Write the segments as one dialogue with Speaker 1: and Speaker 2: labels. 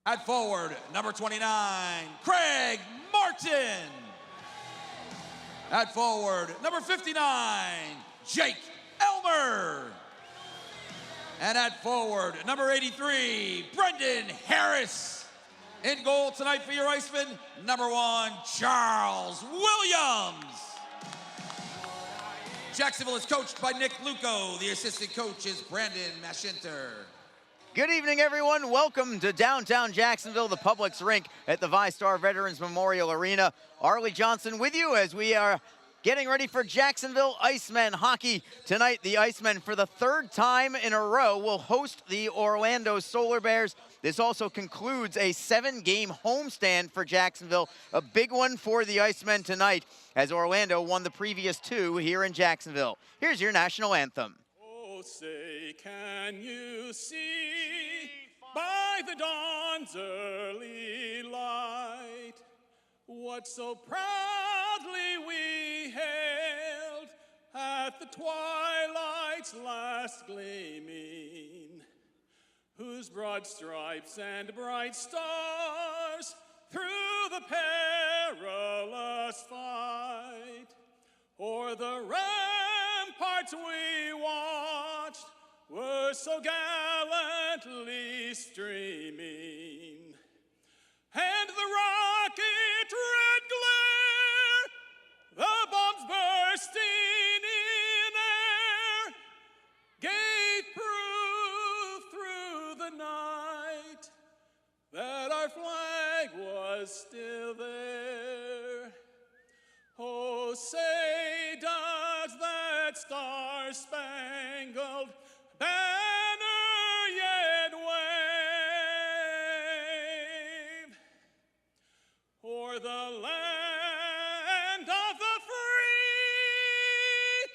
Speaker 1: At forward, number 29, Craig Martin. At forward, number 59, Jake Elmer. And at forward, number 83, Brendan Harris. In goal tonight for your Icemen, number 1, Charles Williams. Jacksonville is coached by Nick Luco. The assistant coach is Brandon Maschinter.
Speaker 2: Good evening, everyone. Welcome to downtown Jacksonville, the Publix rink at the VyStar Veterans Memorial Arena. Arlie Johnson with you as we are getting ready for Jacksonville Icemen hockey. Tonight, the Icemen, for the third time in a row, will host the Orlando Solar Bears. This also concludes a 7-game homestand for Jacksonville, a big one for the Icemen tonight, as Orlando won the previous 2 here in Jacksonville. Here's your national anthem.
Speaker 3: Oh, say, can you see by the dawn's early light what so proudly we hailed at the twilight's last gleaming, whose broad stripes and bright stars through the perilous fight o'er the ramparts we watched were so gallantly streaming, and the rocket red glare, the bombs bursting in air, gave proof through the night that our flag was still there. Oh, say does that star-spangled banner yet wave o'er the land of the free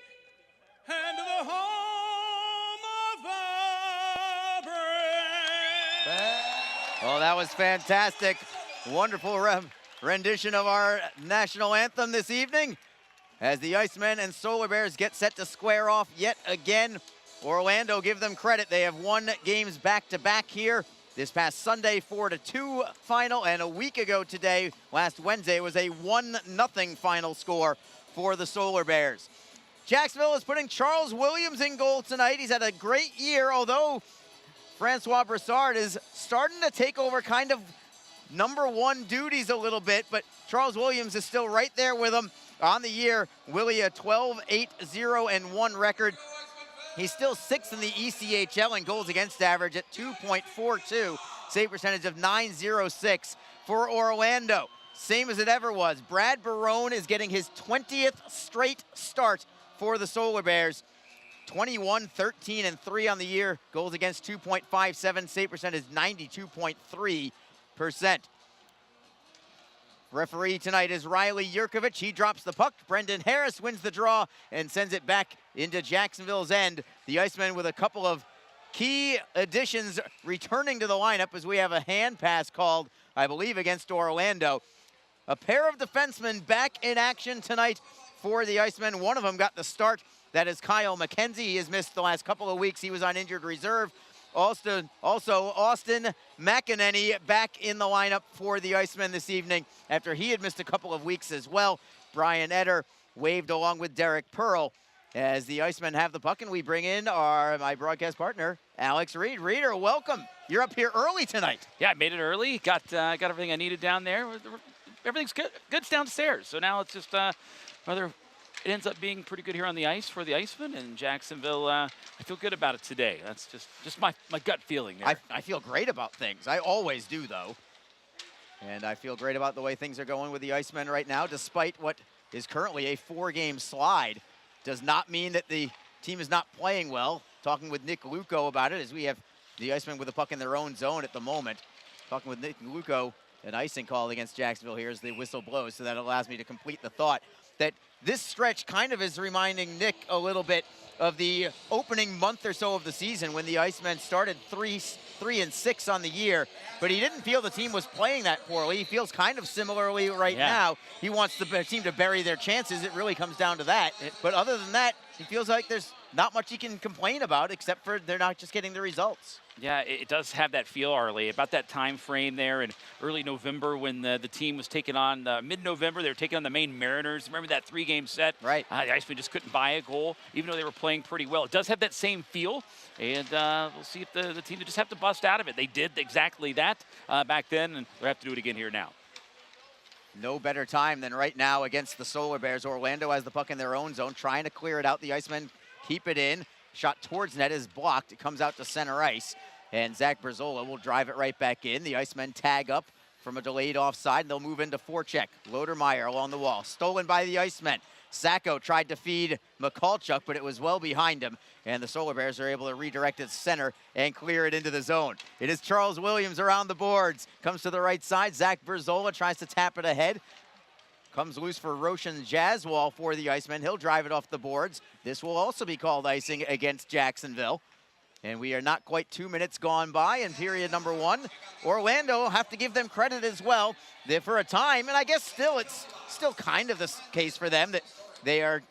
Speaker 3: and the home of the brave?
Speaker 2: Well, that was fantastic. Wonderful rendition of our national anthem this evening as the Icemen and Solar Bears get set to square off yet again. Orlando, give them credit. They have won games back-to-back here. This past Sunday, 4-2 final, and a week ago today, last Wednesday, was a 1-0 final score for the Solar Bears. Jacksonville is putting Charles Williams in goal tonight. He's had a great year, although Francois Brassard is starting to take over kind of number 1 duties a little bit, but Charles Williams is still right there with him on the year. Willie, a 12-8-0-1 record. He's still 6th in the ECHL in goals against average at 2.42, save percentage of .906 for Orlando. Same as it ever was. Brad Barone is getting his 20th straight start for the Solar Bears. 21-13-3 on the year. Goals against 2.57, save percentage 92.3%. Referee tonight is Riley Yurkovich. He drops the puck. Brendan Harris wins the draw and sends it back into Jacksonville's end. The Icemen with a couple of key additions returning to the lineup as we have a hand pass called, I believe, against Orlando. A pair of defensemen back in action tonight for the Icemen. One of them got the start. That is Kyle Mckenzie. He has missed the last couple of weeks. He was on injured reserve. Also, Austin McKinney back in the lineup for the Icemen this evening after he had missed a couple of weeks as well. Brian Etter waved along with Derek Pearl as the Icemen have the puck, and we bring in my broadcast partner, Alex Reed. Reeder, welcome. You're up here early tonight.
Speaker 4: Yeah, I made it early. Got everything I needed down there. Everything's good. Good's downstairs. So now it's just whether it ends up being pretty good here on the ice for the Icemen, and Jacksonville, I feel good about it today. That's just my gut feeling there.
Speaker 2: I feel great about things. I always do, though. And I feel great about the way things are going with the Icemen right now, despite what is currently a 4-game slide. Does not mean that the team is not playing well. Talking with Nick Luco about it, as we have the Icemen with the puck in their own zone at the moment. Talking with Nick Luco, an icing call against Jacksonville here as the whistle blows, so that allows me to complete the thought that this stretch kind of is reminding Nick a little bit of the opening month or so of the season when the Icemen started 3-6 on the year, but he didn't feel the team was playing that poorly. He feels kind of similarly right now. He wants the team to bury their chances. It really comes down to that. But other than that, he feels like there's not much he can complain about except for they're not just getting the results.
Speaker 4: Yeah, it does have that feel, Arlie, about that time frame there in early November when the team was taking on, mid-November, they were taking on the Maine Mariners. Remember that 3-game set?
Speaker 2: Right.
Speaker 4: The Icemen just couldn't buy a goal, even though they were playing pretty well. It does have that same feel, and we'll see if the team just have to bust out of it. They did exactly that back then, and they'll have to do it again here now.
Speaker 2: No better time than right now against the Solar Bears. Orlando has the puck in their own zone, trying to clear it out. The Icemen keep it in. Shot towards net is blocked. It comes out to center ice, and Zach Berzola will drive it right back in. The Icemen tag up from a delayed offside, and they'll move into forecheck. Lodermeyer along the wall, stolen by the Icemen. Sacco tried to feed Mikulchuk, but it was well behind him, and the Solar Bears are able to redirect it center and clear it into the zone. It is Charles Williams around the boards. Comes to the right side. Zach Berzola tries to tap it ahead. Comes loose for Roshan Jaswal for the Icemen. He'll drive it off the boards. This will also be called icing against Jacksonville. And we are not quite 2 minutes gone by in period number 1. Orlando, have to give them credit as well. For a time, and I guess it's still kind of the case for them that they are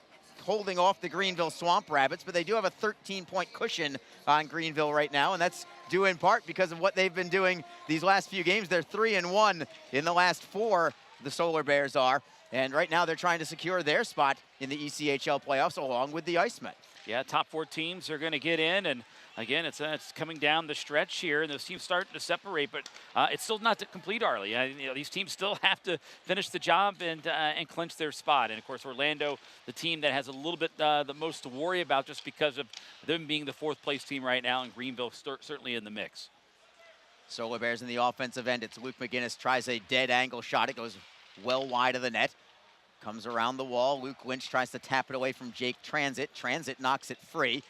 Speaker 2: holding off the Greenville Swamp Rabbits, but they do have a 13-point cushion on Greenville right now, and that's due in part because of what they've been doing these last few games. They're 3-1 in the last 4, the Solar Bears are. And right now they're trying to secure their spot in the ECHL playoffs along with the Icemen.
Speaker 4: Yeah, top 4 teams are going to get in, and again, it's coming down the stretch here, and those teams starting to separate, but it's still not complete, Arlie. These teams still have to finish the job and clinch their spot. And of course, Orlando, the team that has a little bit the most to worry about just because of them being the 4th place team right now, and Greenville certainly in the mix.
Speaker 2: Solar Bears in the offensive end. It's Luke McGinnis, tries a dead angle shot. It goes well wide of the net. Comes around the wall. Luke Lynch tries to tap it away from Jake Transit. Transit knocks it free.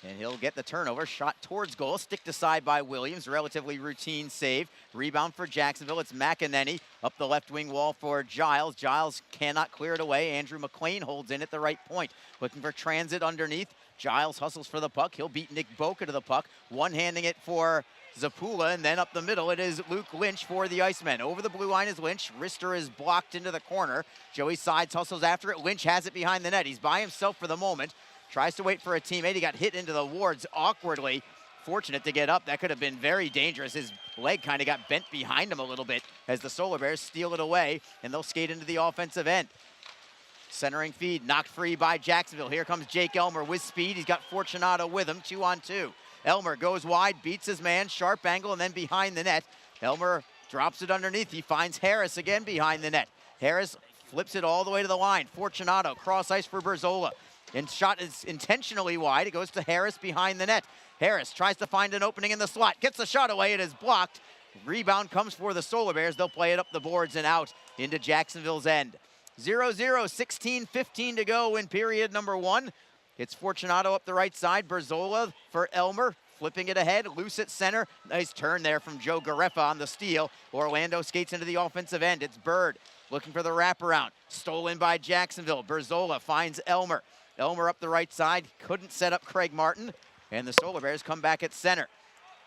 Speaker 2: And he'll get the turnover. Shot towards goal. Sticked aside by Williams. Relatively routine save. Rebound for Jacksonville. It's Mckenzie up the left wing wall for Giles. Giles cannot clear it away. Andrew McLean holds in at the right point. Looking for Transit underneath. Giles hustles for the puck. He'll beat Nick Boca to the puck. One-handing it for Zapula, and then up the middle, it is Luke Lynch for the Icemen. Over the blue line is Lynch. Wrister is blocked into the corner. Joey Sides hustles after it. Lynch has it behind the net. He's by himself for the moment. Tries to wait for a teammate. He got hit into the wards awkwardly. Fortunate to get up. That could have been very dangerous. His leg kind of got bent behind him a little bit as the Solar Bears steal it away, and they'll skate into the offensive end. Centering feed, knocked free by Jacksonville. Here comes Jake Elmer with speed. He's got Fortunato with him, 2-on-2. Elmer goes wide, beats his man, sharp angle, and then behind the net. Elmer drops it underneath. He finds Harris again behind the net. Harris flips it all the way to the line. Fortunato, cross ice for Berzola. And shot is intentionally wide. It goes to Harris behind the net. Harris tries to find an opening in the slot. Gets the shot away. It is blocked. Rebound comes for the Solar Bears. They'll play it up the boards and out into Jacksonville's end. 0-0, 16:15 to go in period number 1. It's Fortunato up the right side. Berzola for Elmer. Flipping it ahead. Loose at center. Nice turn there from Joe Gareffa on the steal. Orlando skates into the offensive end. It's Bird looking for the wraparound. Stolen by Jacksonville. Berzola finds Elmer. Elmer up the right side. Couldn't set up Craig Martin. And the Solar Bears come back at center.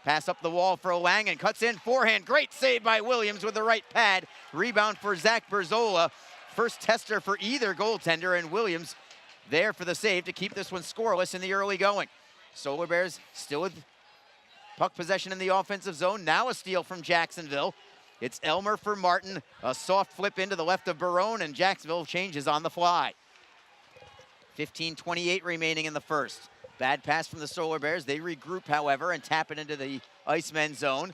Speaker 2: Pass up the wall for Langen. Cuts in forehand. Great save by Williams with the right pad. Rebound for Zach Berzola. First tester for either goaltender, and Williams there for the save to keep this one scoreless in the early going. Solar Bears still with puck possession in the offensive zone. Now a steal from Jacksonville. It's Elmer for Martin. A soft flip into the left of Barone, and Jacksonville changes on the fly. 15:28 remaining in the first. Bad pass from the Solar Bears. They regroup, however, and tap it into the Icemen zone.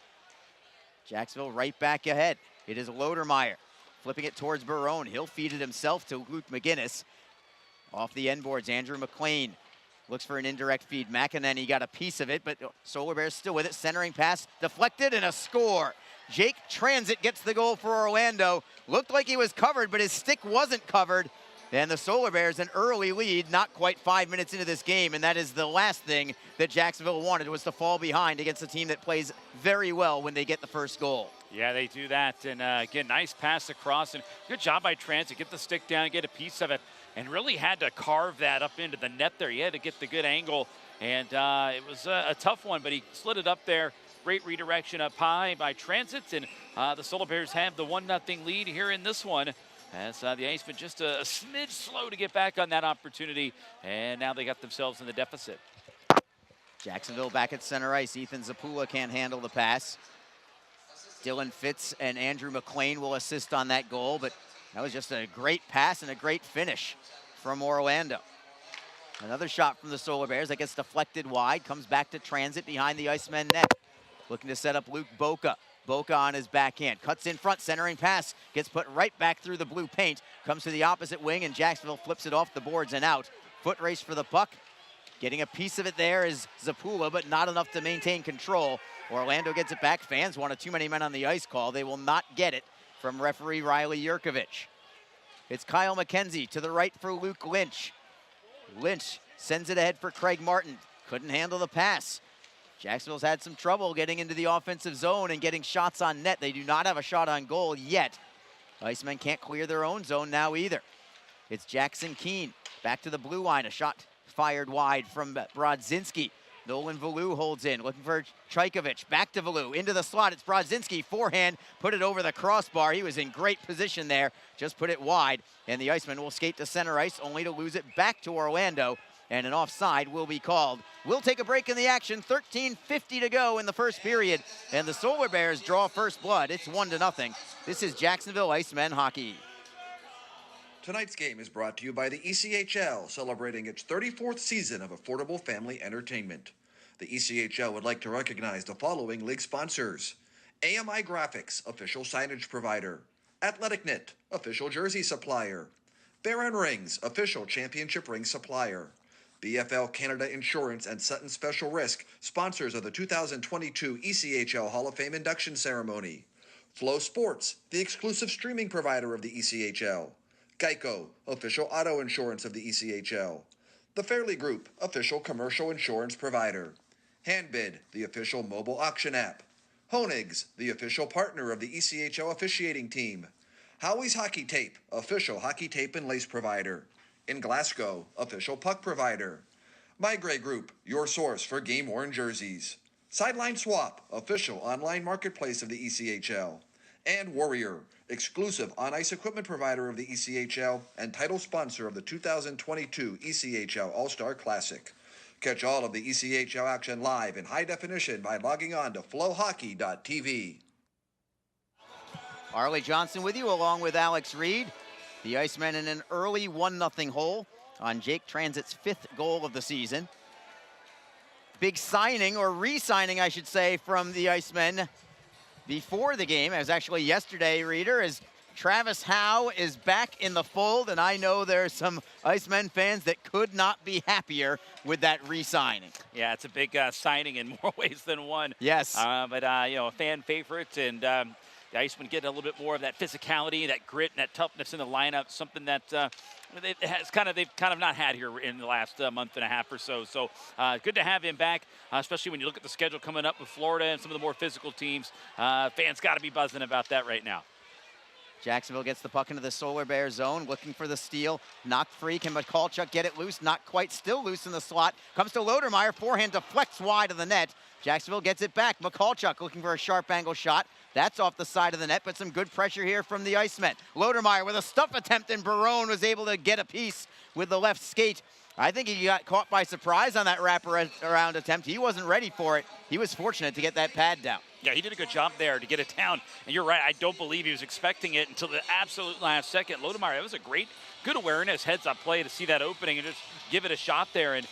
Speaker 2: Jacksonville right back ahead. It is Lodermeyer flipping it towards Barone. He'll feed it himself to Luke McGinnis. Off the end boards, Andrew McLean looks for an indirect feed. Mckenzie got a piece of it, but Solar Bears still with it. Centering pass deflected and a score. Jake Transit gets the goal for Orlando. Looked like he was covered, but his stick wasn't covered. And the Solar Bears an early lead, not quite 5 minutes into this game, and that is the last thing that Jacksonville wanted, was to fall behind against a team that plays very well when they get the first goal.
Speaker 4: Yeah, they do that, and again, nice pass across, and good job by Transit. Get the stick down, get a piece of it, and really had to carve that up into the net there. He had to get the good angle, and it was a tough one, but he slid it up there. Great redirection up high by Transit, and the Solar Bears have the 1-0 lead here in this one. As the Icemen just a smidge slow to get back on that opportunity, and now they got themselves in the deficit.
Speaker 2: Jacksonville back at center ice. Ethan Zapula can't handle the pass. Dylan Fitz and Andrew McLean will assist on that goal, but that was just a great pass and a great finish from Orlando. Another shot from the Solar Bears that gets deflected wide, comes back to transit behind the Icemen net. Looking to set up Luke Boca. Boca on his backhand, cuts in front, centering pass, gets put right back through the blue paint, comes to the opposite wing, and Jacksonville flips it off the boards and out. Foot race for the puck. Getting a piece of it there is Zapula, but not enough to maintain control. Orlando gets it back. Fans wanted too many men on the ice call. They will not get it from referee Riley Yurkovich. It's Kyle Mckenzie to the right for Luke Lynch. Lynch sends it ahead for Craig Martin. Couldn't handle the pass. Jacksonville's had some trouble getting into the offensive zone and getting shots on net. They do not have a shot on goal yet. Icemen can't clear their own zone now either. It's Jackson Keene back to the blue line. A shot fired wide from Brodzinski. Nolan Valou holds in, looking for Chaykovich. Back to Valou, into the slot. It's Brodzinski, forehand, put it over the crossbar. He was in great position there, just put it wide. And the Icemen will skate to center ice, only to lose it back to Orlando. And an offside will be called. We'll take a break in the action. 13:50 to go in the first period. And the Solar Bears draw first blood. It's 1-0. This is Jacksonville Icemen hockey.
Speaker 5: Tonight's game is brought to you by the ECHL, celebrating its 34th season of affordable family entertainment. The ECHL would like to recognize the following league sponsors: AMI Graphics, official signage provider; Athletic Knit, official jersey supplier; Baron Rings, official championship ring supplier; BFL Canada Insurance and Sutton Special Risk, sponsors of the 2022 ECHL Hall of Fame induction ceremony; Flow Sports, the exclusive streaming provider of the ECHL; Geico, official auto insurance of the ECHL; The Fairley Group, official commercial insurance provider; Handbid, the official mobile auction app; Honig's, the official partner of the ECHL officiating team; Howie's Hockey Tape, official hockey tape and lace provider; In Glasgow, official puck provider; My Grey Group, your source for game-worn jerseys; Sideline Swap, official online marketplace of the ECHL; and Warrior, exclusive on-ice equipment provider of the ECHL and title sponsor of the 2022 ECHL All-Star Classic. Catch all of the ECHL action live in high definition by logging on to flowhockey.tv.
Speaker 2: Arlie Johnson with you, along with Alex Reed. The Icemen in an early 1-0 hole on Jake Transit's 5th goal of the season. Big signing, or re-signing, I should say, from the Icemen before the game. It was actually yesterday, Reader, as Travis Howe is back in the fold, and I know there's some Icemen fans that could not be happier with that re-signing.
Speaker 4: Yeah, it's a big signing in more ways than one.
Speaker 2: Yes.
Speaker 4: But you know, a fan favorite, and the Icemen get a little bit more of that physicality, that grit, and that toughness in the lineup, something that they've kind of not had here in the last month and a half or so. So good to have him back, especially when you look at the schedule coming up with Florida and some of the more physical teams. Fans got to be buzzing about that right now.
Speaker 2: Jacksonville gets the puck into the Solar Bear zone, looking for the steal. Knocked free. Can Mikulchuk get it loose? Not quite. Still loose in the slot. Comes to Lodermeyer. Forehand deflects wide of the net. Jacksonville gets it back. Mikulchuk looking for a sharp angle shot. That's off the side of the net, but some good pressure here from the Icemen. Lodermeyer with a stuff attempt, and Barone was able to get a piece with the left skate. I think he got caught by surprise on that wraparound attempt. He wasn't ready for it. He was fortunate to get that pad down.
Speaker 4: Yeah, he did a good job there to get it down. And you're right, I don't believe he was expecting it until the absolute last second. Lodemeyer, that was a good awareness, heads-up play to see that opening and just give it a shot there and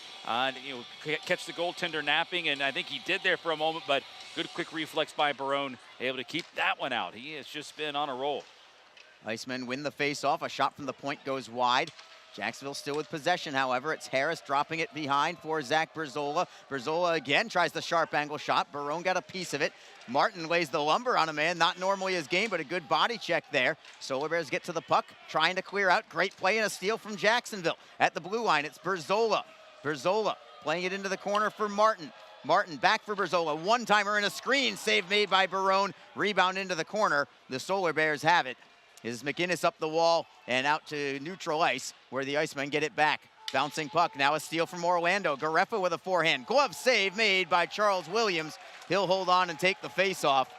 Speaker 4: catch the goaltender napping. And I think he did there for a moment, but good quick reflex by Barone, able to keep that one out. He has just been on a roll.
Speaker 2: Icemen win the face-off. A shot from the point goes wide. Jacksonville still with possession, however. It's Harris dropping it behind for Zach Berzola. Berzola again tries the sharp angle shot. Barone got a piece of it. Martin lays the lumber on a man. Not normally his game, but a good body check there. Solar Bears get to the puck, trying to clear out. Great play and a steal from Jacksonville. At the blue line, it's Berzola. Berzola playing it into the corner for Martin. Martin back for Berzola. One-timer and a screen. Save made by Barone. Rebound into the corner. The Solar Bears have it. Is McInnes up the wall and out to neutral ice where the Icemen get it back. Bouncing puck, now a steal from Orlando. Garefa with a forehand. Glove save made by Charles Williams. He'll hold on and take the face-off.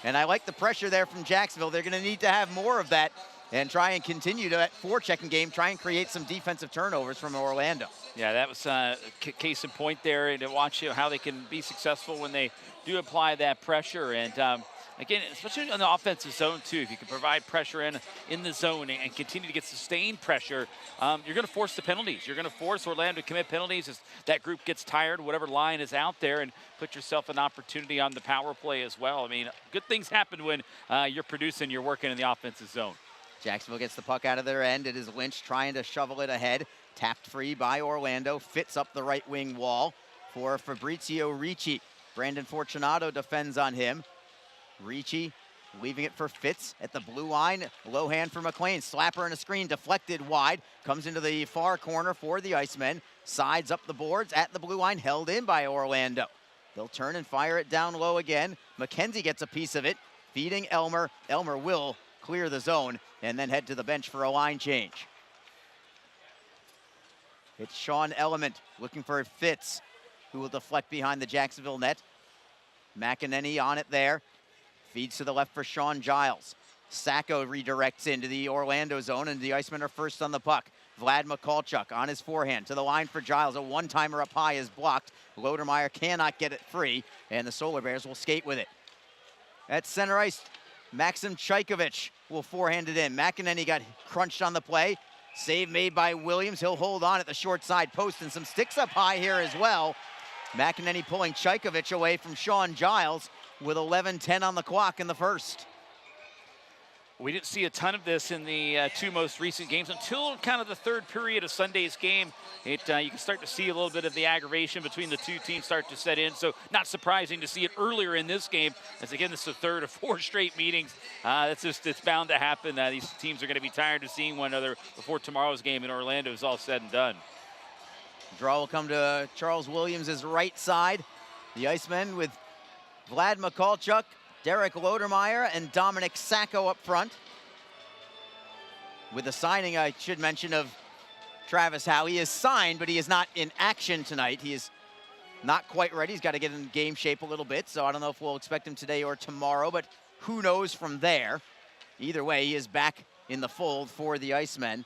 Speaker 2: And I like the pressure there from Jacksonville. They're going to need to have more of that and try and continue to, that forechecking game, try and create some defensive turnovers from Orlando.
Speaker 4: Yeah, that was a case in point there, and to watch how they can be successful when they do apply that pressure. And again, especially on the offensive zone too, if you can provide pressure in the zone and continue to get sustained pressure, you're going to force the penalties. You're going to force Orlando to commit penalties as that group gets tired, whatever line is out there, and put yourself an opportunity on the power play as well. I mean, good things happen when you're producing, you're working in the offensive zone.
Speaker 2: Jacksonville gets the puck out of their end. It is Lynch trying to shovel it ahead. Tapped free by Orlando. Fits up the right wing wall for Fabrizio Ricci. Brandon Fortunato defends on him. Ricci leaving it for Fitz at the blue line. Low hand for McLean. Slapper and a screen deflected wide. Comes into the far corner for the Icemen. Sides up the boards at the blue line. Held in by Orlando. They'll turn and fire it down low again. Mckenzie gets a piece of it. Feeding Elmer. Elmer will clear the zone and then head to the bench for a line change. It's Sean Element looking for Fitz, who will deflect behind the Jacksonville net. McEnany on it there. Feeds to the left for Sean Giles. Sacco redirects into the Orlando zone, and the Icemen are first on the puck. Vlad Mikulchuk on his forehand to the line for Giles. A one-timer up high is blocked. Lodermeyer cannot get it free, and the Solar Bears will skate with it. At center ice, Maxim Chaykovich will forehand it in. McEnany got crunched on the play. Save made by Williams. He'll hold on at the short side post, and some sticks up high here as well. McEnany pulling Chaykovich away from Sean Giles with 11:10 on the clock in the first.
Speaker 4: We didn't see a ton of this in the two most recent games until kind of the third period of Sunday's game. You can start to see a little bit of the aggravation between the two teams start to set in. So not surprising to see it earlier in this game, as again, this is the third of 4 straight meetings. It's bound to happen. These teams are going to be tired of seeing one another before tomorrow's game in Orlando is all said and done.
Speaker 2: Draw will come to Charles Williams' right side. The Icemen with Vlad Mikulchuk, Derek Lodermeyer, and Dominic Sacco up front. With the signing, I should mention, of Travis Howe. He is signed, but he is not in action tonight. He is not quite ready. He's got to get in game shape a little bit, so I don't know if we'll expect him today or tomorrow, but who knows from there. Either way, he is back in the fold for the Icemen.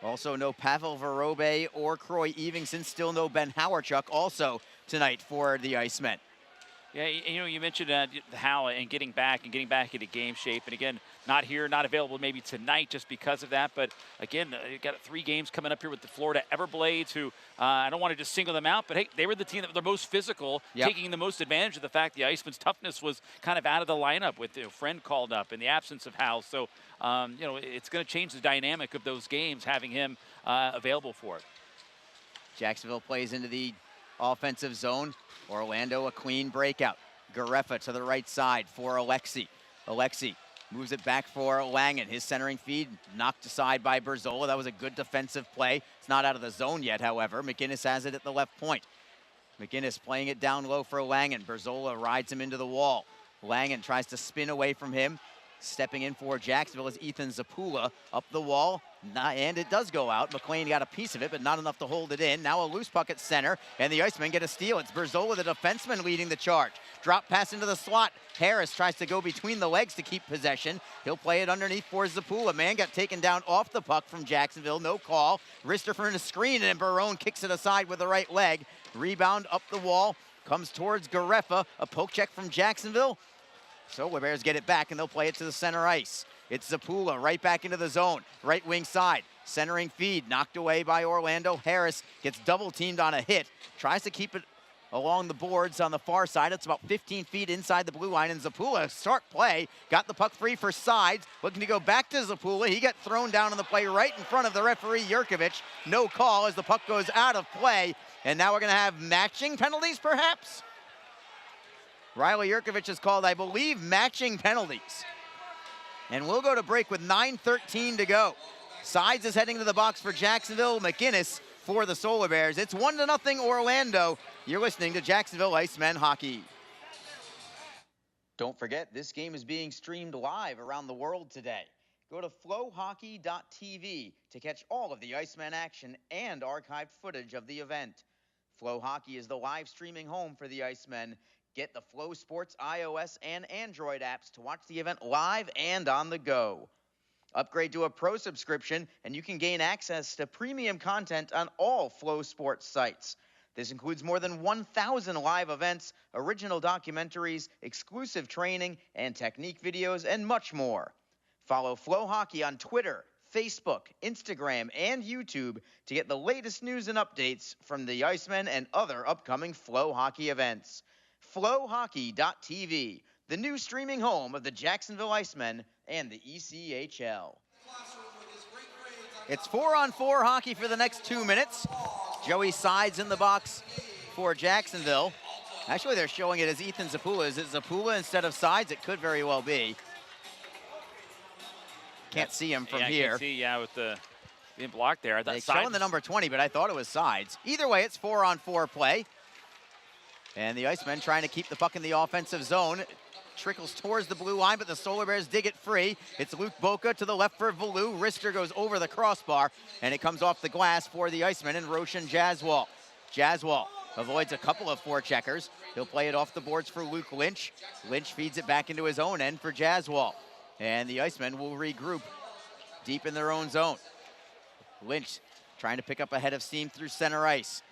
Speaker 2: Also, no Pavel Vorobey or Croy Evingson. Still no Ben Howarchuk also tonight for the Icemen.
Speaker 4: Yeah, you mentioned Howe and getting back into game shape. And again, not here, not available maybe tonight just because of that. But again, you got 3 games coming up here with the Florida Everblades, who I don't want to just single them out, but hey, they were the team that were the most physical, taking the most advantage of the fact the Icemen's toughness was kind of out of the lineup with Friend called up in the absence of Howe. So, it's going to change the dynamic of those games having him available for it.
Speaker 2: Jacksonville plays into the offensive zone. Orlando, a clean breakout. Garefa to the right side for Alexi. Alexi moves it back for Langen. His centering feed knocked aside by Berzola. That was a good defensive play. It's not out of the zone yet, however. McGinnis has it at the left point. McGinnis playing it down low for Langen. Berzola rides him into the wall. Langen tries to spin away from him. Stepping in for Jacksonville is Ethan Zapula up the wall, and it does go out. McLean got a piece of it, but not enough to hold it in. Now a loose puck at center, and the Icemen get a steal. It's Berzola, the defenseman, leading the charge. Drop pass into the slot. Harris tries to go between the legs to keep possession. He'll play it underneath for Zapula. Man got taken down off the puck from Jacksonville. No call. Risterfer in a screen, and Barone kicks it aside with the right leg. Rebound up the wall. Comes towards Garefa. A poke check from Jacksonville. So the Bears get it back, and they'll play it to the center ice. It's Zapula right back into the zone, right wing side. Centering feed knocked away by Orlando. Harris gets double teamed on a hit. Tries to keep it along the boards on the far side. It's about 15 feet inside the blue line, and Zapula, start play, got the puck free for Sides. Looking to go back to Zapula. He got thrown down on the play right in front of the referee, Yurkovich. No call as the puck goes out of play. And now we're going to have matching penalties, perhaps? Riley Yurkovich has called, I believe, matching penalties. And we'll go to break with 9:13 to go. Sides is heading to the box for Jacksonville. McGinnis for the Solar Bears. It's 1-0 Orlando. You're listening to Jacksonville Icemen Hockey. Don't forget, this game is being streamed live around the world today. Go to flowhockey.tv to catch all of the Icemen action and archived footage of the event. Flow Hockey is the live streaming home for the Icemen. Get the Flow Sports iOS and Android apps to watch the event live and on the go. Upgrade to a pro subscription, and you can gain access to premium content on all Flow Sports sites. This includes more than 1,000 live events, original documentaries, exclusive training and technique videos, and much more. Follow Flow Hockey on Twitter, Facebook, Instagram, and YouTube to get the latest news and updates from the Icemen and other upcoming Flow Hockey events. FlowHockey.tv, the new streaming home of the Jacksonville Icemen and the ECHL. It's 4-on-4 hockey for the next 2 minutes. Joey Sides in the box for Jacksonville. Actually, they're showing it as Ethan Zapula. Is it Zapula instead of Sides? It could very well be. Can't see him from here.
Speaker 4: I can see, with the being blocked there. I thought
Speaker 2: They're showing the number 20, but I thought it was Sides. Either way, it's 4-on-4 play. And the Icemen trying to keep the puck in the offensive zone. Trickles towards the blue line, but the Solar Bears dig it free. It's Luke Boca to the left for Valou. Rister goes over the crossbar, and it comes off the glass for the Icemen and Roshan Jaswal. Jaswal avoids a couple of forecheckers. He'll play it off the boards for Luke Lynch. Lynch feeds it back into his own end for Jaswal. And the Icemen will regroup deep in their own zone. Lynch trying to pick up a head of steam through center ice.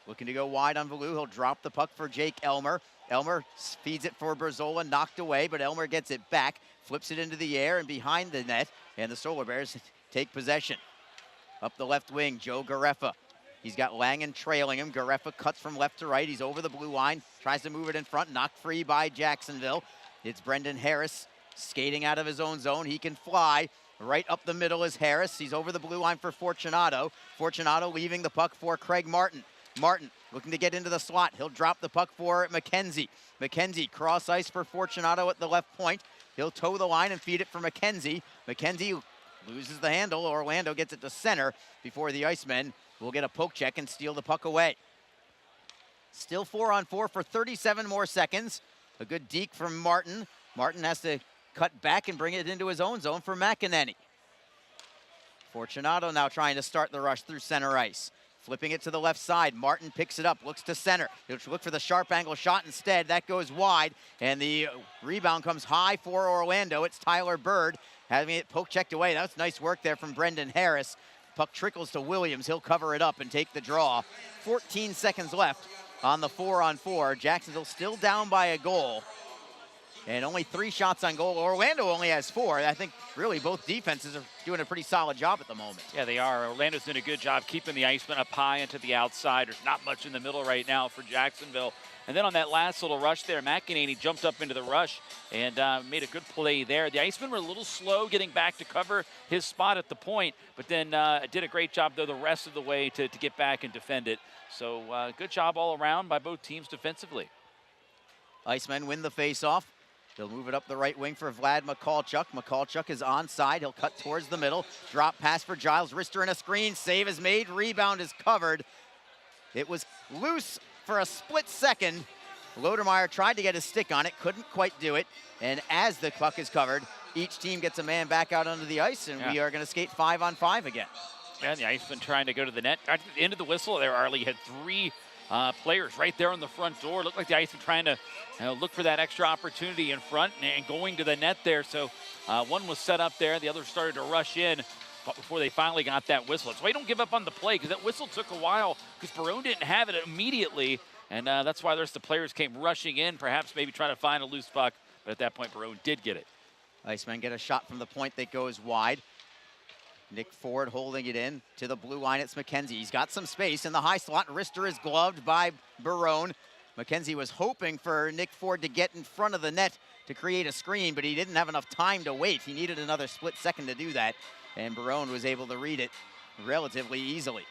Speaker 2: Looking to go wide on Valou. He'll drop the puck for Jake Elmer. Elmer feeds it for Berzola, knocked away, but Elmer gets it back, flips it into the air and behind the net, and the Solar Bears take possession. Up the left wing, Joe Gareffa. He's got Langen trailing him. Gareffa cuts from left to right. He's over the blue line, tries to move it in front, knocked free by Jacksonville. It's Brendan Harris skating out of his own zone. He can fly. Right up the middle is Harris. He's over the blue line for Fortunato. Fortunato leaving the puck for Craig Martin. Martin looking to get into the slot. He'll drop the puck for Mckenzie. Mckenzie cross ice for Fortunato at the left point. He'll toe the line and feed it for Mckenzie. Mckenzie loses the handle. Orlando gets it to center before the Icemen will get a poke check and steal the puck away. Still 4-on-4 for 37 more seconds. A good deke from Martin. Martin has to cut back and bring it into his own zone for McEnany. Fortunato now trying to start the rush through center ice. Flipping it to the left side. Martin picks it up, looks to center. He'll look for the sharp angle shot instead. That goes wide, and the rebound comes high for Orlando. It's Tyler Bird having it poke checked away. That's nice work there from Brendan Harris. Puck trickles to Williams. He'll cover it up and take the draw. 14 seconds left on the 4-on-4. Jacksonville still down by a goal. And only 3 shots on goal. Orlando only has 4. I think really both defenses are doing a pretty solid job at the moment.
Speaker 4: Yeah, they are. Orlando's doing a good job keeping the Icemen up high into the outside. There's not much in the middle right now for Jacksonville. And then on that last little rush there, McEnany jumped up into the rush and made a good play there. The Icemen were a little slow getting back to cover his spot at the point, but then did a great job, though, the rest of the way to get back and defend it. So good job all around by both teams defensively.
Speaker 2: Icemen win the faceoff. They'll move it up the right wing for Vlad Mikulchuk. Mikulchuk is onside. He'll cut towards the middle. Drop pass for Giles Rister in a screen. Save is made. Rebound is covered. It was loose for a split second. Lodermeyer tried to get his stick on it. Couldn't quite do it. And as the puck is covered, each team gets a man back out onto the ice, and we are going to skate 5-on-5 again.
Speaker 4: Yeah, the Icemen trying to go to the net. At the end of the whistle there, Arlie had 3 players right there on the front door. Looked like the Icemen trying to look for that extra opportunity in front and going to the net there. So one was set up there. The other started to rush in before they finally got that whistle. That's why you don't give up on the play, because that whistle took a while because Barone didn't have it immediately. And that's why the rest of the players came rushing in, perhaps maybe trying to find a loose puck. But at that point, Barone did get it.
Speaker 2: Icemen get a shot from the point that goes wide. Nick Ford holding it in to the blue line. It's Mckenzie. He's got some space in the high slot. Rister is gloved by Barone. Mckenzie was hoping for Nick Ford to get in front of the net to create a screen, but he didn't have enough time to wait. He needed another split second to do that, and Barone was able to read it relatively easily.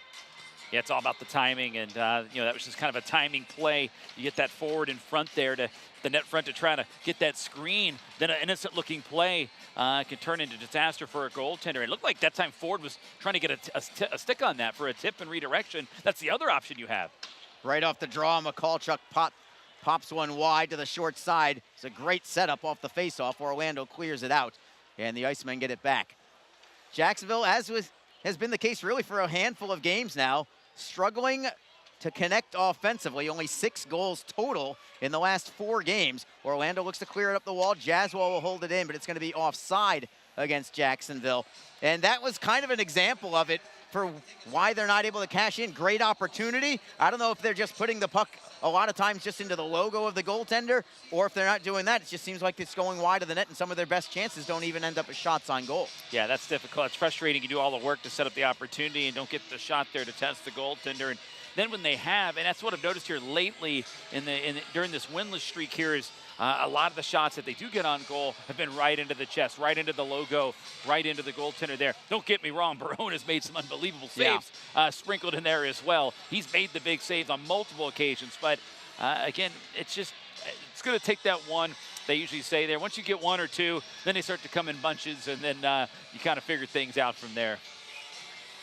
Speaker 4: Yeah, it's all about the timing, and that was just kind of a timing play. You get that forward in front there to the net front to try to get that screen. Then an innocent-looking play can turn into disaster for a goaltender. It looked like that time Ford was trying to get a stick on that for a tip and redirection. That's the other option you have.
Speaker 2: Right off the draw, Mikulchuk pops one wide to the short side. It's a great setup off the faceoff. Orlando clears it out, and the Icemen get it back. Jacksonville, as has been the case really for a handful of games now, struggling to connect offensively. Only 6 goals total in the last 4 games. Orlando looks to clear it up the wall. Jaswal will hold it in, but it's going to be offside against Jacksonville. And that was kind of an example of it for why they're not able to cash in. Great opportunity. I don't know if they're just putting the puck a lot of times just into the logo of the goaltender, or if they're not doing that, it just seems like it's going wide of the net, and some of their best chances don't even end up as shots on goal.
Speaker 4: Yeah, that's difficult. It's frustrating. You do all the work to set up the opportunity and don't get the shot there to test the goaltender. And then when they have, and that's what I've noticed here lately during this winless streak here, is a lot of the shots that they do get on goal have been right into the chest, right into the logo, right into the goaltender there. Don't get me wrong, Barone has made some unbelievable saves sprinkled in there as well. He's made the big saves on multiple occasions, but again, it's going to take that one. They usually say there, once you get one or two, then they start to come in bunches, and then you kind of figure things out from there.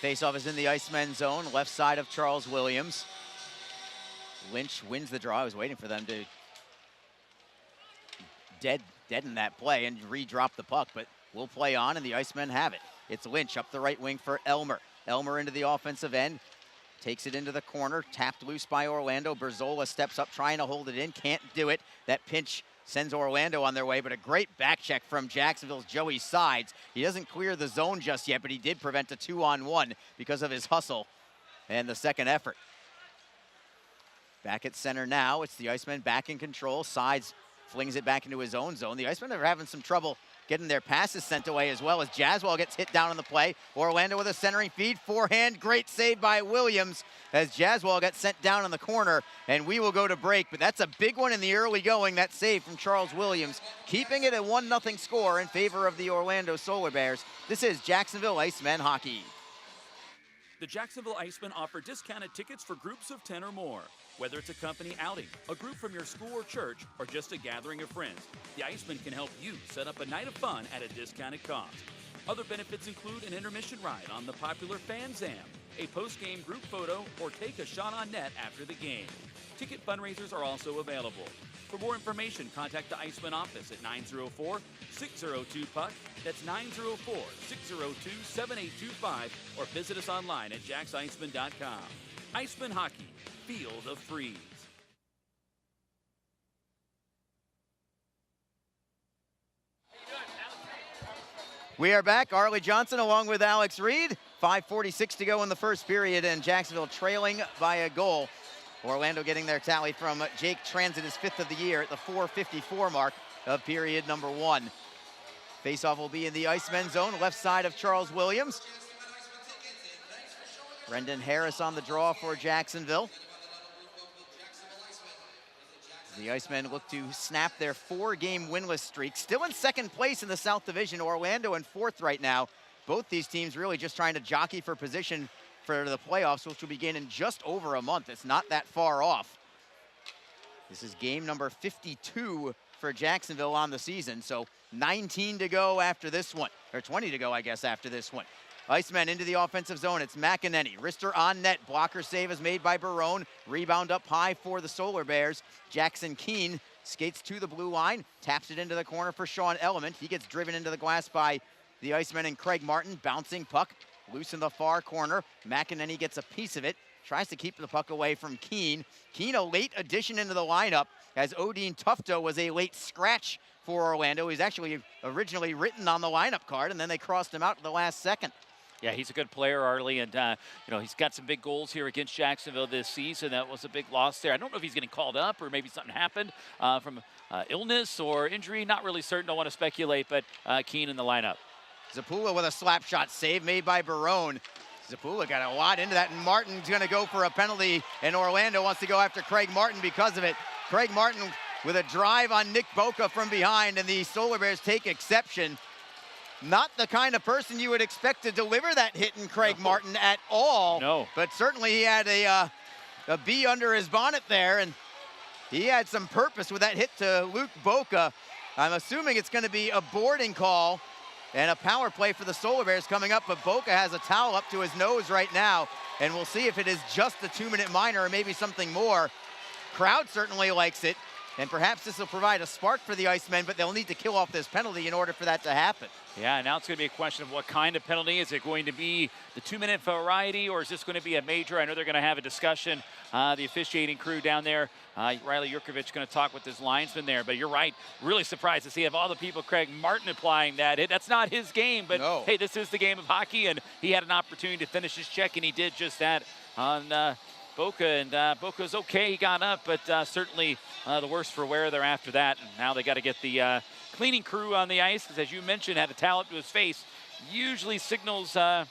Speaker 2: Faceoff is in the Icemen zone, left side of Charles Williams. Lynch wins the draw. I was waiting for them to deaden that play and re-drop the puck, but we'll play on, and the Icemen have it. It's Lynch up the right wing for Elmer. Elmer into the offensive end, takes it into the corner, tapped loose by Orlando. Berzola steps up trying to hold it in, can't do it. That pinch sends Orlando on their way, but a great back check from Jacksonville's Joey Sides. He doesn't clear the zone just yet, but he did prevent a 2-on-1 because of his hustle and the second effort. Back at center now, it's the Icemen back in control. Sides flings it back into his own zone. The Icemen are having some trouble getting their passes sent away as well, as Jaswell gets hit down on the play. Orlando with a centering feed, forehand, great save by Williams as Jaswell gets sent down in the corner, and we will go to break. But that's a big one in the early going, that save from Charles Williams, keeping it a 1-0 score in favor of the Orlando Solar Bears. This is Jacksonville Icemen hockey.
Speaker 6: The Jacksonville Icemen offer discounted tickets for groups of 10 or more. Whether it's a company outing, a group from your school or church, or just a gathering of friends, the Icemen can help you set up a night of fun at a discounted cost. Other benefits include an intermission ride on the popular Fan Zam, a post-game group photo, or take a shot on net after the game. Ticket fundraisers are also available. For more information, contact the Icemen office at 904-602-PUCK. That's 904-602-7825, or visit us online at jacksicemen.com. Icemen Hockey, Field of Freeze.
Speaker 2: We are back. Arlie Johnson along with Alex Reed. 5:46 to go in the first period, and Jacksonville trailing by a goal. Orlando getting their tally from Jake Transit, his 5th of the year, at the 4:54 mark of period number 1. Faceoff will be in the Icemen zone, left side of Charles Williams. Brendan Harris on the draw for Jacksonville. The Icemen look to snap their 4-game winless streak. Still in second place in the South Division, Orlando in 4th right now. Both these teams really just trying to jockey for position for the playoffs, which will begin in just over a month. It's not that far off. This is game number 52 for Jacksonville on the season, so 19 to go after this one, or 20 to go, I guess, after this one. Icemen into the offensive zone. It's Mckenzie. Wrister on net. Blocker save is made by Barone. Rebound up high for the Solar Bears. Jackson Keene skates to the blue line. Taps it into the corner for Sean Element. He gets driven into the glass by the Icemen and Craig Martin. Bouncing puck. Loose in the far corner. Mckenzie gets a piece of it. Tries to keep the puck away from Keene. Keene, a late addition into the lineup, as Odin Tufto was a late scratch for Orlando. He's actually originally written on the lineup card, and then they crossed him out at the last second.
Speaker 4: Yeah, he's a good player, Arlie, and he's got some big goals here against Jacksonville this season. That was a big loss there. I don't know if he's getting called up or maybe something happened from illness or injury. Not really certain. Don't want to speculate, but Keene in the lineup.
Speaker 2: Zapula with a slap shot save made by Barone. Zapula got a lot into that, and Martin's going to go for a penalty, and Orlando wants to go after Craig Martin because of it. Craig Martin with a drive on Nick Boca from behind, and the Solar Bears take exception. Not the kind of person you would expect to deliver that hit in Craig Martin at all.
Speaker 4: No.
Speaker 2: But certainly he had a bee under his bonnet there, and he had some purpose with that hit to Luke Boca. I'm assuming it's going to be a boarding call and a power play for the Solar Bears coming up, but Boca has a towel up to his nose right now, and we'll see if it is just a 2-minute minor or maybe something more. Crowd certainly likes it. And perhaps this will provide a spark for the Icemen, but they'll need to kill off this penalty in order for that to happen.
Speaker 4: Yeah, now it's going to be a question of what kind of penalty. Is it going to be the 2-minute variety, or is this going to be a major? I know they're going to have a discussion, the officiating crew down there. Riley Yurkovich going to talk with his linesman there, but you're right. Really surprised to see of all the people, Craig Martin applying that. That's not his game, but
Speaker 2: no.
Speaker 4: Hey, this is the game of hockey, and he had an opportunity to finish his check, and he did just that on Boca, and Boca's okay. He got up, but certainly the worse for wear there after that. And now they got to get the cleaning crew on the ice, because as you mentioned, had a towel up to his face. Usually signals that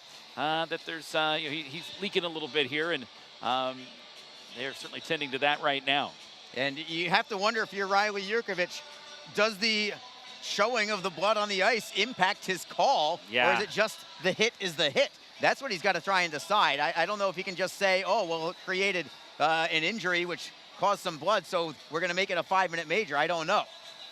Speaker 4: there's he's leaking a little bit here, and they're certainly tending to that right now.
Speaker 2: And you have to wonder if you're Riley Yurkovich, does the showing of the blood on the ice impact his call,
Speaker 4: Yeah.
Speaker 2: or is it just the hit is the hit? That's what he's got to try and decide. I don't know if he can just say, oh, well, it created an injury which caused some blood, so we're going to make it a 5-minute major. I don't know.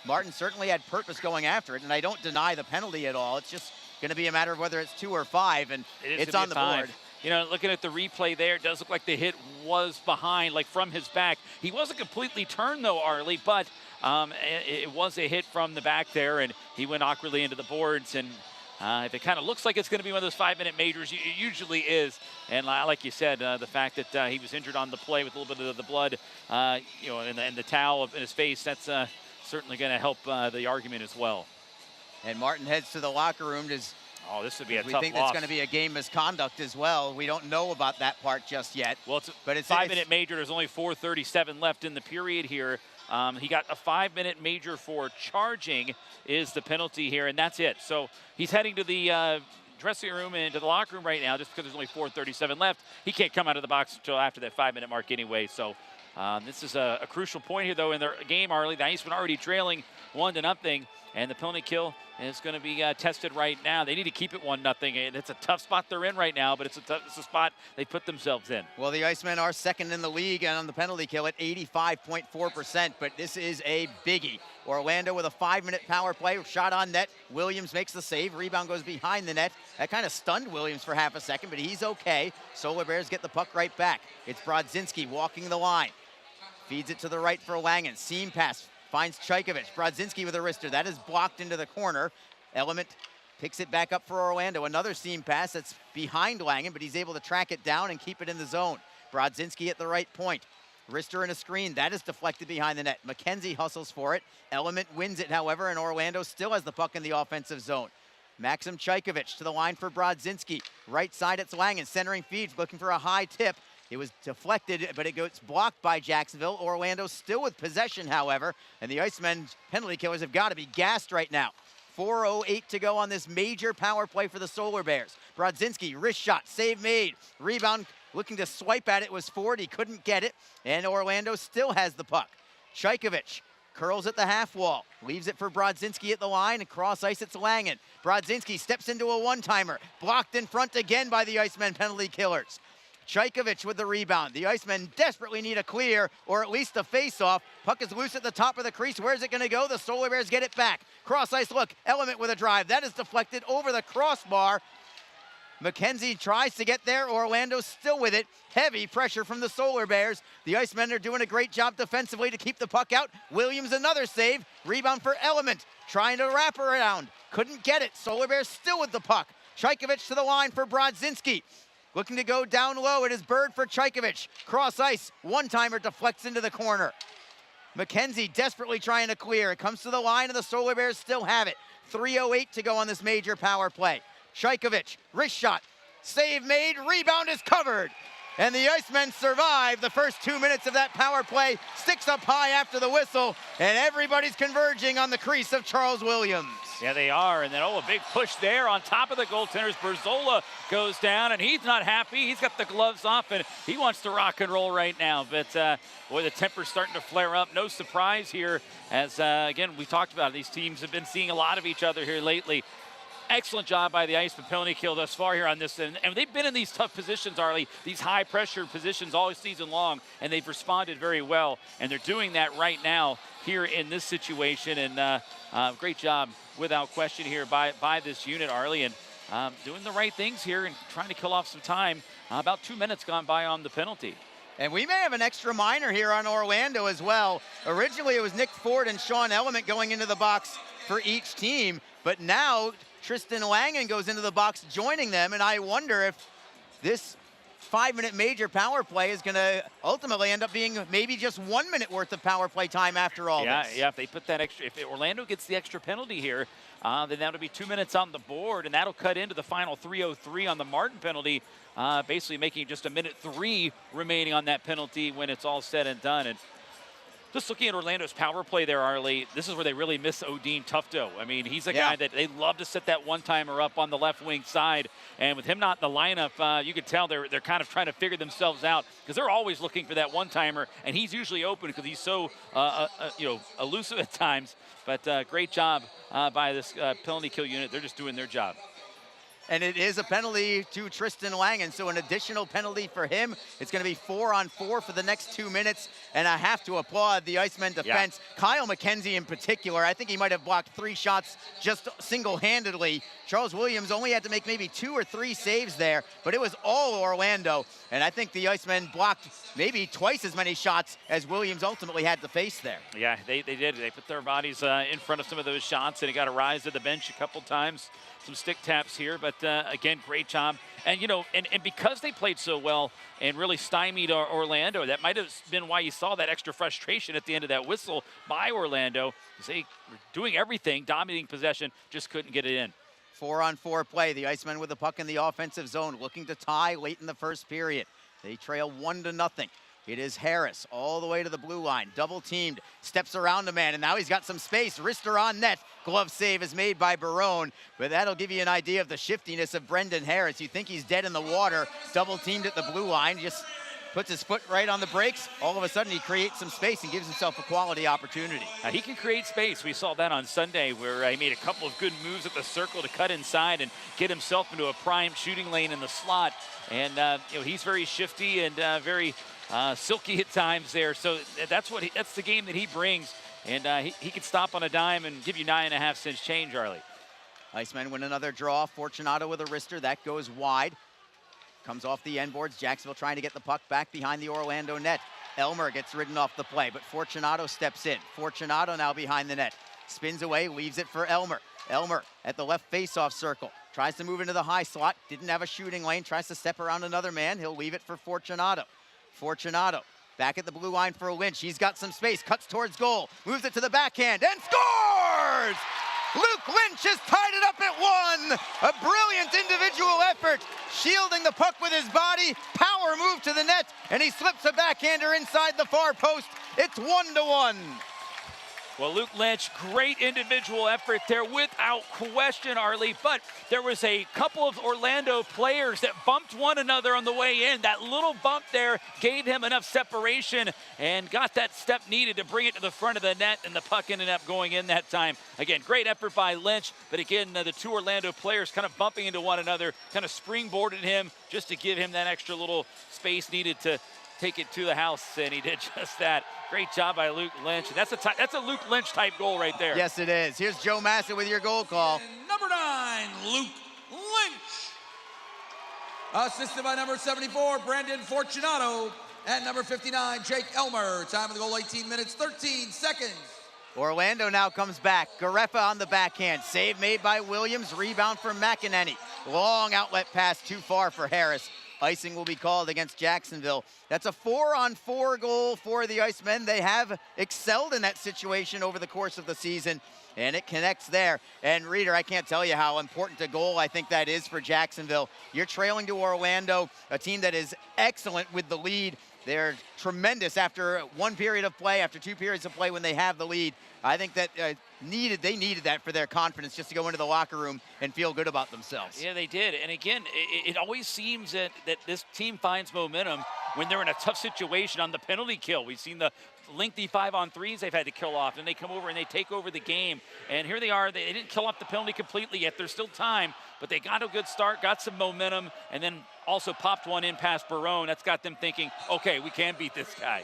Speaker 2: Martin certainly had purpose going after it, and I don't deny the penalty at all. It's just going to be a matter of whether it's 2 or 5, and it's on the board.
Speaker 4: You know, looking at the replay there, it does look like the hit was behind, like from his back. He wasn't completely turned, though, Arlie, but it was a hit from the back there, and he went awkwardly into the boards. And if it kind of looks like it's going to be one of those 5-minute majors, it usually is. And like you said, the fact that he was injured on the play with a little bit of the blood, and the towel in his face, that's certainly going to help the argument as well.
Speaker 2: And Martin heads to the locker room.
Speaker 4: Oh, this would be a tough
Speaker 2: loss. We think
Speaker 4: loss.
Speaker 2: it's going to be a game misconduct as well. We don't know about that part just yet.
Speaker 4: Well, it's a 5-minute major. There's only 4:37 left in the period here. He got a 5-minute major for charging is the penalty here, and that's it. So he's heading to the dressing room and to the locker room right now just because there's only 4:37 left. He can't come out of the box until after that 5-minute mark anyway. So this is a crucial point here, though, in their game, Arlie. The Icemen already trailing 1-0, and the penalty kill is going to be tested right now. They need to keep it 1-0, and it's a tough spot they're in right now, but it's a spot they put themselves in.
Speaker 2: Well, the Icemen are second in the league on the penalty kill at 85.4%, but this is a biggie. Orlando with a 5-minute power play, shot on net. Williams makes the save. Rebound goes behind the net. That kind of stunned Williams for half a second, but he's okay. Solar Bears get the puck right back. It's Brodzinski walking the line. Feeds it to the right for Langen. Seam pass. Finds Chaykovich. Brodzinski with a wrister. That is blocked into the corner. Element picks it back up for Orlando. Another seam pass that's behind Langen, but he's able to track it down and keep it in the zone. Brodzinski at the right point. Wrister in a screen. That is deflected behind the net. Mckenzie hustles for it. Element wins it, however, and Orlando still has the puck in the offensive zone. Maxim Chaykovich to the line for Brodzinski. Right side, it's Langen. Centering feed, looking for a high tip. It was deflected, but it gets blocked by Jacksonville. Orlando still with possession, however, and the Icemen penalty killers have got to be gassed right now. 4:08 to go on this major power play for the Solar Bears. Brodzinski, wrist shot, save made. Rebound, looking to swipe at it, was Ford. He couldn't get it, and Orlando still has the puck. Chaykovich curls at the half wall, leaves it for Brodzinski at the line, and cross ice it's Langen. Brodzinski steps into a one-timer, blocked in front again by the Icemen penalty killers. Chaykovich with the rebound. The Icemen desperately need a clear, or at least a face-off. Puck is loose at the top of the crease. Where's it going to go? The Solar Bears get it back. Cross-ice look. Element with a drive. That is deflected over the crossbar. Mckenzie tries to get there. Orlando still with it. Heavy pressure from the Solar Bears. The Icemen are doing a great job defensively to keep the puck out. Williams another save. Rebound for Element. Trying to wrap around. Couldn't get it. Solar Bears still with the puck. Chaykovich to the line for Brodzinski. Looking to go down low. It is Bird for Chaykovich. Cross ice. One-timer deflects into the corner. Mckenzie desperately trying to clear. It comes to the line, and the Solar Bears still have it. 3:08 to go on this major power play. Chaykovich, wrist shot. Save made. Rebound is covered. And the Icemen survive the first 2 minutes of that power play. Sticks up high after the whistle, and everybody's converging on the crease of Charles Williams.
Speaker 4: Yeah, they are. And then, a big push there on top of the goaltenders. Berzola goes down, and he's not happy. He's got the gloves off, and he wants to rock and roll right now. But, boy, the temper's starting to flare up. No surprise here as, again, we talked about it. These teams have been seeing a lot of each other here lately. Excellent job by the Icemen penalty kill thus far here on this. And they've been in these tough positions, Arlie, these high-pressure positions all season long, and they've responded very well. And they're doing that right now here in this situation. And great job, without question, here by this unit, Arlie, and doing the right things here and trying to kill off some time. About 2 minutes gone by on the penalty.
Speaker 2: And we may have an extra minor here on Orlando as well. Originally, it was Nick Ford and Sean Element going into the box for each team, but now Tristan Langen goes into the box joining them, and I wonder if this 5-minute major power play is going to ultimately end up being maybe just 1 minute worth of power play time after all this.
Speaker 4: Yeah, if they put that extra, if Orlando gets the extra penalty here, then that'll be 2 minutes on the board, and that'll cut into the final 3:03 on the Martin penalty, basically making just 1:03 remaining on that penalty when it's all said and done. And just looking at Orlando's power play there, Arlie, this is where they really miss Odin Tufto. I mean, he's a guy that they love to set that one-timer up on the left wing side. And with him not in the lineup, you could tell they're kind of trying to figure themselves out because they're always looking for that one-timer, and he's usually open because he's so elusive at times. But great job by this penalty kill unit. They're just doing their job.
Speaker 2: And it is a penalty to Tristan Langen, so an additional penalty for him. It's going to be 4-on-4 for the next 2 minutes, and I have to applaud the Icemen defense. Yeah. Kyle Mckenzie in particular, I think he might have blocked 3 shots just single-handedly. Charles Williams only had to make maybe 2 or 3 saves there, but it was all Orlando, and I think the Icemen blocked maybe twice as many shots as Williams ultimately had to face there.
Speaker 4: Yeah, they did. They put their bodies in front of some of those shots, and it got a rise to the bench a couple times. Some stick taps here, but again, great job. And, you know, and because they played so well and really stymied Orlando, that might have been why you saw that extra frustration at the end of that whistle by Orlando. They were doing everything, dominating possession, just couldn't get it in.
Speaker 2: 4-on-4 play. The Icemen with the puck in the offensive zone, looking to tie late in the first period. They trail 1-0. It is Harris all the way to the blue line, double teamed, steps around a man, and now he's got some space. Wrister on net, glove save is made by Barone, but that'll give you an idea of the shiftiness of Brendan Harris. You think he's dead in the water, double teamed at the blue line, just puts his foot right on the brakes. All of a sudden he creates some space and gives himself a quality opportunity.
Speaker 4: He can create space. We saw that on Sunday where he made a couple of good moves at the circle to cut inside and get himself into a prime shooting lane in the slot. And you know, he's very shifty and very silky at times there. So that's the game that he brings. And he can stop on a dime and give you 9.5 cents change, Arlie.
Speaker 2: Icemen win another draw. Fortunato with a wrister. That goes wide. Comes off the end boards. Jacksonville trying to get the puck back behind the Orlando net. Elmer gets ridden off the play, but Fortunato steps in. Fortunato now behind the net. Spins away, leaves it for Elmer. Elmer at the left face-off circle. Tries to move into the high slot. Didn't have a shooting lane. Tries to step around another man. He'll leave it for Fortunato. Fortunato back at the blue line for Lynch. He's got some space. Cuts towards goal. Moves it to the backhand and scores! Luke Lynch has tied it up at 1. A brilliant individual effort. Shielding the puck with his body. Power move to the net. And he slips a backhander inside the far post. It's 1-1.
Speaker 4: Well, Luke Lynch, great individual effort there without question, Arlie, but there was a couple of Orlando players that bumped one another on the way in. That little bump there gave him enough separation and got that step needed to bring it to the front of the net, and the puck ended up going in that time. Again, great effort by Lynch, but again, the two Orlando players kind of bumping into one another, kind of springboarded him just to give him that extra little space needed to take it to the house, and he did just that. Great job by Luke Lynch. That's a Luke Lynch type goal right there.
Speaker 2: Yes, it is. Here's Joe Massa with your goal call.
Speaker 1: And number 9, Luke Lynch. Assisted by number 74, Brandon Fortunato. And number 59, Jake Elmer. Time of the goal, 18 minutes, 13 seconds.
Speaker 2: Orlando now comes back. Garefa on the backhand. Save made by Williams. Rebound for McEnany. Long outlet pass too far for Harris. Icing will be called against Jacksonville. That's a 4-on-4 goal for the Icemen. They have excelled in that situation over the course of the season, and it connects there. And Reader, I can't tell you how important a goal I think that is for Jacksonville. You're trailing to Orlando, a team that is excellent with the lead. They're tremendous after one period of play, after 2 periods of play when they have the lead. I think that they needed that for their confidence, just to go into the locker room and feel good about themselves.
Speaker 4: Yeah, they did. And again, it always seems that this team finds momentum when they're in a tough situation on the penalty kill. We've seen the lengthy 5-on-3s they've had to kill off, and they come over and they take over the game. And here they are. They didn't kill off the penalty completely yet. There's still time, but they got a good start, got some momentum, and then also popped one in past Barone. That's got them thinking, okay, we can beat this guy.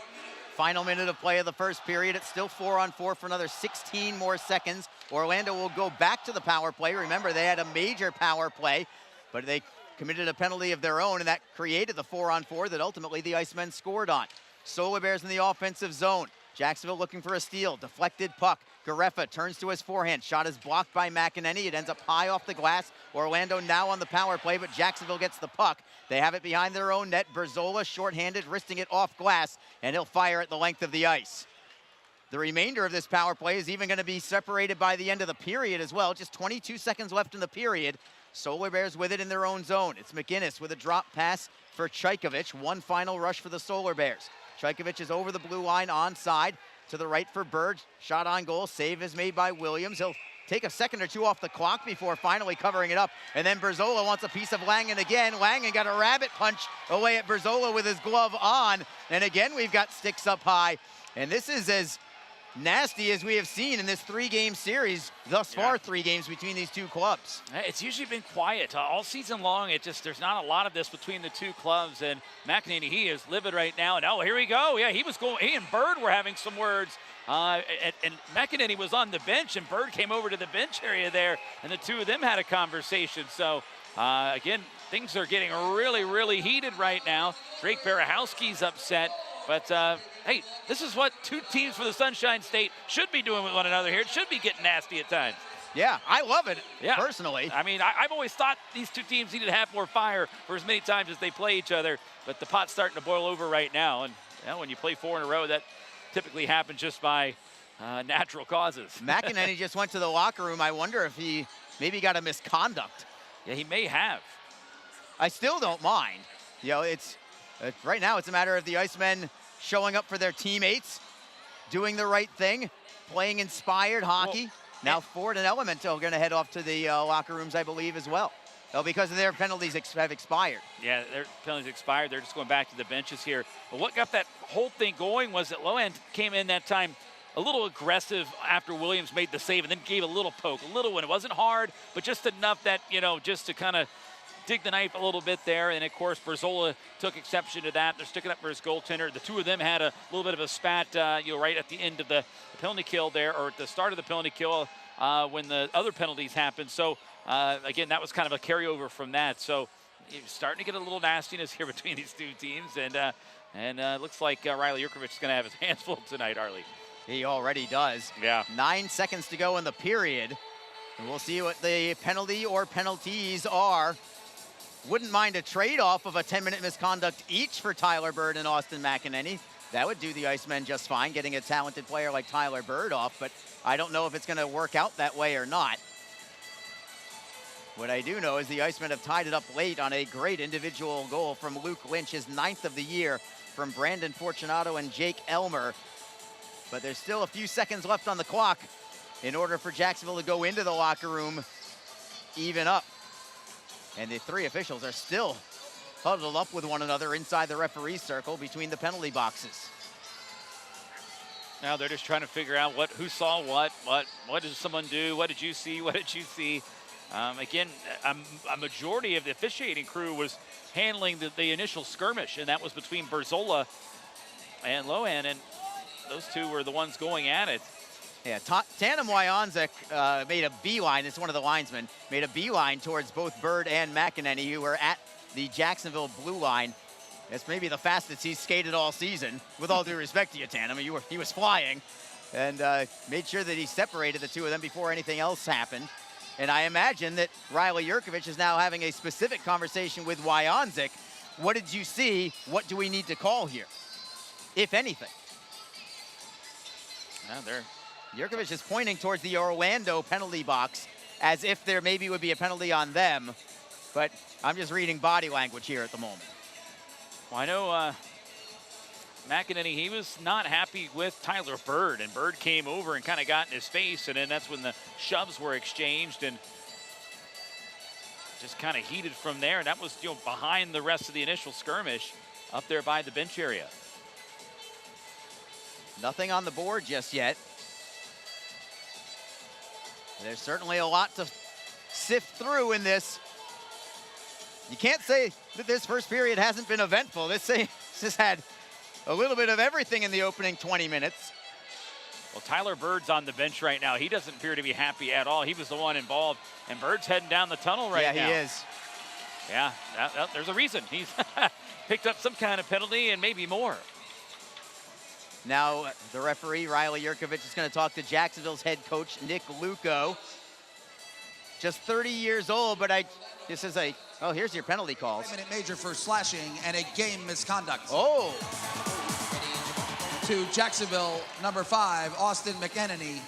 Speaker 2: Final minute of play of the first period. It's still 4-on-4 for another 16 more seconds. Orlando will go back to the power play. Remember, they had a major power play, but they committed a penalty of their own, and that created the 4-on-4 that ultimately the Icemen scored on. Solar Bears in the offensive zone. Jacksonville looking for a steal. Deflected puck. Garefa turns to his forehand. Shot is blocked by Mckenzie. It ends up high off the glass. Orlando now on the power play, but Jacksonville gets the puck. They have it behind their own net. Berzola shorthanded, wristing it off glass, and he'll fire at the length of the ice. The remainder of this power play is even going to be separated by the end of the period as well. Just 22 seconds left in the period. Solar Bears with it in their own zone. It's McGinnis with a drop pass for Chaykovich. One final rush for the Solar Bears. Chaykovich is over the blue line onside. To the right for Bird. Shot on goal. Save is made by Williams. He'll take a second or two off the clock before finally covering it up. And then Berzola wants a piece of Langen again. Langen got a rabbit punch away at Berzola with his glove on. And again, we've got sticks up high. And this is as nasty as we have seen in this 3-game series thus far. 3 games between these two clubs.
Speaker 4: It's usually been quiet all season long. There's not a lot of this between the two clubs, and Mckenzie, he is livid right now. And oh, here we go. Yeah, he and Bird were having some words. And Mckenzie was on the bench, and Bird came over to the bench area there, and the two of them had a conversation. So again, things are getting really, really heated right now. Drake Barahowski's upset. But, hey, this is what 2 teams for the Sunshine State should be doing with one another here. It should be getting nasty at times.
Speaker 2: Yeah, I love it, personally.
Speaker 4: I mean, I've always thought these 2 teams needed to have more fire for as many times as they play each other. But the pot's starting to boil over right now. And when you play 4 in a row, that typically happens just by natural causes.
Speaker 2: Mckenzie just went to the locker room. I wonder if he maybe got a misconduct.
Speaker 4: Yeah, he may have.
Speaker 2: I still don't mind. You know, right now, it's a matter of the Icemen showing up for their teammates, doing the right thing, playing inspired hockey. Now Ford and Elemental are going to head off to the locker rooms, I believe, as well. Because their penalties have expired.
Speaker 4: Yeah, their penalties expired. They're just going back to the benches here. But what got that whole thing going was that Lohan came in that time a little aggressive after Williams made the save, and then gave a little poke, a little one. It wasn't hard, but just enough that, just to kind of dig the knife a little bit there. And of course, Berzola took exception to that. They're sticking up for his goaltender. The two of them had a little bit of a spat, right at the end of the penalty kill there, or at the start of the penalty kill when the other penalties happened. So again, that was kind of a carryover from that. So you're starting to get a little nastiness here between these 2 teams. And it looks like Riley Yurkovich is going to have his hands full tonight, Harley.
Speaker 2: He already does.
Speaker 4: Yeah.
Speaker 2: 9 seconds to go in the period. And we'll see what the penalty or penalties are. Wouldn't mind a trade-off of a 10-minute misconduct each for Tyler Bird and Austin Mckenzie. That would do the Icemen just fine, getting a talented player like Tyler Bird off, but I don't know if it's going to work out that way or not. What I do know is the Icemen have tied it up late on a great individual goal from Luke Lynch, his 9th of the year, from Brandon Fortunato and Jake Elmer. But there's still a few seconds left on the clock in order for Jacksonville to go into the locker room even up. And the 3 officials are still huddled up with one another inside the referee circle between the penalty boxes.
Speaker 4: Now they're just trying to figure out who saw what did someone do, what did you see, what did you see? Again, a majority of the officiating crew was handling the initial skirmish, and that was between Berzola and Lohan, and those 2 were the ones going at it.
Speaker 2: Yeah, Tandem Wyanzik made a beeline, it's one of the linesmen, made a beeline towards both Bird and Mckenzie, who were at the Jacksonville blue line. It's maybe the fastest he's skated all season, with all due respect to you, Tandem. He was flying, and made sure that he separated the 2 of them before anything else happened. And I imagine that Riley Yurkovich is now having a specific conversation with Wyanzik. What did you see? What do we need to call here, if anything? Yurkovich is pointing towards the Orlando penalty box as if there maybe would be a penalty on them, but I'm just reading body language here at the moment.
Speaker 4: Well, I know Mckenzie, he was not happy with Tyler Bird, and Bird came over and kind of got in his face, and then that's when the shoves were exchanged and just kind of heated from there. And that was behind the rest of the initial skirmish up there by the bench area.
Speaker 2: Nothing on the board just yet. There's certainly a lot to sift through in this. You can't say that this first period hasn't been eventful. This has had a little bit of everything in the opening 20 minutes.
Speaker 4: Well, Tyler Bird's on the bench right now. He doesn't appear to be happy at all. He was the one involved, and Bird's heading down the tunnel right now.
Speaker 2: Yeah, he is.
Speaker 4: Yeah, there's a reason. He's picked up some kind of penalty and maybe more.
Speaker 2: Now the referee, Riley Yurkovich, is going to talk to Jacksonville's head coach, Nick Luco. Just 30 years old, but this is oh, here's your penalty calls.
Speaker 1: 5-minute major for slashing and a game misconduct.
Speaker 2: Oh.
Speaker 1: To Jacksonville, number 5, Austin Mckenzie.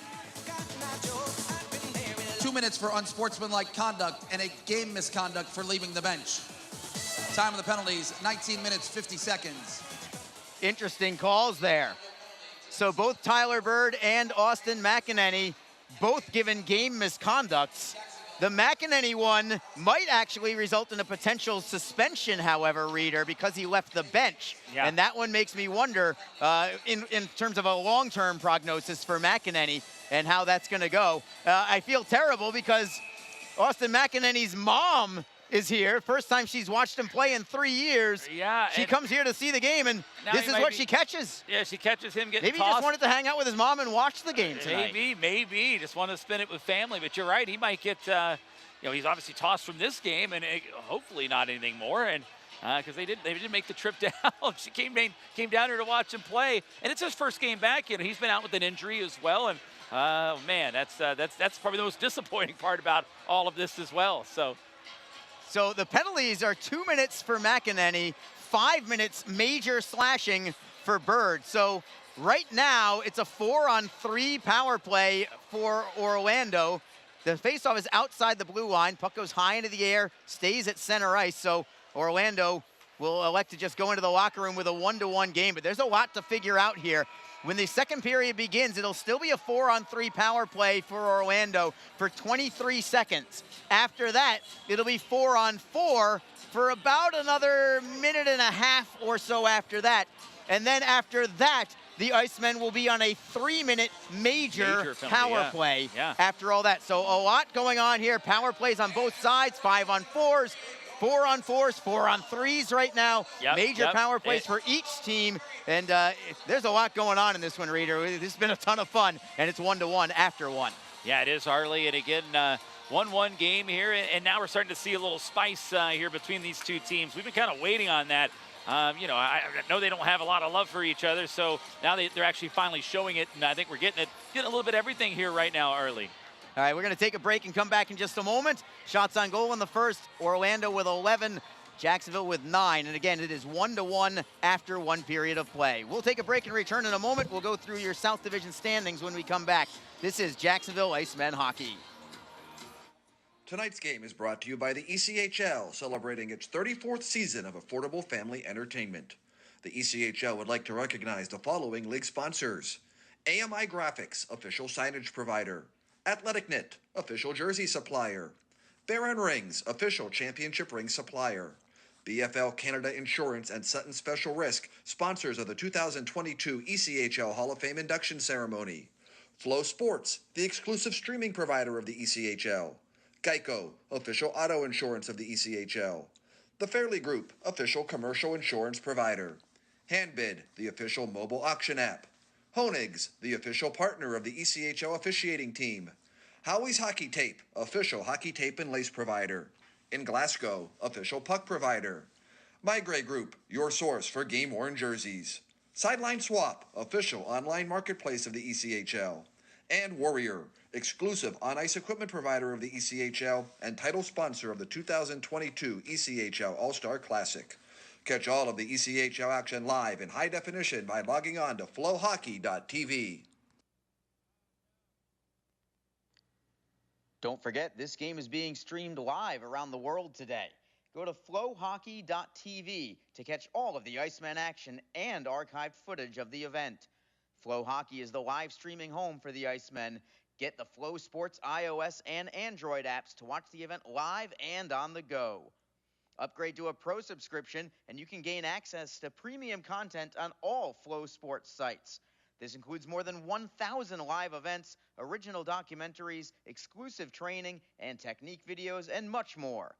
Speaker 1: 2 minutes for unsportsmanlike conduct and a game misconduct for leaving the bench. Time of the penalties, 19 minutes, 50 seconds.
Speaker 2: Interesting calls there. So both Tyler Bird and Austin Mckenzie both given game misconducts. The Mckenzie one might actually result in a potential suspension, however, Reader, because he left the bench.
Speaker 4: Yeah.
Speaker 2: And that one makes me wonder, in terms of a long-term prognosis for Mckenzie and how that's going to go. I feel terrible because Austin McEnany's mom is here. First time she's watched him play in 3 years.
Speaker 4: Yeah.
Speaker 2: She comes here to see the game, and this is what she catches.
Speaker 4: Yeah, she catches him getting
Speaker 2: Maybe
Speaker 4: tossed.
Speaker 2: he just wanted to hang out with his mom and watch the game tonight.
Speaker 4: Maybe. Just want to spend it with family. But you're right. He might get, he's obviously tossed from this game, and hopefully not anything more. And because they didn't make the trip down. She came down here to watch him play, and it's his first game back. He's been out with an injury as well, and man, that's probably the most disappointing part about all of this as well.
Speaker 2: So the penalties are 2 minutes for McEnany, 5 minutes major slashing for Bird. So right now it's a 4-on-3 power play for Orlando. The faceoff is outside the blue line. Puck goes high into the air, stays at center ice. So Orlando will elect to just go into the locker room with a 1-to-1 game. But there's a lot to figure out here. When the second period begins, it'll still be a 4-on-3 power play for Orlando for 23 seconds. After that, it'll be 4-on-4 for about another minute and a half or so after that. And then after that, the Icemen will be on a 3-minute major power play after all that. So a lot going on here. Power plays on both sides, 5-on-4s. 4-on-4s, 4-on-3s right now. Major power plays for each team. And there's a lot going on in this one, Reader. This has been a ton of fun, and it's 1-to-1 after one.
Speaker 4: Yeah, it is, Harley. And again, 1-1 game here. And now we're starting to see a little spice here between these two teams. We've been kind of waiting on that. I know they don't have a lot of love for each other, so now they're actually finally showing it. And I think we're getting a little bit of everything here right now, Harley.
Speaker 2: All right, we're going to take a break and come back in just a moment. Shots on goal in the first, Orlando with 11, Jacksonville with 9. And again, it is 1-to-1 after one period of play. We'll take a break and return in a moment. We'll go through your South Division standings when we come back. This is Jacksonville Icemen Hockey.
Speaker 5: Tonight's game is brought to you by the ECHL, celebrating its 34th season of affordable family entertainment. The ECHL would like to recognize the following league sponsors: AMI Graphics, official signage provider; Athletic Knit, official jersey supplier; Baron Rings, official championship ring supplier; BFL Canada Insurance and Sutton Special Risk, sponsors of the 2022 ECHL Hall of Fame induction ceremony; Flow Sports, the exclusive streaming provider of the ECHL; Geico, official auto insurance of the ECHL; The Fairley Group, official commercial insurance provider; Handbid, the official mobile auction app; Honig's, the official partner of the ECHL officiating team; Howie's Hockey Tape, official hockey tape and lace provider; In Glasgow, official puck provider; My Gray Group, your source for game-worn jerseys; Sideline Swap, official online marketplace of the ECHL; and Warrior, exclusive on-ice equipment provider of the ECHL and title sponsor of the 2022 ECHL All-Star Classic. Catch all of the ECHL action live in high definition by logging on to flowhockey.tv.
Speaker 2: Don't forget, this game is being streamed live around the world today. Go to flowhockey.tv to catch all of the Iceman action and archived footage of the event. Flow Hockey is the live streaming home for the Icemen. Get the Flow Sports iOS and Android apps to watch the event live and on the go. Upgrade to a pro subscription and you can gain access to premium content on all Flow Sports sites. This includes more than 1,000 live events, original documentaries, exclusive training and technique videos, and much more.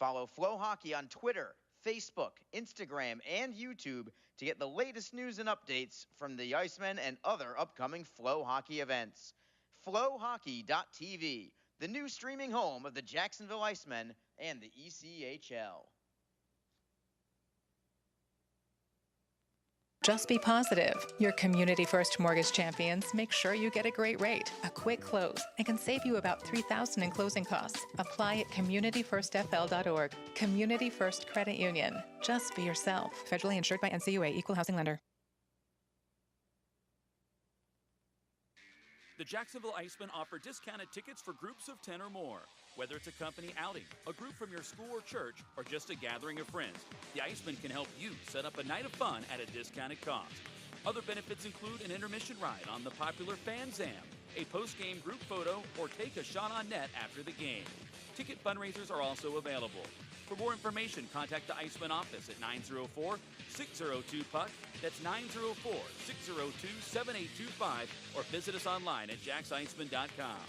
Speaker 2: Follow Flow Hockey on Twitter, Facebook, Instagram, and YouTube to get the latest news and updates from the Icemen and other upcoming Flow Hockey events. Flowhockey.tv, the new streaming home of the Jacksonville Icemen, and the ECHL.
Speaker 7: Just be positive. Your Community First Mortgage champions make sure you get a great rate, a quick close, and can save you about $3,000 in closing costs. Apply at communityfirstfl.org. Community First Credit Union. Just be yourself. Federally insured by NCUA, Equal Housing Lender.
Speaker 6: The Jacksonville Icemen offer discounted tickets for groups of 10 or more. Whether it's a company outing, a group from your school or church, or just a gathering of friends, the Icemen can help you set up a night of fun at a discounted cost. Other benefits include an intermission ride on the popular Fan Zam, a post-game group photo, or take a shot on net after the game. Ticket fundraisers are also available. For more information, contact the Icemen office at 904-602-PUCK. That's 904-602-7825, or visit us online at jacksicemen.com.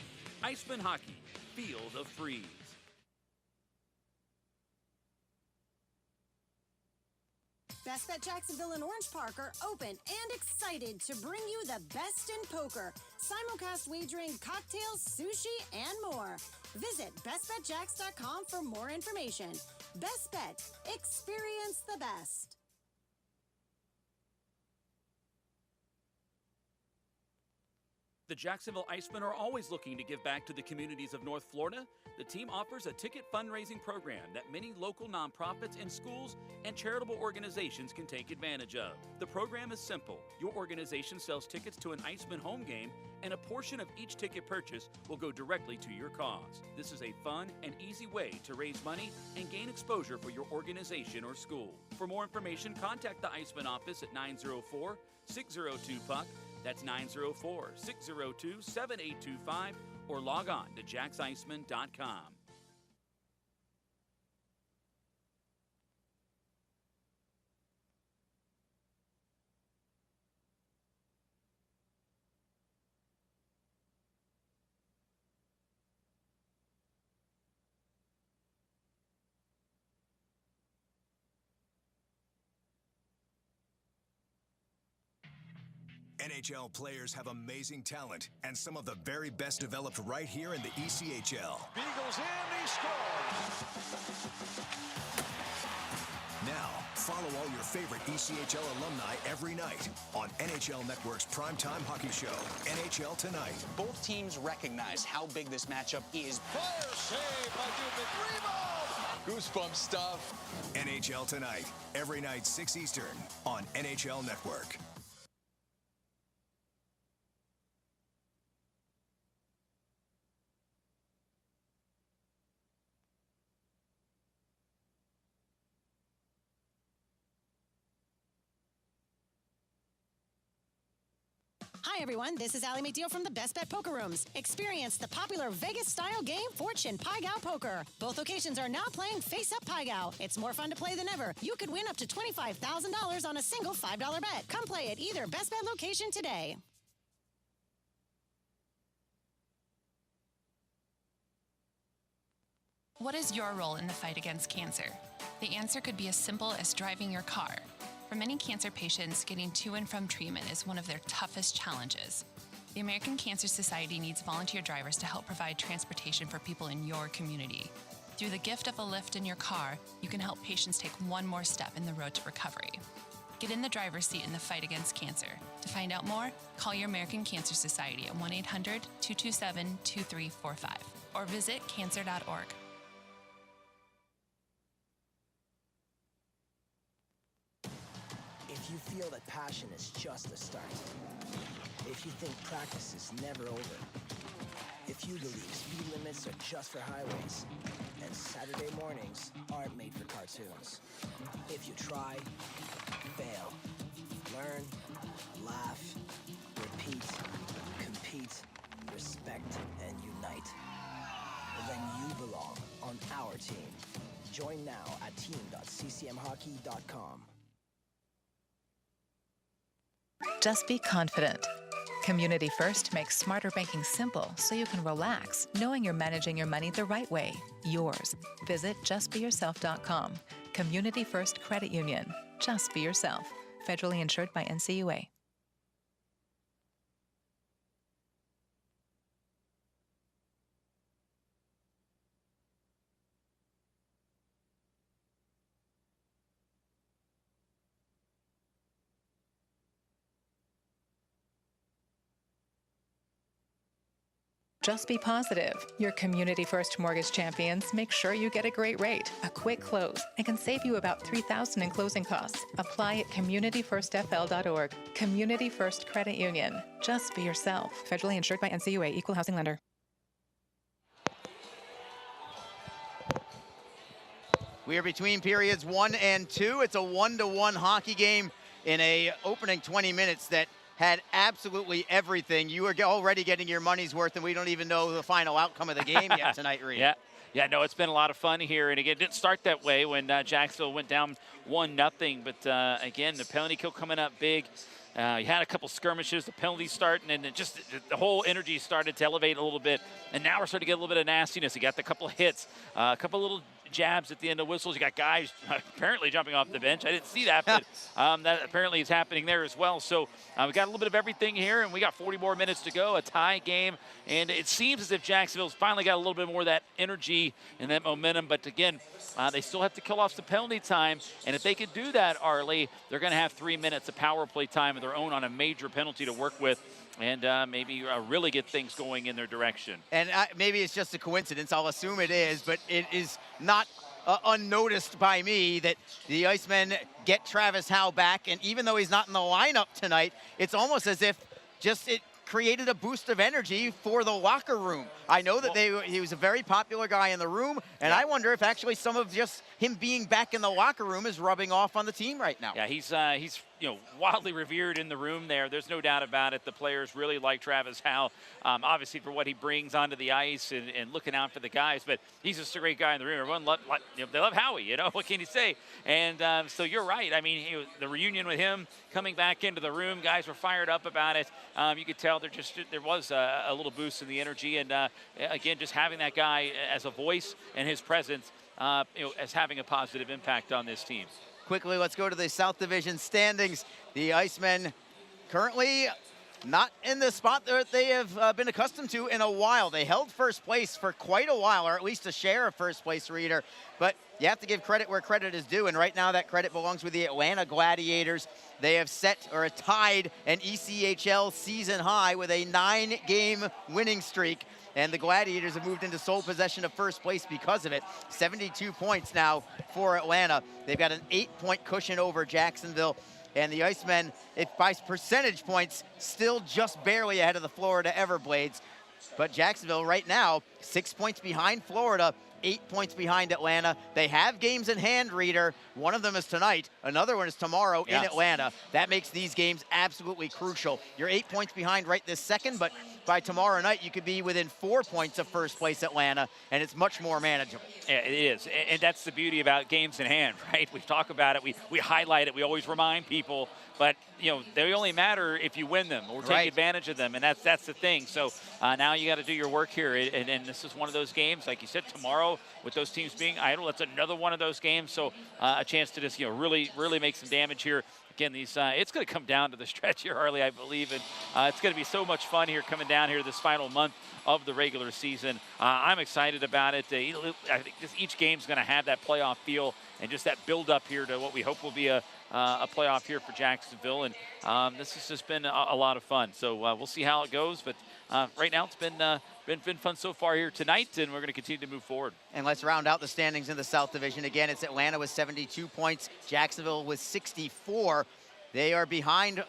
Speaker 6: Icemen Hockey. Feel the freeze.
Speaker 8: Best Bet Jacksonville and Orange Park are open and excited to bring you the best in poker, simulcast wagering, cocktails, sushi, and more. Visit bestbetjacks.com for more information. Best Bet. Experience the best.
Speaker 6: The Jacksonville Icemen are always looking to give back to the communities of North Florida. The team offers a ticket fundraising program that many local nonprofits and schools and charitable organizations can take advantage of. The program is simple. Your organization sells tickets to an Icemen home game, and a portion of each ticket purchase will go directly to your cause. This is a fun and easy way to raise money and gain exposure for your organization or school. For more information, contact the Icemen office at 904-602-PUCK. That's 904-602-7825, or log on to jacksicemen.com.
Speaker 9: NHL players have amazing talent, and some of the very best developed right here in the ECHL.
Speaker 10: Beagles in, he scores!
Speaker 9: Now, follow all your favorite ECHL alumni every night on NHL Network's primetime hockey show, NHL Tonight.
Speaker 11: Both teams recognize how big this matchup is.
Speaker 10: Fire save by Dubin. Rebound! Goosebump stuff.
Speaker 9: NHL Tonight, every night 6 Eastern on NHL Network.
Speaker 8: Hi, everyone. This is Allie McDeal from the Best Bet Poker Rooms. Experience the popular Vegas-style game, Fortune Pai Gow Poker. Both locations are now playing Face-Up Pai Gow. It's more fun to play than ever. You could win up to $25,000 on a single $5 bet. Come play at either Best Bet location today.
Speaker 12: What is your role in the fight against cancer? The answer could be as simple as driving your car. For many cancer patients, getting to and from treatment is one of their toughest challenges. The American Cancer Society needs volunteer drivers to help provide transportation for people in your community. Through the gift of a lift in your car, you can help patients take one more step in the road to recovery. Get in the driver's seat in the fight against cancer. To find out more, call your American Cancer Society at 1-800-227-2345 or visit cancer.org.
Speaker 13: If you feel that passion is just the start, if you think practice is never over, if you believe speed limits are just for highways, and Saturday mornings aren't made for cartoons, if you try, fail, learn, laugh, repeat, compete, respect, and unite, then you belong on our team. Join now at team.ccmhockey.com.
Speaker 7: Just be confident. Community First makes smarter banking simple so you can relax, knowing you're managing your money the right way, yours. Visit justbeyourself.com. Community First Credit Union. Just be yourself. Federally insured by NCUA. Just Be Positive. Your Community First Mortgage champions make sure you get a great rate, a quick close, and can save you about $3,000 in closing costs. Apply at communityfirstfl.org. Community First Credit Union. Just be yourself. Federally insured by NCUA, Equal Housing Lender.
Speaker 2: We are between periods 1 and 2. It's a 1-to-1 hockey game in a opening 20 minutes that had absolutely everything. You are already getting your money's worth, and we don't even know the final outcome of the game yet tonight, Reed.
Speaker 4: Yeah, no, it's been a lot of fun here. And again, it didn't start that way when Jacksonville went down 1-0. But again, the penalty kill coming up big. You had a couple skirmishes, the penalty starting, and it just the whole energy started to elevate a little bit. And now we're starting to get a little bit of nastiness. You got the couple of hits, a couple little jabs at the end of whistles. You got guys apparently jumping off the bench. I didn't see that, but that apparently is happening there as well. So we got a little bit of everything here, and we got 40 more minutes to go, a tie game. And it seems as if Jacksonville's finally got a little bit more of that energy and that momentum. But again, they still have to kill off some penalty time. And if they could do that, Arlie, they're going to have 3 minutes of power play time of their own on a major penalty to work with. And maybe really get things going in their direction.
Speaker 2: And maybe it's just a coincidence. I'll assume it is, but it is not unnoticed by me that the Icemen get Travis Howe back. And even though he's not in the lineup tonight, it's almost as if it created a boost of energy for the locker room. I know that he was a very popular guy in the room, and I wonder if actually some of just him being back in the locker room is rubbing off on the team right now.
Speaker 4: Yeah, he's wildly revered in the room there. There's no doubt about it. The players really like Travis Howe, obviously for what he brings onto the ice and looking out for the guys. But he's just a great guy in the room. Everyone they love Howie. What can you say? And so you're right. I mean, the reunion with him coming back into the room, guys were fired up about it. You could tell there was a little boost in the energy, and again, just having that guy as a voice and his presence, as having a positive impact on this team.
Speaker 2: Quickly, let's go to the South Division standings. The Icemen currently not in the spot that they have been accustomed to in a while. They held first place for quite a while, or at least a share of first place, Reader. But you have to give credit where credit is due, and right now that credit belongs with the Atlanta Gladiators. They have tied an ECHL season high with a 9-game winning streak. And the Gladiators have moved into sole possession of first place because of it. 72 points now for Atlanta. They've got an 8-point cushion over Jacksonville. And the Icemen, by percentage points, still just barely ahead of the Florida Everblades. But Jacksonville right now, 6 points behind Florida, 8 points behind Atlanta. They have games in hand, Reader. One of them is tonight. Another one is tomorrow in Atlanta. That makes these games absolutely crucial. You're 8 points behind right this second, but by tomorrow night, you could be within 4 points of first place Atlanta, and it's much more manageable.
Speaker 4: Yeah, it is, and that's the beauty about games in hand, right? We talk about it, we highlight it, we always remind people, but they only matter if you win them or take advantage of them, and that's the thing. So now you got to do your work here, and this is one of those games, like you said, tomorrow with those teams being idle, that's another one of those games. So a chance to just really make some damage here. Again, it's going to come down to the stretch here, Harley, I believe, and it's going to be so much fun here coming down here this final month of the regular season. I'm excited about it. I think each game's going to have that playoff feel and just that build up here to what we hope will be a playoff here for Jacksonville. And this has just been a lot of fun. So we'll see how it goes. But right now it's been fun so far here tonight, and we're going to continue to move forward.
Speaker 2: And let's round out the standings in the South Division. Again, it's Atlanta with 72 points, Jacksonville with 64. They are behind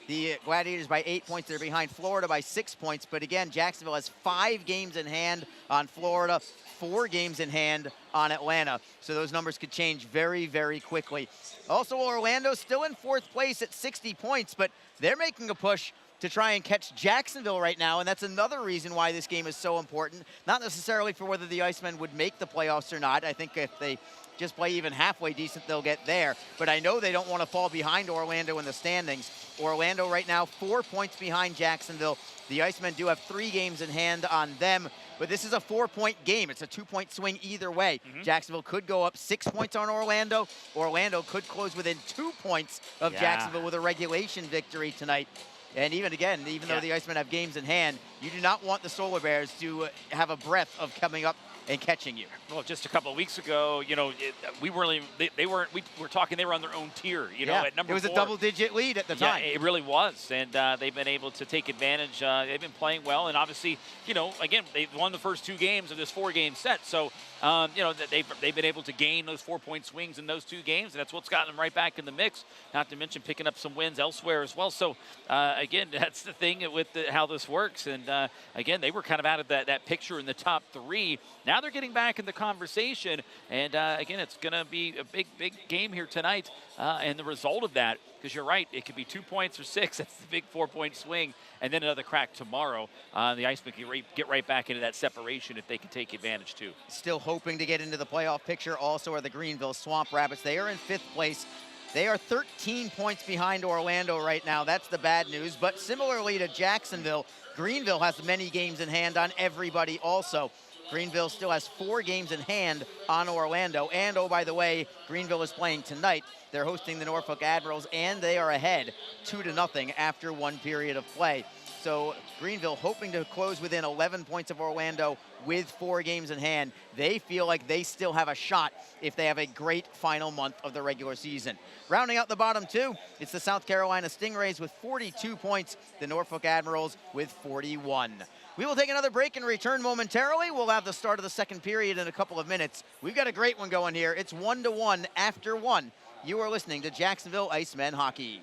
Speaker 2: the Gladiators by 8 points. They're behind Florida by 6 points. But again, Jacksonville has 5 games in hand on Florida, 4 games in hand on Atlanta. So those numbers could change very, very quickly. Also, Orlando's still in 4th place at 60 points, but they're making a push to try and catch Jacksonville right now, and that's another reason why this game is so important. Not necessarily for whether the Icemen would make the playoffs or not. I think if they just play even halfway decent, they'll get there. But I know they don't want to fall behind Orlando in the standings. Orlando right now 4 points behind Jacksonville. The Icemen do have 3 games in hand on them, but this is a 4-point game. It's a 2-point swing either way. Jacksonville could go up 6 points on Orlando. Orlando could close within 2 points of Jacksonville with a regulation victory tonight. And even though the Icemen have games in hand, you do not want the Solar Bears to have a breath of coming up and catching you.
Speaker 4: Well, just a couple of weeks ago, you know, we weren't. They weren't. We were talking. They were on their own tier. You know, at number 4.
Speaker 2: It was a double-digit lead at the time.
Speaker 4: Yeah, it really was, and they've been able to take advantage. They've been playing well, and obviously, you know, again, they've won the first 2 games of this 4-game set. So, you know, they've been able to gain those 4-point swings in those 2 games, and that's what's gotten them right back in the mix. Not to mention picking up some wins elsewhere as well. So, again, that's the thing with how this works. And again, they were kind of out of that picture in the top 3. Now they're getting back in the conversation, and again, it's going to be a big game here tonight, and the result of that, because you're right, it could be 2 points or 6. That's the big 4-point swing, and then another crack tomorrow. The Icemen can get right back into that separation if they can take advantage too.
Speaker 2: Still hoping to get into the playoff picture also are the Greenville Swamp Rabbits. They are in 5th place. They are 13 points behind Orlando right now. That's the bad news. But similarly to Jacksonville, Greenville has many games in hand on everybody also. Greenville still has 4 games in hand on Orlando. And, oh, by the way, Greenville is playing tonight. They're hosting the Norfolk Admirals, and they are ahead 2-0 after 1 period of play. So Greenville hoping to close within 11 points of Orlando with 4 games in hand. They feel like they still have a shot if they have a great final month of the regular season. Rounding out the bottom 2, it's the South Carolina Stingrays with 42 points, the Norfolk Admirals with 41. We will take another break and return momentarily. We'll have the start of the 2nd period in a couple of minutes. We've got a great one going here. It's 1-1 after 1. You are listening to Jacksonville Icemen Hockey.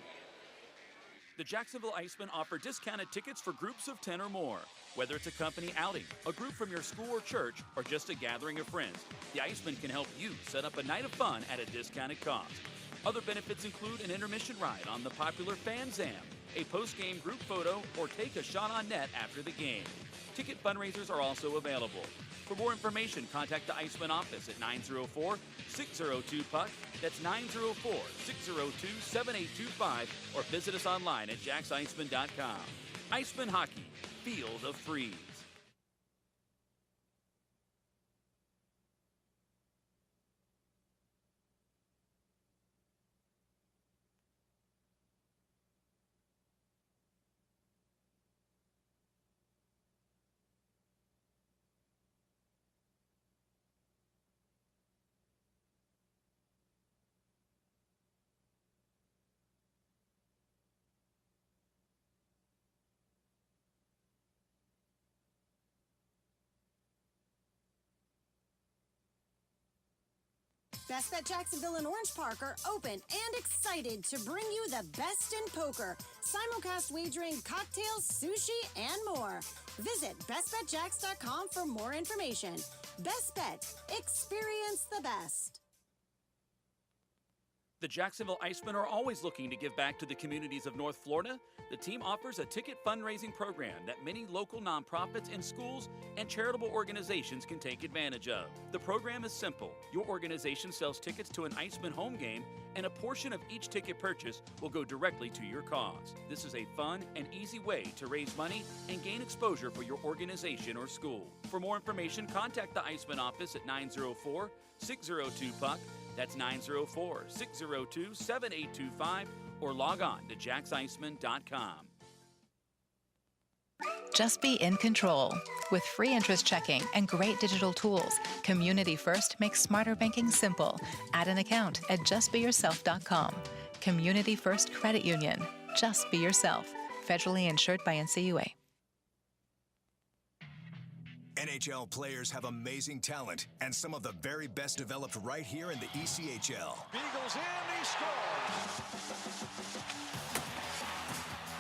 Speaker 6: The Jacksonville Icemen offer discounted tickets for groups of 10 or more. Whether it's a company outing, a group from your school or church, or just a gathering of friends, the Icemen can help you set up a night of fun at a discounted cost. Other benefits include an intermission ride on the popular Fan Zam, a post-game group photo, or take a shot on net after the game. Ticket fundraisers are also available. For more information, contact the Icemen office at 904-602-PUCK. That's 904-602-7825, or visit us online at jacksicemen.com. Icemen Hockey, feel the freeze.
Speaker 8: Best Bet Jacksonville and Orange Park are open and excited to bring you the best in poker, simulcast wagering, cocktails, sushi, and more. Visit bestbetjacks.com for more information. Best Bet. Experience the best.
Speaker 6: The Jacksonville Icemen are always looking to give back to the communities of North Florida. The team offers a ticket fundraising program that many local nonprofits and schools and charitable organizations can take advantage of. The program is simple. Your organization sells tickets to an Icemen home game, and a portion of each ticket purchase will go directly to your cause. This is a fun and easy way to raise money and gain exposure for your organization or school. For more information, contact the Icemen office at 904-602-PUCK. That's 904-602-7825, or log on to jacksicemen.com.
Speaker 7: Just be in control. With free interest checking and great digital tools, Community First makes smarter banking simple. Add an account at justbeyourself.com. Community First Credit Union. Just be yourself. Federally insured by NCUA.
Speaker 9: NHL players have amazing talent, and some of the very best developed right here in the ECHL.
Speaker 10: Beagles in, he scores!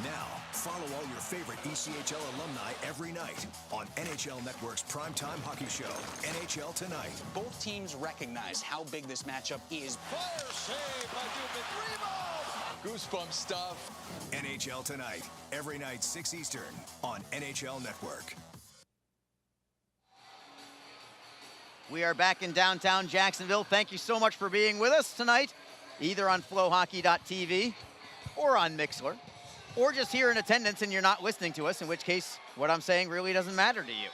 Speaker 9: Now, follow all your favorite ECHL alumni every night on NHL Network's primetime hockey show, NHL Tonight.
Speaker 11: Both teams recognize how big this matchup is.
Speaker 10: Fire save by Dubin. Goosebump stuff.
Speaker 9: NHL Tonight, every night 6 Eastern on NHL Network.
Speaker 2: We are back in downtown Jacksonville. Thank you so much for being with us tonight, either on flowhockey.tv or on Mixler, or just here in attendance and you're not listening to us, in which case what I'm saying really doesn't matter to you.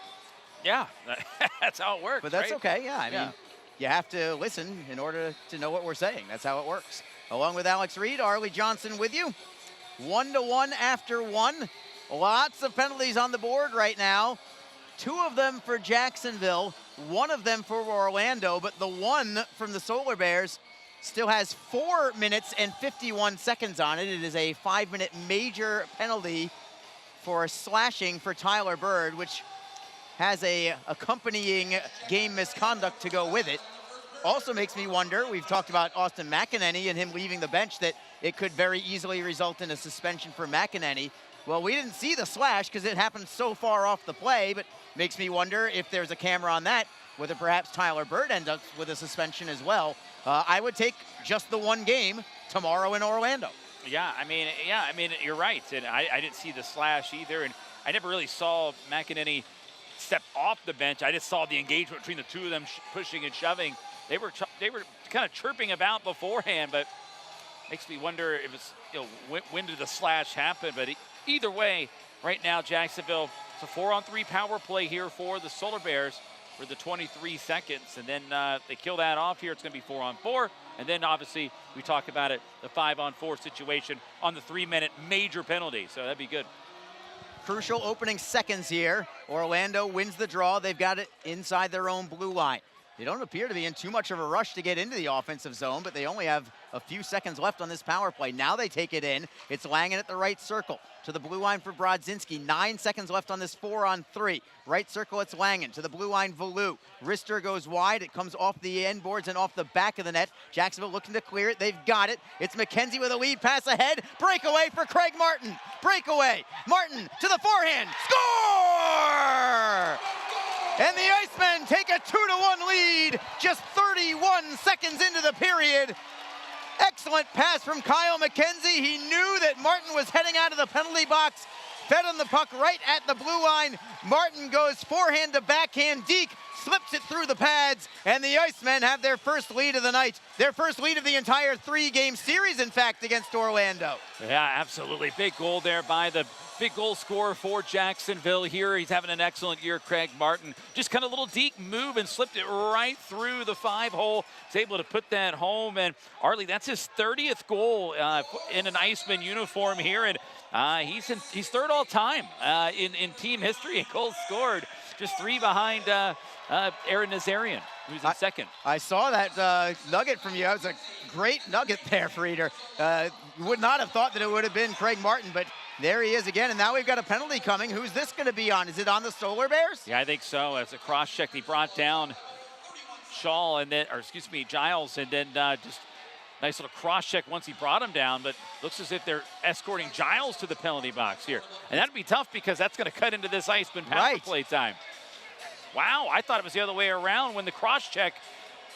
Speaker 4: Yeah, that's how it works.
Speaker 2: But that's
Speaker 4: right?
Speaker 2: okay, yeah. I mean, you have to listen in order to know what we're saying. That's how it works. Along with Alex Reed, Arlie Johnson with you. 1-1 after 1. Lots of penalties on the board right now. 2 of them for Jacksonville, 1 of them for Orlando, but the one from the Solar Bears still has 4 minutes and 51 seconds on it. It is a 5-minute major penalty for slashing for Tyler Bird, which has a accompanying game misconduct to go with it. Also makes me wonder, we've talked about Austin McEnany and him leaving the bench, that it could very easily result in a suspension for McEnany. Well, we didn't see the slash because it happened so far off the play, but makes me wonder if there's a camera on that, whether perhaps Tyler Bird ends up with a suspension as well. I would take just the 1 game tomorrow in Orlando.
Speaker 4: Yeah, I mean, you're right. And I didn't see the slash either. And I never really saw McEnany step off the bench. I just saw the engagement between the 2 of them pushing and shoving. They were kind of chirping about beforehand, but makes me wonder if it's, when did the slash happen? But either way, right now, Jacksonville, it's a 4-on-3 power play here for the Solar Bears for the 23 seconds. And then they kill that off here. It's going to be 4-on-4. And then, obviously, we talk about it, the 5-on-4 situation on the 3-minute major penalty. So that'd be good.
Speaker 2: Crucial opening seconds here. Orlando wins the draw. They've got it inside their own blue line. They don't appear to be in too much of a rush to get into the offensive zone, but they only have a few seconds left on this power play. Now they take it in. It's Langen at the right circle. To the blue line for Brodzinski. 9 seconds left on this 4-on-3. Right circle, it's Langen. To the blue line, Valu. Rister goes wide. It comes off the end boards and off the back of the net. Jacksonville looking to clear it. They've got it. It's Mckenzie with a lead pass ahead. Breakaway for Craig Martin. Breakaway. Martin to the forehand. Score! And the Icemen take a 2-1 lead just 31 seconds into the period. Excellent pass from Kyle Mckenzie. He knew that Martin was heading out of the penalty box. Fed on the puck right at the blue line. Martin goes forehand to backhand. Deke slips it through the pads, and the Icemen have their first lead of the night. Their first lead of the entire 3-game series, in fact, against Orlando.
Speaker 4: Yeah, absolutely. Big goal there by the big goal scorer for Jacksonville here. He's having an excellent year, Craig Martin. Just kind of a little deep move and slipped it right through the 5-hole. He's able to put that home. And Arlie, that's his 30th goal in an Iceman uniform here. And he's third all time in team history in goals scored. Just 3 behind Aaron Nazarian, who's in second.
Speaker 2: I saw that nugget from you. That was a great nugget there, Frieder. Would not have thought that it would have been Craig Martin, but there he is again, and now we've got a penalty coming. Who's this going to be on? Is it on the Solar Bears?
Speaker 4: Yeah, I think so. It's a cross check. He brought down Giles, and then just nice little cross check once he brought him down, but looks as if they're escorting Giles to the penalty box here. And that'd be tough because that's going to cut into this Iceman power play time. Wow, I thought it was the other way around. When the cross check,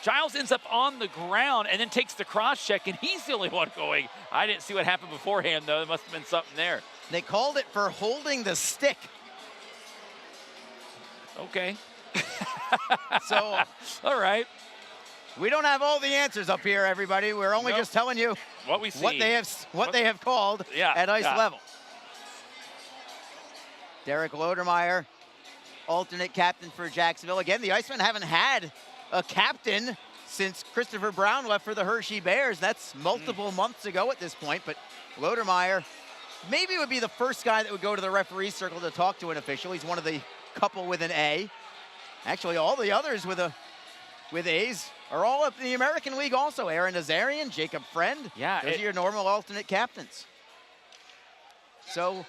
Speaker 4: Giles ends up on the ground and then takes the cross check, and he's the only one going. I didn't see what happened beforehand, though. There must have been something there.
Speaker 2: They called it for holding the stick.
Speaker 4: Okay.
Speaker 2: So,
Speaker 4: all right.
Speaker 2: We don't have all the answers up here, everybody. We're only just telling you
Speaker 4: what we see,
Speaker 2: what they have called at ice level. Derek Lodermeyer, alternate captain for Jacksonville. Again, the Icemen haven't had a captain since Christopher Brown left for the Hershey Bears. That's multiple months ago at this point, but Lodermeyer maybe would be the first guy that would go to the referee circle to talk to an official. He's one of the couple with an A. Actually, all the others with A's are all up in the American League also. Aaron Nazarian, Jacob Friend.
Speaker 4: Yeah,
Speaker 2: those are your normal alternate captains. So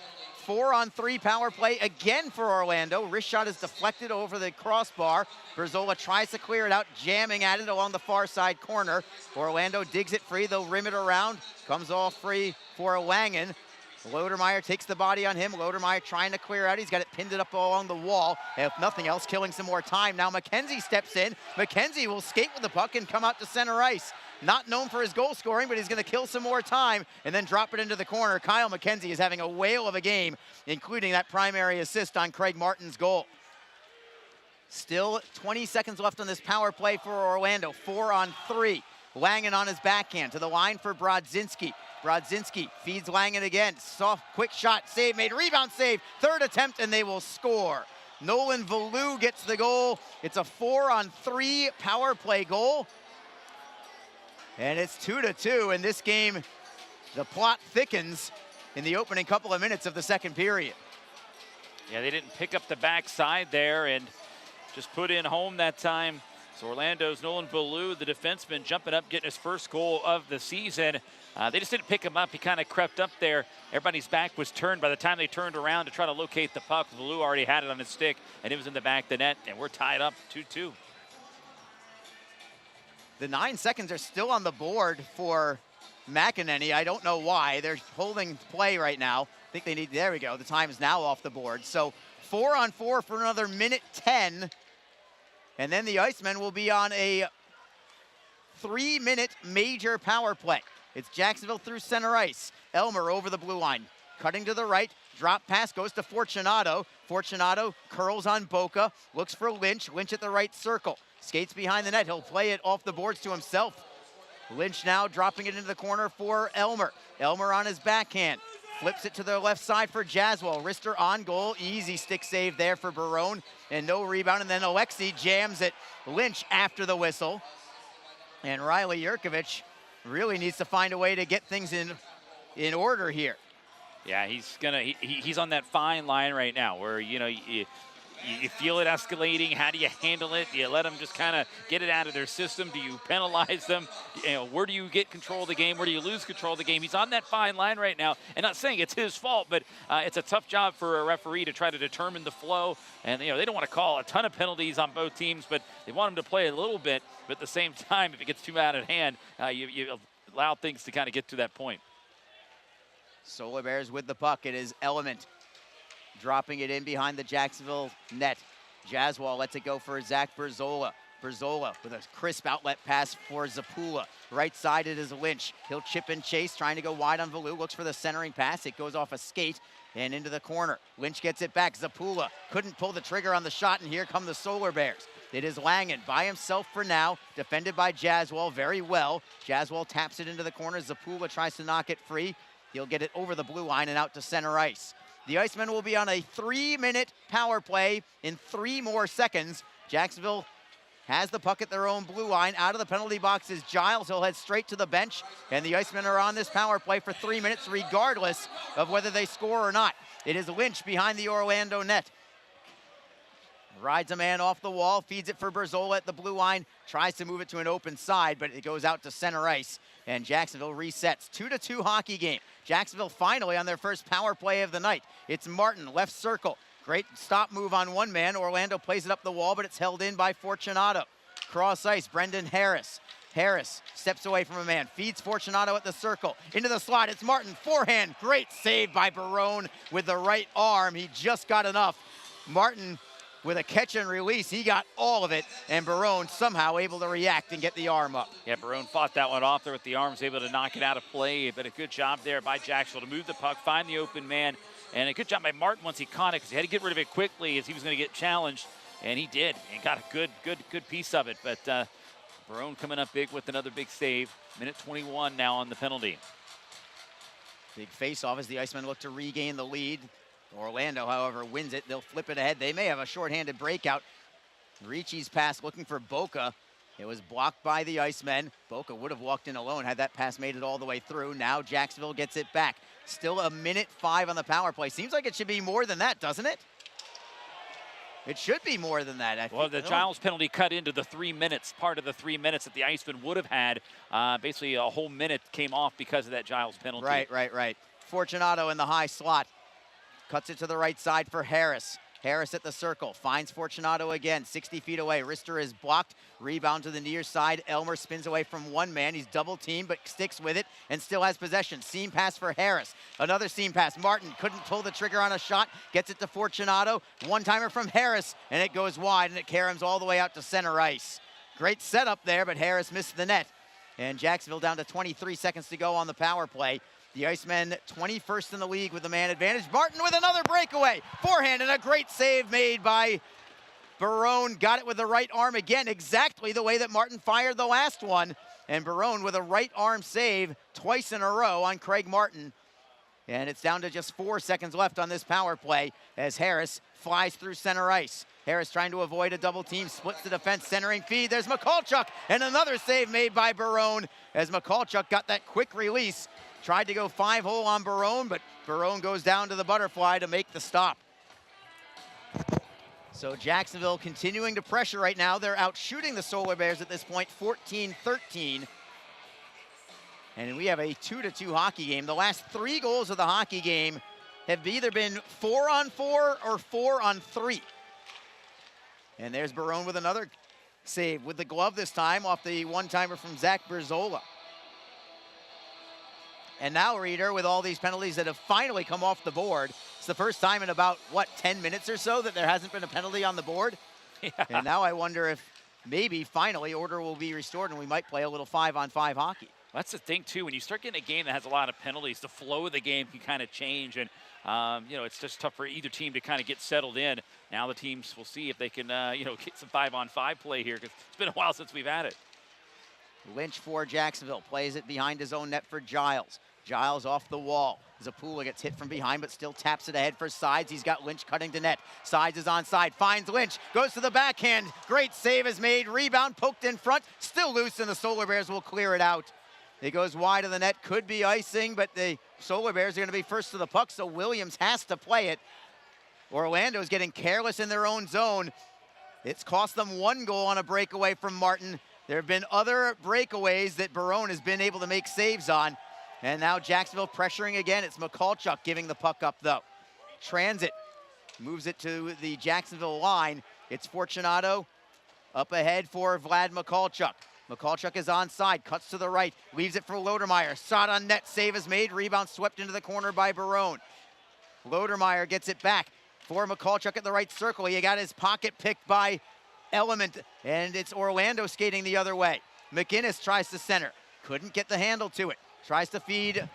Speaker 2: 4-on-3 power play again for Orlando. Wrist shot is deflected over the crossbar. Berzola tries to clear it out, jamming at it along the far side corner. Orlando digs it free. They'll rim it around. Comes off free for Langen. Lodermeyer takes the body on him. Lodermeyer trying to clear out. He's got it pinned up along the wall. If nothing else, killing some more time. Now Mckenzie steps in. Mckenzie will skate with the puck and come out to center ice. Not known for his goal scoring, but he's going to kill some more time and then drop it into the corner. Kyle Mckenzie is having a whale of a game, including that primary assist on Craig Martin's goal. Still 20 seconds left on this power play for Orlando. 4-on-3. Langen on his backhand to the line for Brodzinski. Brodzinski feeds Langen again. Soft, quick shot, save made, rebound save. Third attempt, and they will score. Nolan Valu gets the goal. It's a 4-on-3 power play goal. And it's 2-2. In this game, the plot thickens in the opening couple of minutes of the second period.
Speaker 4: Yeah, they didn't pick up the backside there and just put in home that time. So Orlando's Nolan Ballou, the defenseman, jumping up, getting his first goal of the season. They just didn't pick him up. He kind of crept up there. Everybody's back was turned. By the time they turned around to try to locate the puck, Ballou already had it on his stick, and it was in the back of the net, and we're tied up 2-2.
Speaker 2: The 9 seconds are still on the board for Mckenzie. I don't know why. They're holding play right now. I think they need, there we go. The time is now off the board. So 4-on-4 for another minute 10. And then the Icemen will be on a 3-minute major power play. It's Jacksonville through center ice. Elmer over the blue line. Cutting to the right. Drop pass goes to Fortunato. Fortunato curls on Boca. Looks for Lynch. Lynch at the right circle. Skates behind the net. He'll play it off the boards to himself. Lynch now dropping it into the corner for Elmer. Elmer on his backhand. Flips it to the left side for Jaswell. Rister on goal. Easy stick save there for Barone. And no rebound. And then Alexi jams it. Lynch after the whistle. And Riley Yurkovich really needs to find a way to get things in order here.
Speaker 4: Yeah, he's on that fine line right now where, you know, you feel it escalating. How do you handle it? Do you let them just kind of get it out of their system? Do you penalize them? You know, where do you get control of the game? Where do you lose control of the game? He's on that fine line right now. And not saying it's his fault, but it's a tough job for a referee to try to determine the flow. And, you know, they don't want to call a ton of penalties on both teams, but they want him to play a little bit. But at the same time, if it gets too out of hand, you allow things to kind of get to that point.
Speaker 2: Solar Bears with the puck. It is Element dropping it in behind the Jacksonville net. Jaswell lets it go for Zach Berzola. Berzola with a crisp outlet pass for Zapula. Right side it is Lynch. He'll chip and chase, trying to go wide on Valou. Looks for the centering pass. It goes off a skate and into the corner. Lynch gets it back. Zapula couldn't pull the trigger on the shot, and here come the Solar Bears. It is Langen by himself for now, defended by Jaswell very well. Jaswell taps it into the corner. Zapula tries to knock it free. He'll get it over the blue line and out to center ice. The Icemen will be on a 3-minute power play in 3 more seconds. Jacksonville has the puck at their own blue line. Out of the penalty box is Giles. He'll head straight to the bench. And the Icemen are on this power play for 3 minutes, regardless of whether they score or not. It is Lynch behind the Orlando net. Rides a man off the wall, feeds it for Berzola at the blue line, tries to move it to an open side, but it goes out to center ice. And Jacksonville resets. 2-2 hockey game. Jacksonville finally on their first power play of the night. It's Martin, left circle. Great stop move on one man. Orlando plays it up the wall, but it's held in by Fortunato. Cross ice, Brendan Harris. Harris steps away from a man, feeds Fortunato at the circle. Into the slot, it's Martin, forehand. Great save by Barone with the right arm. He just got enough. Martin with a catch and release, he got all of it, and Barone somehow able to react and get the arm up.
Speaker 4: Yeah, Barone fought that one off there with the arms, able to knock it out of play, but a good job there by Jacksonville to move the puck, find the open man, and a good job by Martin once he caught it, because he had to get rid of it quickly as he was going to get challenged, and he did, and got a good piece of it. But Barone coming up big with another big save. Minute 21 now on the penalty.
Speaker 2: Big face-off as the Icemen look to regain the lead. Orlando, however, wins it. They'll flip it ahead. They may have a shorthanded breakout. Ricci's pass looking for Boca. It was blocked by the Icemen. Boca would have walked in alone had that pass made it all the way through. Now Jacksonville gets it back. Still a minute 5 on the power play. Seems like it should be more than that, doesn't it? It should be more than that.
Speaker 4: Well, the Giles penalty cut into the 3 minutes, part of the 3 minutes that the Icemen would have had. Basically, a whole minute came off because of that Giles penalty.
Speaker 2: Right. Fortunato in the high slot. Cuts it to the right side for Harris. Harris at the circle, finds Fortunato again, 60 feet away. Rister is blocked, rebound to the near side. Elmer spins away from one man. He's double teamed, but sticks with it and still has possession. Seam pass for Harris. Another seam pass. Martin couldn't pull the trigger on a shot, gets it to Fortunato. One-timer from Harris, and it goes wide, and it caroms all the way out to center ice. Great setup there, but Harris missed the net. And Jacksonville down to 23 seconds to go on the power play. The Icemen 21st in the league with the man advantage. Martin with another breakaway. Forehand and a great save made by Barone. Got it with the right arm again, exactly the way that Martin fired the last one. And Barone with a right arm save twice in a row on Craig Martin. And it's down to just 4 seconds left on this power play as Harris flies through center ice. Harris trying to avoid a double team, splits the defense, centering feed. There's Mikulchuk, and another save made by Barone as Mikulchuk got that quick release. Tried to go 5-hole on Barone, but Barone goes down to the butterfly to make the stop. So Jacksonville continuing to pressure right now. They're out shooting the Solar Bears at this point, 14-13. And we have a 2-2 hockey game. The last 3 goals of the hockey game have either been 4-on-4 or 4-on-3. And there's Barone with another save with the glove this time off the one-timer from Zach Berzola. And now, Reeder, with all these penalties that have finally come off the board, it's the first time in about, 10 minutes or so that there hasn't been a penalty on the board?
Speaker 4: Yeah.
Speaker 2: And now I wonder if maybe finally order will be restored and we might play a little 5-on-5 hockey.
Speaker 4: That's the thing, too. When you start getting a game that has a lot of penalties, the flow of the game can kind of change. And, it's just tough for either team to kind of get settled in. Now the teams will see if they can, get some 5-on-5 play here, because it's been a while since we've had it.
Speaker 2: Lynch for Jacksonville, plays it behind his own net for Giles. Giles off the wall. Zapula gets hit from behind, but still taps it ahead for Sides. He's got Lynch cutting to net. Sides is onside, finds Lynch, goes to the backhand. Great save is made, rebound poked in front, still loose, and the Solar Bears will clear it out. It goes wide of the net, could be icing, but the Solar Bears are going to be first to the puck, so Williams has to play it. Orlando's getting careless in their own zone. It's cost them 1 goal on a breakaway from Martin. There have been other breakaways that Barone has been able to make saves on. And now Jacksonville pressuring again. It's Michalchuk giving the puck up, though. Transit moves it to the Jacksonville line. It's Fortunato up ahead for Vlad Michalchuk. Michalchuk is onside, cuts to the right, leaves it for Lodermeyer. Shot on net, save is made, rebound swept into the corner by Barone. Lodermeyer gets it back for Michalchuk at the right circle. He got his pocket picked by Element, and it's Orlando skating the other way. McInnes tries to center, couldn't get the handle to it. Tries to feed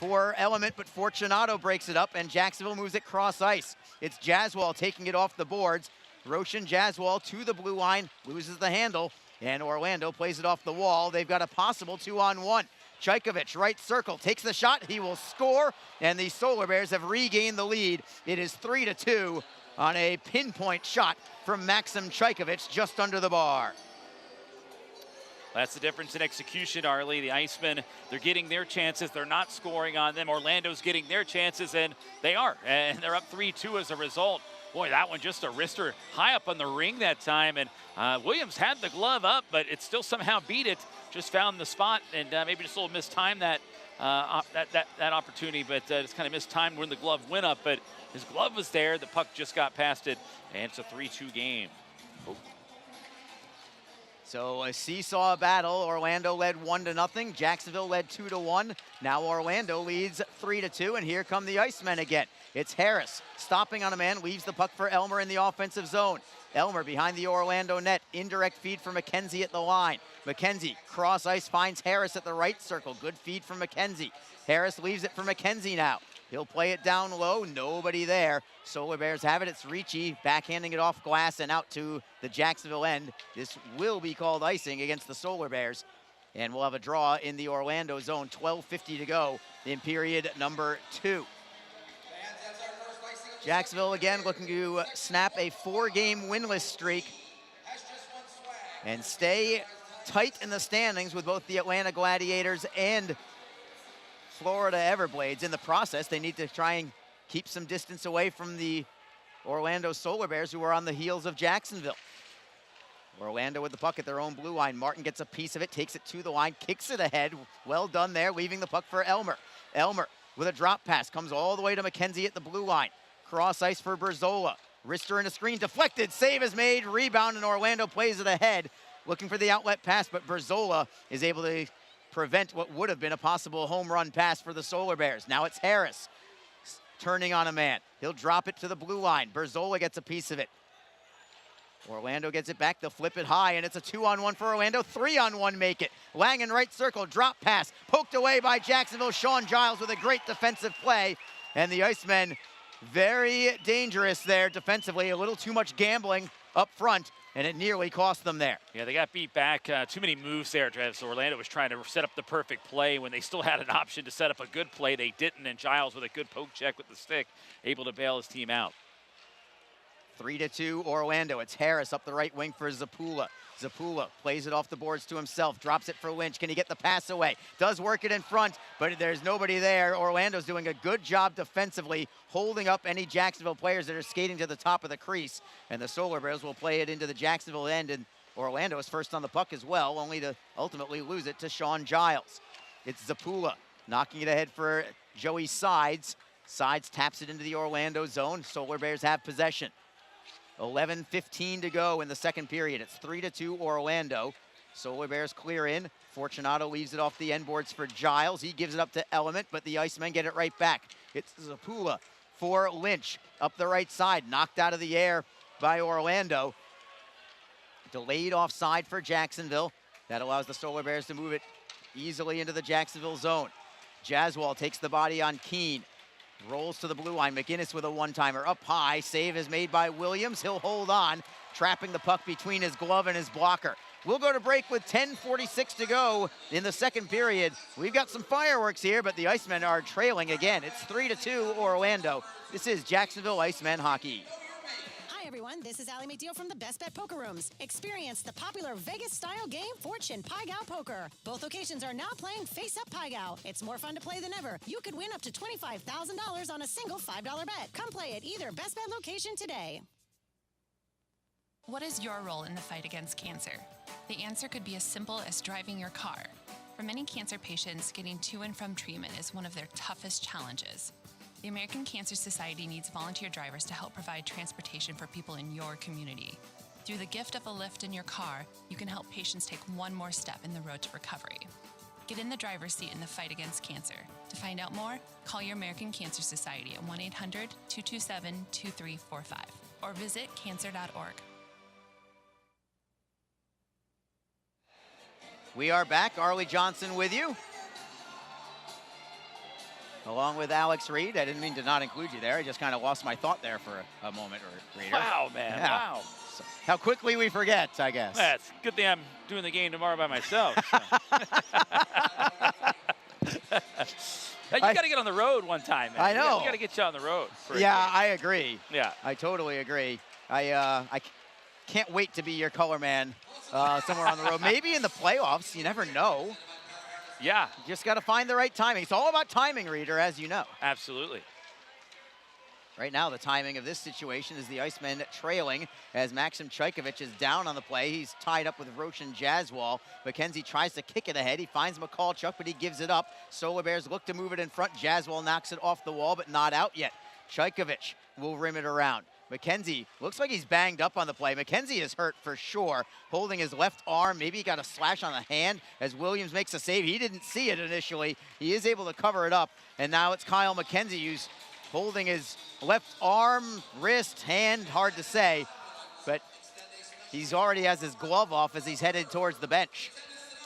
Speaker 2: for Element, but Fortunato breaks it up, and Jacksonville moves it cross ice. It's Jaswal taking it off the boards. Roshan Jaswal to the blue line, loses the handle, and Orlando plays it off the wall. They've got a possible 2-on-1. Chaykovich, right circle, takes the shot. He will score, and the Solar Bears have regained the lead. It is 3-2 on a pinpoint shot from Maxim Chaykovich just under the bar.
Speaker 4: That's the difference in execution, Arlie. The Icemen, they're getting their chances. They're not scoring on them. Orlando's getting their chances, and they are. And they're up 3-2 as a result. Boy, that one just a wrister high up on the ring that time. And Williams had the glove up, but it still somehow beat it. Just found the spot, and maybe just a little mistimed that opportunity, but just kind of mistimed when the glove went up. But his glove was there. The puck just got past it, and it's a 3-2 game. Oh.
Speaker 2: So a seesaw battle. Orlando led 1-0. Jacksonville led 2-1. Now Orlando leads 3-2, and here come the Icemen again. It's Harris stopping on a man, leaves the puck for Elmer in the offensive zone. Elmer behind the Orlando net, indirect feed for Mckenzie at the line. Mckenzie cross ice finds Harris at the right circle. Good feed from Mckenzie. Harris leaves it for Mckenzie now. He'll play it down low, nobody there. Solar Bears have it, it's Ricci backhanding it off glass and out to the Jacksonville end. This will be called icing against the Solar Bears, and we'll have a draw in the Orlando zone. 12:50 to go in period number 2. Jacksonville again looking to snap a 4-game winless streak and stay tight in the standings with both the Atlanta Gladiators and Florida Everblades. In the process, they need to try and keep some distance away from the Orlando Solar Bears, who are on the heels of Jacksonville. Orlando with the puck at their own blue line. Martin gets a piece of it, takes it to the line, kicks it ahead. Well done there, leaving the puck for Elmer. Elmer with a drop pass, comes all the way to Mckenzie at the blue line. Cross ice for Berzola. Wrister in a screen, deflected, save is made, rebound, and Orlando plays it ahead. Looking for the outlet pass, but Berzola is able to prevent what would have been a possible home run pass for the Solar Bears. Now it's Harris turning on a man. He'll drop it to the blue line. Berzola gets a piece of it. Orlando gets it back, they'll flip it high, and it's a 2-on-1 for Orlando. 3-on-1 make it. Lang in right circle, drop pass, poked away by Jacksonville. Sean Giles with a great defensive play, and the Icemen very dangerous there defensively. A little too much gambling up front, and it nearly cost them there.
Speaker 4: Yeah, they got beat back. Too many moves there. So Orlando was trying to set up the perfect play when they still had an option to set up a good play. They didn't, and Giles with a good poke check with the stick, able to bail his team out.
Speaker 2: 3-2 Orlando. It's Harris up the right wing for Zapula. Zapula plays it off the boards to himself, drops it for Lynch. Can he get the pass away? Does work it in front, but there's nobody there. Orlando's doing a good job defensively, holding up any Jacksonville players that are skating to the top of the crease. And the Solar Bears will play it into the Jacksonville end, and Orlando is first on the puck as well, only to ultimately lose it to Sean Giles. It's Zapula knocking it ahead for Joey Sides. Sides taps it into the Orlando zone. Solar Bears have possession. 11:15 to go in the second period. It's 3-2 Orlando. Solar Bears clear in. Fortunato leaves it off the end boards for Giles. He gives it up to Element, but the Icemen get it right back. It's Zapula for Lynch up the right side, knocked out of the air by Orlando. Delayed offside for Jacksonville. That allows the Solar Bears to move it easily into the Jacksonville zone. Jaswal takes the body on Keene. Rolls to the blue line. McGinnis with a one-timer up high. Save is made by Williams. He'll hold on, trapping the puck between his glove and his blocker. We'll go to break with 10:46 to go in the second period. We've got some fireworks here, but the Icemen are trailing again. It's 3-2 Orlando. This is Jacksonville Icemen hockey.
Speaker 8: Hi everyone, this is Allie McDeal from the Best Bet Poker Rooms. Experience the popular Vegas-style game Fortune Pai Gow Poker. Both locations are now playing Face Up Pai Gow. It's more fun to play than ever. You could win up to $25,000 on a single $5 bet. Come play at either Best Bet location today.
Speaker 12: What is your role in the fight against cancer? The answer could be as simple as driving your car. For many cancer patients, getting to and from treatment is one of their toughest challenges. The American Cancer Society needs volunteer drivers to help provide transportation for people in your community. Through the gift of a lift in your car, you can help patients take one more step in the road to recovery. Get in the driver's seat in the fight against cancer. To find out more, call your American Cancer Society at 1-800-227-2345 or visit cancer.org.
Speaker 2: We are back. Arlie Johnson with you, along with Alex Reed. I didn't mean to not include you there. I just kind of lost my thought there for a moment, Reader.
Speaker 4: Wow, man,
Speaker 2: yeah.
Speaker 4: wow.
Speaker 2: So, how quickly we forget, I guess.
Speaker 4: That's good thing I'm doing the game tomorrow by myself. So. You got to get on the road one time, man.
Speaker 2: I know.
Speaker 4: You got to get you on the road.
Speaker 2: Yeah, I agree.
Speaker 4: Yeah.
Speaker 2: I totally agree. I can't wait to be your color man somewhere on the road. Maybe in the playoffs. You never know.
Speaker 4: Yeah.
Speaker 2: You just got to find the right timing. It's all about timing, Reader, as you know.
Speaker 4: Absolutely.
Speaker 2: Right now, the timing of this situation is the Icemen trailing as Maxim Chaykovich is down on the play. He's tied up with Roshan Jaswal. Mckenzie tries to kick it ahead. He finds McCallchuk, but he gives it up. Solar Bears look to move it in front. Jaswal knocks it off the wall, but not out yet. Chaykovich will rim it around. Mckenzie looks like he's banged up on the play. Mckenzie is hurt for sure, holding his left arm. Maybe he got a slash on the hand as Williams makes a save. He didn't see it initially. He is able to cover it up, and now it's Kyle Mckenzie who's holding his left arm, wrist, hand, hard to say, but he's already has his glove off as he's headed towards the bench.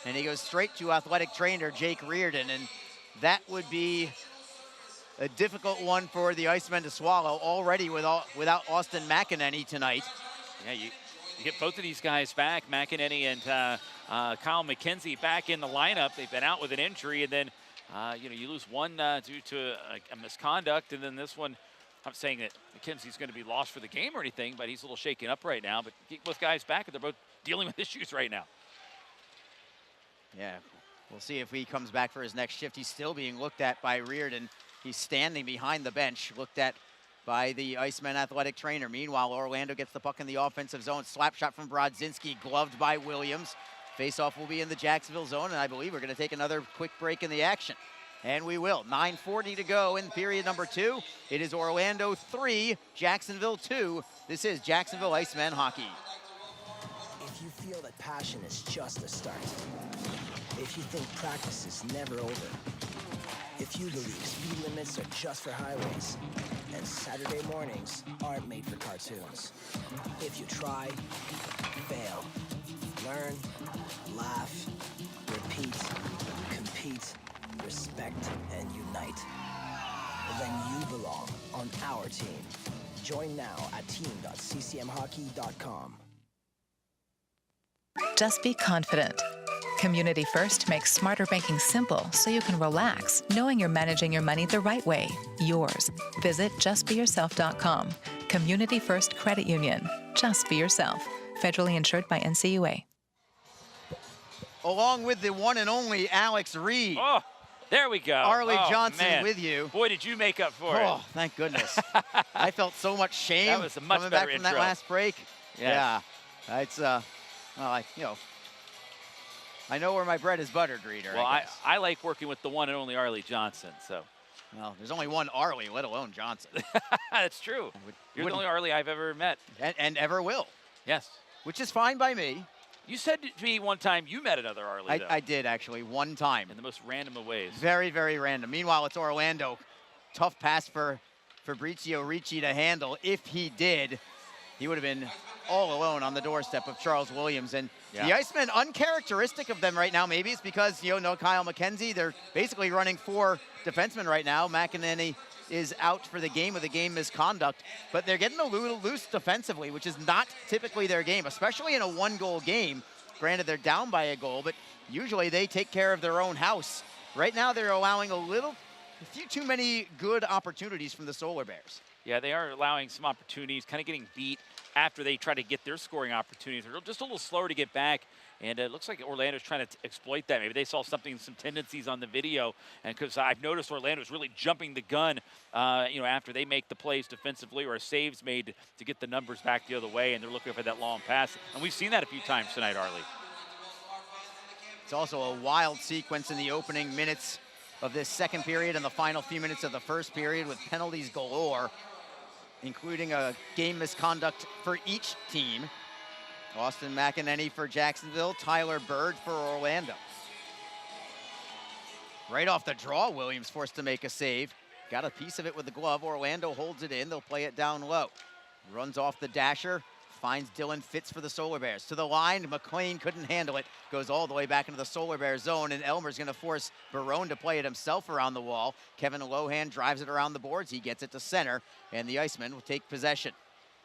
Speaker 2: And he goes straight to athletic trainer Jake Reardon, and that would be a difficult one for the Icemen to swallow already without Austin McEnany tonight.
Speaker 4: Yeah, you get both of these guys back, McEnany and Kyle Mckenzie back in the lineup. They've been out with an injury, and then you lose one due to a misconduct, and then this one, I'm saying that McKenzie's going to be lost for the game or anything, but he's a little shaken up right now. But get both guys back, and they're both dealing with issues right now.
Speaker 2: Yeah, we'll see if he comes back for his next shift. He's still being looked at by Reardon. He's standing behind the bench, looked at by the Icemen athletic trainer. Meanwhile, Orlando gets the puck in the offensive zone. Slap shot from Brodzinski, gloved by Williams. Face-off will be in the Jacksonville zone, and I believe we're going to take another quick break in the action. And we will. 9:40 to go in period number 2. It is Orlando 3, Jacksonville 2. This is Jacksonville Icemen hockey.
Speaker 13: If you feel that passion is just a start, if you think practice is never over, if you believe speed limits are just for highways, and Saturday mornings aren't made for cartoons, if you try, fail, learn, laugh, repeat, compete, respect, and unite, then you belong on our team. Join now at team.ccmhockey.com.
Speaker 7: Just be confident. Community First makes smarter banking simple so you can relax, knowing you're managing your money the right way, yours. Visit justbeyourself.com. Community First Credit Union. Just be yourself. Federally insured by NCUA.
Speaker 2: Along with the one and only Alex Reed.
Speaker 4: Oh, there we go.
Speaker 2: Arlie Johnson
Speaker 4: man.
Speaker 2: with you.
Speaker 4: Boy, did you make up for it.
Speaker 2: Oh, thank goodness. I felt so much shame
Speaker 4: That was a much
Speaker 2: coming
Speaker 4: better
Speaker 2: back from
Speaker 4: intro.
Speaker 2: that last break.
Speaker 4: Yes.
Speaker 2: Yeah, it's well, I know where my bread is buttered, Reader.
Speaker 4: Well,
Speaker 2: I guess.
Speaker 4: I like working with the one and only Arlie Johnson, so.
Speaker 2: Well, there's only one Arlie, let alone Johnson.
Speaker 4: That's true. You're the only Arlie I've ever met.
Speaker 2: And ever will.
Speaker 4: Yes.
Speaker 2: Which is fine by me.
Speaker 4: You said to me one time you met another Arlie, though.
Speaker 2: I did, actually, one time.
Speaker 4: In the most random of ways.
Speaker 2: Very, very random. Meanwhile, it's Orlando. Tough pass for Fabrizio Ricci to handle. If he did, he would have been all alone on the doorstep of Charles Williams. And the Icemen, uncharacteristic of them right now, maybe it's because, no Kyle Mckenzie. They're basically running 4 defensemen right now. Mckenzie is out for the game with a game misconduct, but they're getting a little loose defensively, which is not typically their game, especially in a 1-goal game. Granted, they're down by a goal, but usually they take care of their own house. Right now, they're allowing a few too many good opportunities from the Solar Bears.
Speaker 4: Yeah, they are allowing some opportunities, kind of getting beat after they try to get their scoring opportunities. They're just a little slower to get back, and it looks like Orlando's trying to exploit that. Maybe they saw some tendencies on the video, and because I've noticed Orlando's really jumping the gun, after they make the plays defensively or a save's made to get the numbers back the other way, and they're looking for that long pass. And we've seen that a few times tonight, Arlie.
Speaker 2: It's also a wild sequence in the opening minutes of this second period and the final few minutes of the first period with penalties galore, including a game misconduct for each team. Austin McEnany for Jacksonville, Tyler Bird for Orlando. Right off the draw, Williams forced to make a save. Got a piece of it with the glove. Orlando holds it in. They'll play it down low. Runs off the dasher. Finds Dylan Fitz for the Solar Bears. To the line, McLean couldn't handle it. Goes all the way back into the Solar Bears zone, and Elmer's gonna force Barone to play it himself around the wall. Kevin Lohan drives it around the boards. He gets it to center, and the Icemen will take possession.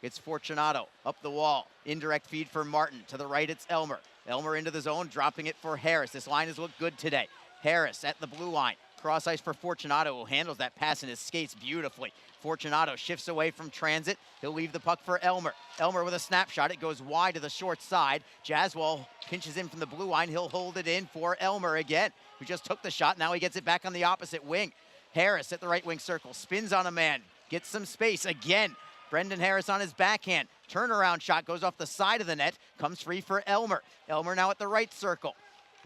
Speaker 2: It's Fortunato up the wall. Indirect feed for Martin. To the right, it's Elmer. Elmer into the zone, dropping it for Harris. This line has looked good today. Harris at the blue line. Cross ice for Fortunato, who handles that pass in his skates beautifully. Fortunato shifts away from transit. He'll leave the puck for Elmer. Elmer with a snapshot. It goes wide to the short side. Jaswal pinches in from the blue line. He'll hold it in for Elmer again, who just took the shot. Now he gets it back on the opposite wing. Harris at the right wing circle. Spins on a man. Gets some space again. Brendan Harris on his backhand. Turnaround shot goes off the side of the net. Comes free for Elmer. Elmer now at the right circle.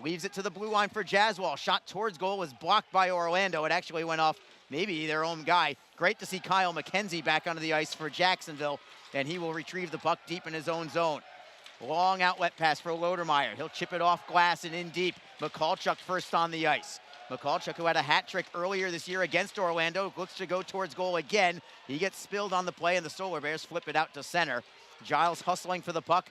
Speaker 2: Leaves it to the blue line for Jaswal. Shot towards goal was blocked by Orlando. It actually went off maybe their own guy. Great to see Kyle Mckenzie back onto the ice for Jacksonville, and he will retrieve the puck deep in his own zone. Long outlet pass for Lodermeyer. He'll chip it off glass and in deep. Mikulchuk first on the ice. Mikulchuk, who had a hat trick earlier this year against Orlando, looks to go towards goal again. He gets spilled on the play, and the Solar Bears flip it out to center. Giles hustling for the puck.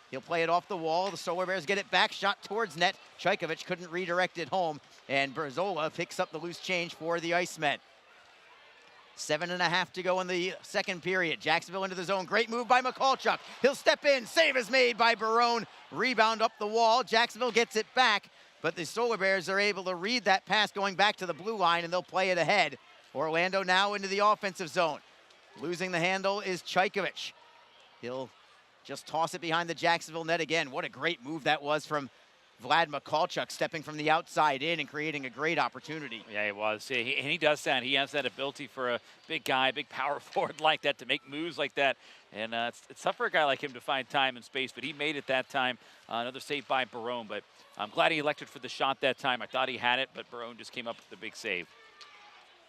Speaker 2: He'll play it off the wall. The Solar Bears get it back, shot towards net. Chaykovich couldn't redirect it home, and Berzola picks up the loose change for the Icemen. 7.5 to go in the second period. Jacksonville into the zone. Great move by Mikulchuk. He'll step in. Save is made by Barone. Rebound up the wall. Jacksonville gets it back, but the Solar Bears are able to read that pass going back to the blue line, and they'll play it ahead. Orlando now into the offensive zone. Losing the handle is Chaykovich. He'll just toss it behind the Jacksonville net again. What a great move that was from Vlad Mikulchuk, stepping from the outside in and creating a great opportunity.
Speaker 4: Yeah, it was. And he does that. He has that ability for a big guy, big power forward like that to make moves like that. And it's tough for a guy like him to find time and space, but he made it that time. Another save by Barone, but I'm glad he elected for the shot that time. I thought he had it, but Barone just came up with the big save.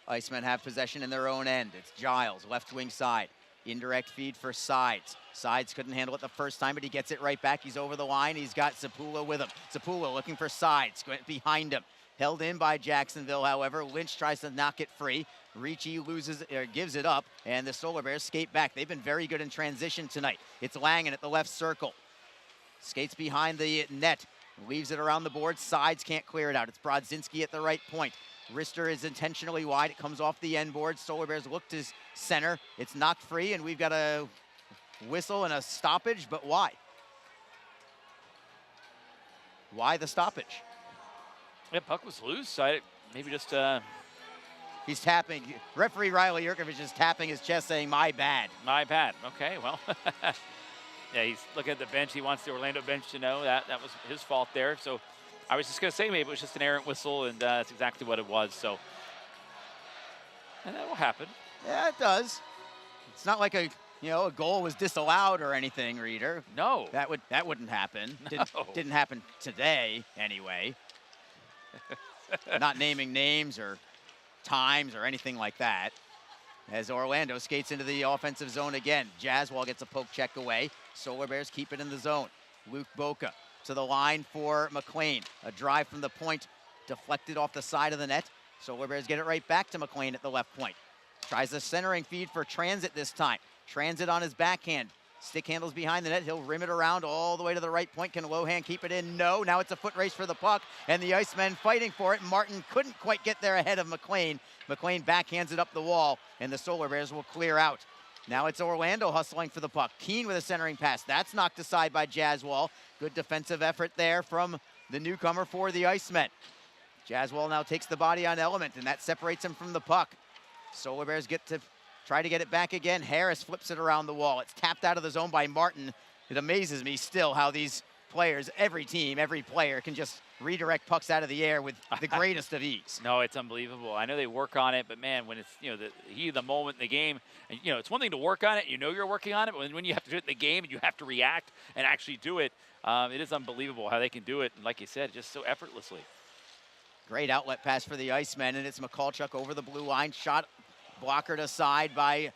Speaker 2: Icemen have possession in their own end. It's Giles, left wing side. Indirect feed for Sides. Sides couldn't handle it the first time, but he gets it right back. He's over the line. He's got Zapula with him. Zapula looking for Sides, going behind him. Held in by Jacksonville, however. Lynch tries to knock it free. Ricci gives it up, and the Solar Bears skate back. They've been very good in transition tonight. It's Langen at the left circle. Skates behind the net. Leaves it around the board. Sides can't clear it out. It's Brodzinski at the right point. Rister is intentionally wide. It comes off the end board. Solar Bears look to center. It's knocked free, and we've got a whistle and a stoppage, but why? Why the stoppage?
Speaker 4: Yeah, puck was loose. Maybe just
Speaker 2: He's tapping. Referee Riley Yurkovich is tapping his chest saying, my bad.
Speaker 4: My bad. Okay, well. Yeah, he's looking at the bench. He wants the Orlando bench to know that that was his fault there. So I was just going to say maybe it was just an errant whistle, and that's exactly what it was. So, and that will happen.
Speaker 2: Yeah, it does. It's not like a goal was disallowed or anything, Reader.
Speaker 4: No.
Speaker 2: That wouldn't happen.
Speaker 4: No.
Speaker 2: Didn't happen today, anyway. Not naming names or times or anything like that. As Orlando skates into the offensive zone again. Jazzwall gets a poke check away. Solar Bears keep it in the zone. Luke Boca to the line for McLean. A drive from the point, deflected off the side of the net. Solar Bears get it right back to McLean at the left point. Tries the centering feed for Transit this time. Transit on his backhand. Stick handles behind the net. He'll rim it around all the way to the right point. Can Lohan keep it in? No. Now it's a foot race for the puck, and the Icemen fighting for it. Martin couldn't quite get there ahead of McLean. McLean backhands it up the wall, and the Solar Bears will clear out. Now it's Orlando hustling for the puck. Keene with a centering pass. That's knocked aside by Jazzwall. Good defensive effort there from the newcomer for the Icemen. Jazzwall now takes the body on Element, and that separates him from the puck. Solar Bears get to try to get it back again. Harris flips it around the wall. It's tapped out of the zone by Martin. It amazes me still how these players, every team, every player can just redirect pucks out of the air with the greatest of ease.
Speaker 4: No, it's unbelievable. I know they work on it, but man, when it's, the heat of the moment in the game, and it's one thing to work on it, you're working on it, but when you have to do it in the game and you have to react and actually do it, it is unbelievable how they can do it. And like you said, just so effortlessly.
Speaker 2: Great outlet pass for the Icemen, and it's McCulchuk over the blue line. Shot blockered aside by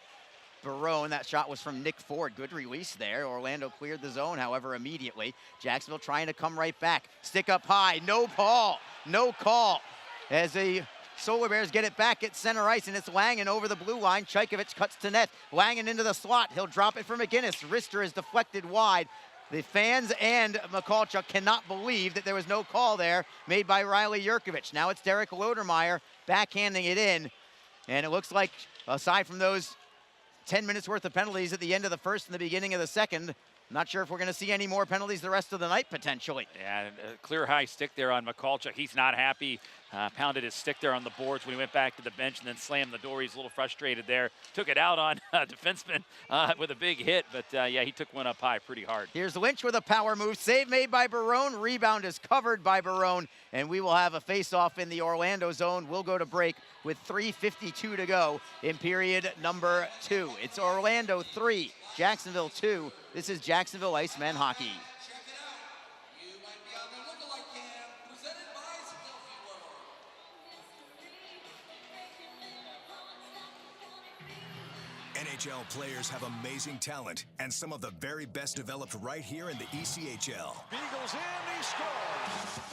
Speaker 2: Barone. That shot was from Nick Ford. Good release there. Orlando cleared the zone, however, immediately. Jacksonville trying to come right back. Stick up high. No call. No call. As the Solar Bears get it back at center ice, and it's Langen over the blue line. Chaykovich cuts to net. Langen into the slot. He'll drop it for McGinnis. Wrister is deflected wide. The fans and McCulchuk cannot believe that there was no call there made by Riley Yurkovich. Now it's Derek Lodermeyer backhanding it in. And it looks like, aside from those 10 minutes worth of penalties at the end of the first and the beginning of the second, I'm not sure if we're going to see any more penalties the rest of the night, potentially.
Speaker 4: Yeah, a clear high stick there on McCulchuk. He's not happy. Pounded his stick there on the boards when he went back to the bench and then slammed the door. He's a little frustrated there. Took it out on defenseman with a big hit, but yeah, he took one up high pretty hard.
Speaker 2: Here's Lynch with a power move. Save made by Barone. Rebound is covered by Barone, and we will have a face-off in the Orlando zone. We'll go to break with 3:52 to go in period number 2. It's Orlando 3, Jacksonville 2. This is Jacksonville Icemen hockey.
Speaker 9: NHL players have amazing talent, and some of the very best developed right here in the ECHL.
Speaker 10: Beagles in, he scores.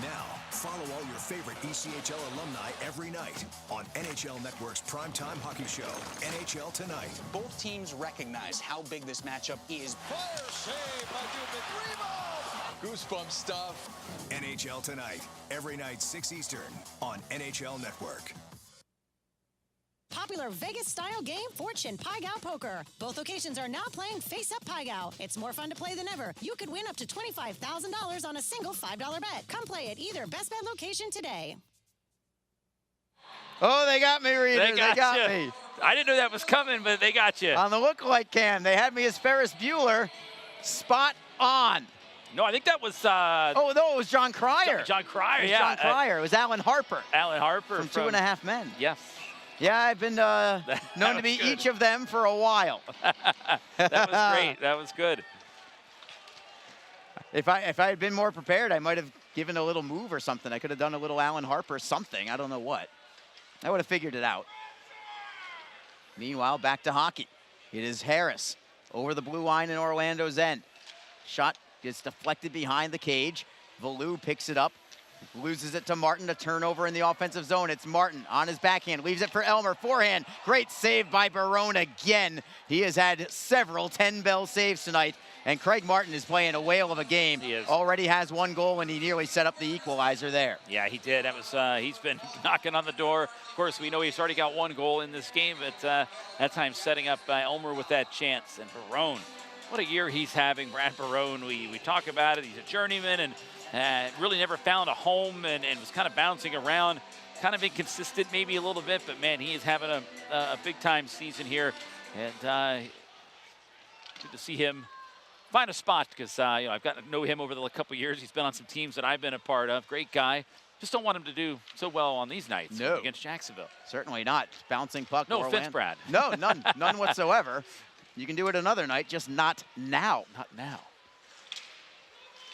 Speaker 9: Now, follow all your favorite ECHL alumni every night on NHL Network's primetime hockey show, NHL Tonight.
Speaker 11: Both teams recognize how big this matchup is.
Speaker 10: Fire save by Dubin. Rebound. Goosebump stuff.
Speaker 9: NHL Tonight, every night 6 Eastern on NHL Network.
Speaker 8: Popular Vegas-style game, Fortune Pai-Gow Poker. Both locations are now playing Face Up Pai-Gow. It's more fun to play than ever. You could win up to $25,000 on a single $5 bet. Come play at either Best Bet location today.
Speaker 2: Oh, they got me, Reader. They got me.
Speaker 4: I didn't know that was coming, but they got you.
Speaker 2: On the lookalike cam, they had me as Ferris Bueller. Spot on.
Speaker 4: No, I think that was...
Speaker 2: oh, no, it was John Cryer.
Speaker 4: John Cryer, yeah.
Speaker 2: John Cryer. It was Alan Harper.
Speaker 4: Alan Harper.
Speaker 2: From 2.5 Men.
Speaker 4: Yes.
Speaker 2: Yeah, I've been known to be
Speaker 4: good.
Speaker 2: each of them for a while.
Speaker 4: That was great. That was good.
Speaker 2: If I had been more prepared, I might have given a little move or something. I could have done a little Alan Harper something. I don't know what. I would have figured it out. Meanwhile, back to hockey. It is Harris over the blue line in Orlando's end. Shot gets deflected behind the cage. Valou picks it up. Loses it to Martin, a turnover in the offensive zone. It's Martin on his backhand, leaves it for Elmer, forehand. Great save by Barone again. He has had several 10-bell saves tonight, and Craig Martin is playing a whale of a game.
Speaker 4: He is.
Speaker 2: Already has 1 goal, and he nearly set up the equalizer there.
Speaker 4: Yeah, he did. That was he's been knocking on the door. Of course, we know he's already got 1 goal in this game, but that time setting up Elmer with that chance. And Barone, what a year he's having, Brad Barone. We talk about it. He's a journeyman, and really never found a home and was kind of bouncing around, kind of inconsistent maybe a little bit, but man, he is having a big time season here. And good to see him find a spot because you know, I've gotten to know him over the couple years. He's been on some teams that I've been a part of. Great guy. Just don't want him to do so well on these nights against Jacksonville.
Speaker 2: Certainly not. Bouncing puck.
Speaker 4: No offense, Brad.
Speaker 2: No, none whatsoever. You can do it another night, just not now.
Speaker 4: Not now.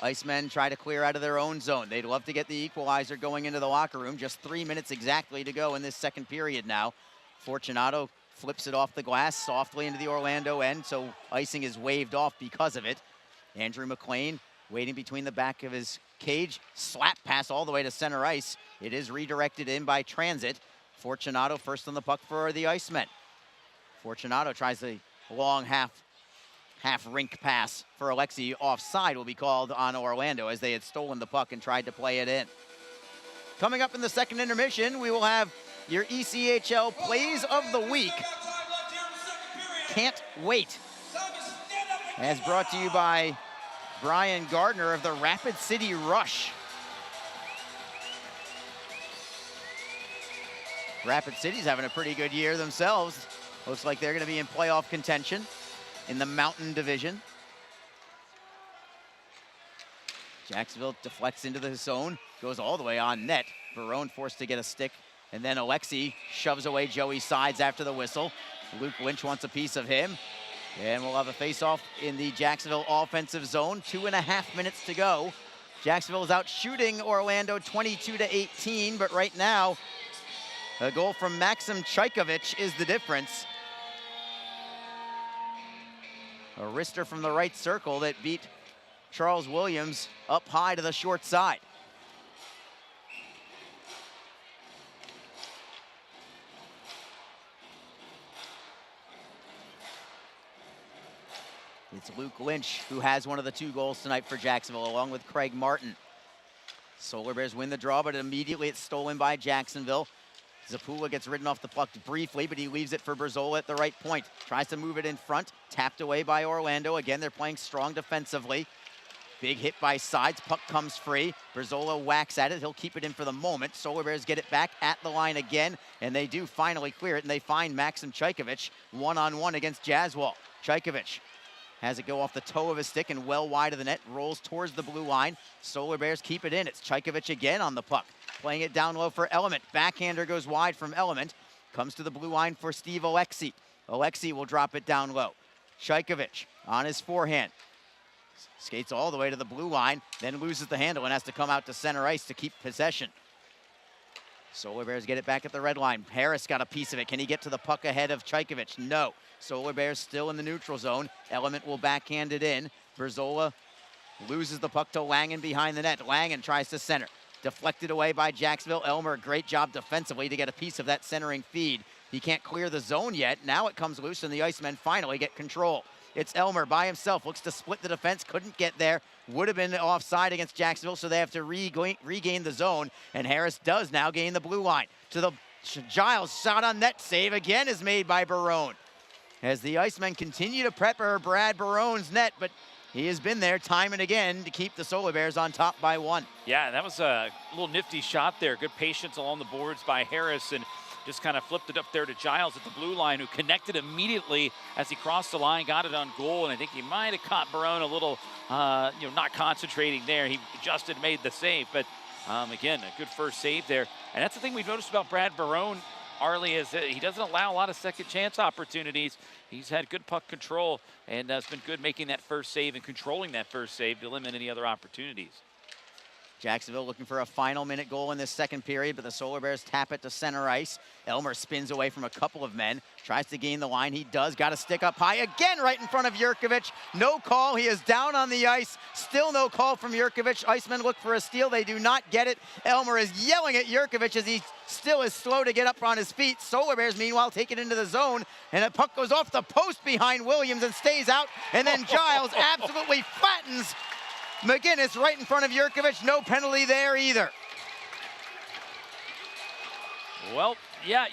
Speaker 2: Icemen try to clear out of their own zone. They'd love to get the equalizer going into the locker room. Just 3 minutes exactly to go in this second period now. Fortunato flips it off the glass softly into the Orlando end, so icing is waved off because of it. Andrew McLean waiting between the back of his cage. Slap pass all the way to center ice. It is redirected in by Transit. Fortunato first on the puck for the Icemen. Fortunato tries the long half rink pass for Alexi. Offside will be called on Orlando as they had stolen the puck and tried to play it in. Coming up in the second intermission, we will have your ECHL Plays of the Week. Can't wait. As brought to you by Brian Gardner of the Rapid City Rush. Rapid City's having a pretty good year themselves. Looks like they're going to be in playoff contention in the Mountain Division. Jacksonville deflects into the zone, goes all the way on net. Barone forced to get a stick, and then Alexi shoves away Joey's sides after the whistle. Luke Lynch wants a piece of him, and we'll have a face-off in the Jacksonville offensive zone. 2.5 minutes to go. Jacksonville is out shooting Orlando 22-18, but right now, a goal from Maxim Chaykovich is the difference. A wrister from the right circle that beat Charles Williams up high to the short side. It's Luke Lynch who has one of the 2 goals tonight for Jacksonville, along with Craig Martin. Solar Bears win the draw, but immediately it's stolen by Jacksonville. Zapula gets ridden off the puck briefly, but he leaves it for Berzola at the right point. Tries to move it in front, tapped away by Orlando. Again, they're playing strong defensively. Big hit by sides, puck comes free. Berzola whacks at it, he'll keep it in for the moment. Solar Bears get it back at the line again, and they do finally clear it, and they find Maxim Chaykovich one-on-one against Jaswal. Chaykovich has it go off the toe of his stick and well wide of the net, rolls towards the blue line. Solar Bears keep it in. It's Chaykovich again on the puck, playing it down low for Element. Backhander goes wide from Element, comes to the blue line for Steve Alexi. Alexi will drop it down low. Chaykovich on his forehand, skates all the way to the blue line, then loses the handle and has to come out to center ice to keep possession. Solar Bears get it back at the red line. Harris got a piece of it. Can he get to the puck ahead of Chaykovich? No. Solar Bears still in the neutral zone. Element will backhand it in. Berzola loses the puck to Langen behind the net. Langen tries to center. Deflected away by Jacksonville. Elmer, great job defensively to get a piece of that centering feed. He can't clear the zone yet. Now it comes loose and the Icemen finally get control. It's Elmer by himself, looks to split the defense, couldn't get there. Would have been offside against Jacksonville, so they have to regain the zone, and Harris does now gain the blue line. To the Giles, shot on net, save again is made by Barone. As the Icemen continue to pepper Brad Barone's net, but he has been there time and again to keep the Solar Bears on top by 1.
Speaker 4: Yeah, that was a little nifty shot there. Good patience along the boards by Harris, and just kind of flipped it up there to Giles at the blue line, who connected immediately as he crossed the line, got it on goal, and I think he might have caught Barone a little, not concentrating there. He adjusted, made the save, but again, a good first save there. And that's the thing we've noticed about Brad Barone, Arlie, is that he doesn't allow a lot of second chance opportunities. He's had good puck control, and it's been good making that first save and controlling that first save to limit any other opportunities.
Speaker 2: Jacksonville looking for a final minute goal in this second period, but the Solar Bears tap it to center ice. Elmer spins away from a couple of men, tries to gain the line. He does, got a stick up high again right in front of Jurkovic. No call, he is down on the ice. Still no call from Jurkovic. Icemen look for a steal, they do not get it. Elmer is yelling at Jurkovic as he still is slow to get up on his feet. Solar Bears meanwhile take it into the zone, and the puck goes off the post behind Williams and stays out, and then Giles absolutely flattens McGinnis right in front of Jurkovic. No penalty there either.
Speaker 4: Well, yeah,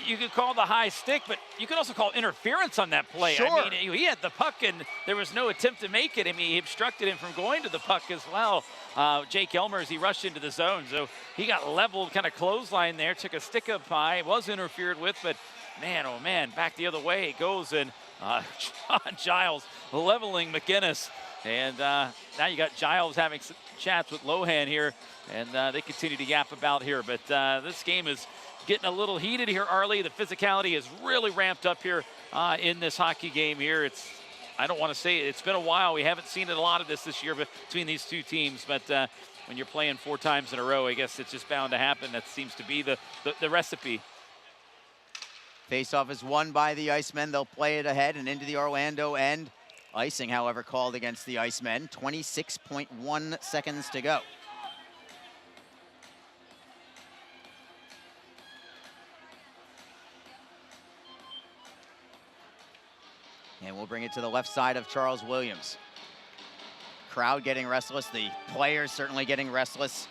Speaker 4: you could call the high stick, but you could also call interference on that play.
Speaker 2: Sure.
Speaker 4: I mean, he had the puck, and there was no attempt to make it. I mean, he obstructed him from going to the puck as well. Jake Elmer, as he rushed into the zone. So he got leveled, kind of clothesline there, took a stick up high, was interfered with, but man, oh man, back the other way it goes, and John Giles leveling McInnes. And now you got Giles having some chats with Lohan here, and they continue to yap about here. But this game is getting a little heated here, Arlie. The physicality is really ramped up here in this hockey game here. I don't want to say it's been a while. We haven't seen a lot of this year between these two teams. But when you're playing 4 times in a row, I guess it's just bound to happen. That seems to be the recipe.
Speaker 2: Faceoff is won by the Icemen. They'll play it ahead and into the Orlando end. Icing, however, called against the Icemen. 26.1 seconds to go. And we'll bring it to the left side of Charles Williams. Crowd getting restless. The players certainly getting restless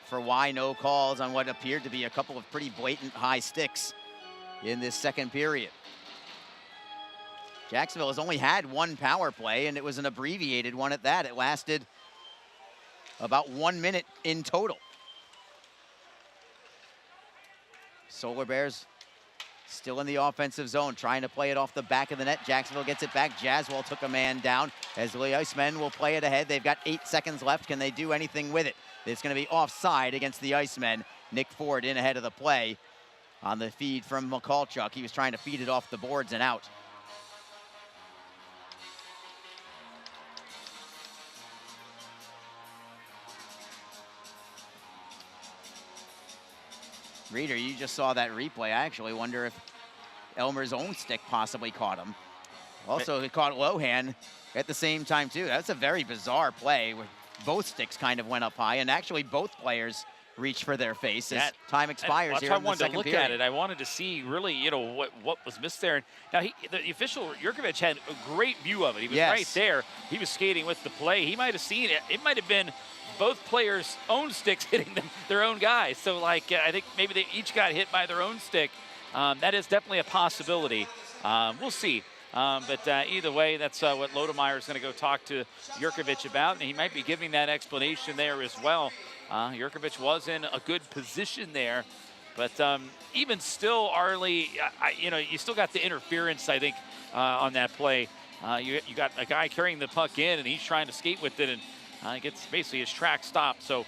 Speaker 2: for why no calls on what appeared to be a couple of pretty blatant high sticks in this second period. Jacksonville has only had 1 power play, and it was an abbreviated one at that. It lasted about 1 minute in total. Solar Bears still in the offensive zone, trying to play it off the back of the net. Jacksonville gets it back. Jaswell took a man down as the Icemen will play it ahead. They've got 8 seconds left. Can they do anything with it? It's going to be offside against the Icemen. Nick Ford in ahead of the play on the feed from McCallchuk. He was trying to feed it off the boards and out. Reader, you just saw that replay. I actually wonder if Elmer's own stick possibly caught him. Also, it caught Lohan at the same time, too. That's a very bizarre play where both sticks kind of went up high, and actually both players reached for their face as time expires here in the second period.
Speaker 4: I wanted to look at it. I wanted to see really, what was missed there. Now, the official, Jurkovic, had a great view of it. He was right there. He was skating with the play. He might have seen it. It might have been both players' own sticks hitting their own guys. So, I think maybe they each got hit by their own stick. That is definitely a possibility. We'll see. But either way, that's what Lodemeyer is going to go talk to Jurkovic about, and he might be giving that explanation there as well. Jurkovic was in a good position there, but even still, Arlie, you still got the interference, I think, on that play. You got a guy carrying the puck in, and he's trying to skate with it, and gets basically his track stopped. So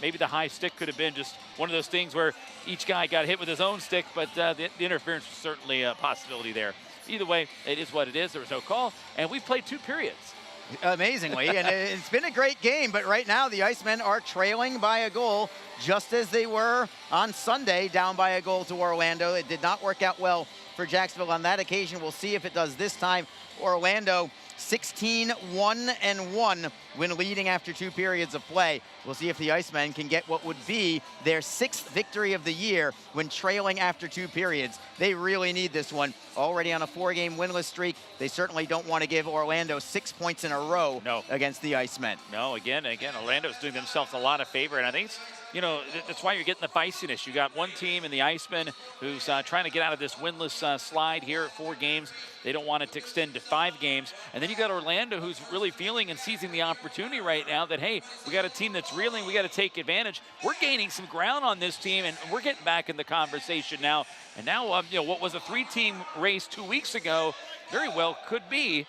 Speaker 4: maybe the high stick could have been just one of those things where each guy got hit with his own stick, but the interference was certainly a possibility there. Either way, it is what it is. There was no call, and we've played 2 periods.
Speaker 2: Amazingly, and it's been a great game, but right now the Icemen are trailing by a goal, just as they were on Sunday, down by a goal to Orlando. It did not work out well for Jacksonville on that occasion. We'll see if it does this time. Orlando 16-1-1 when leading after 2 periods of play. We'll see if the Icemen can get what would be their 6th victory of the year when trailing after 2 periods. They really need this one. Already on a 4-game winless streak. They certainly don't want to give Orlando 6 points in a row against the Icemen.
Speaker 4: No, again, Orlando's doing themselves a lot of favor, and I think that's why you're getting the feistiness. You got one team in the Icemen who's trying to get out of this winless slide here at 4 games. They don't want it to extend to 5 games. And then you got Orlando who's really feeling and seizing the opportunity right now that, hey, we got a team that's reeling. We got to take advantage. We're gaining some ground on this team, and we're getting back in the conversation now. And now, what was a 3-team race 2 weeks ago very well could be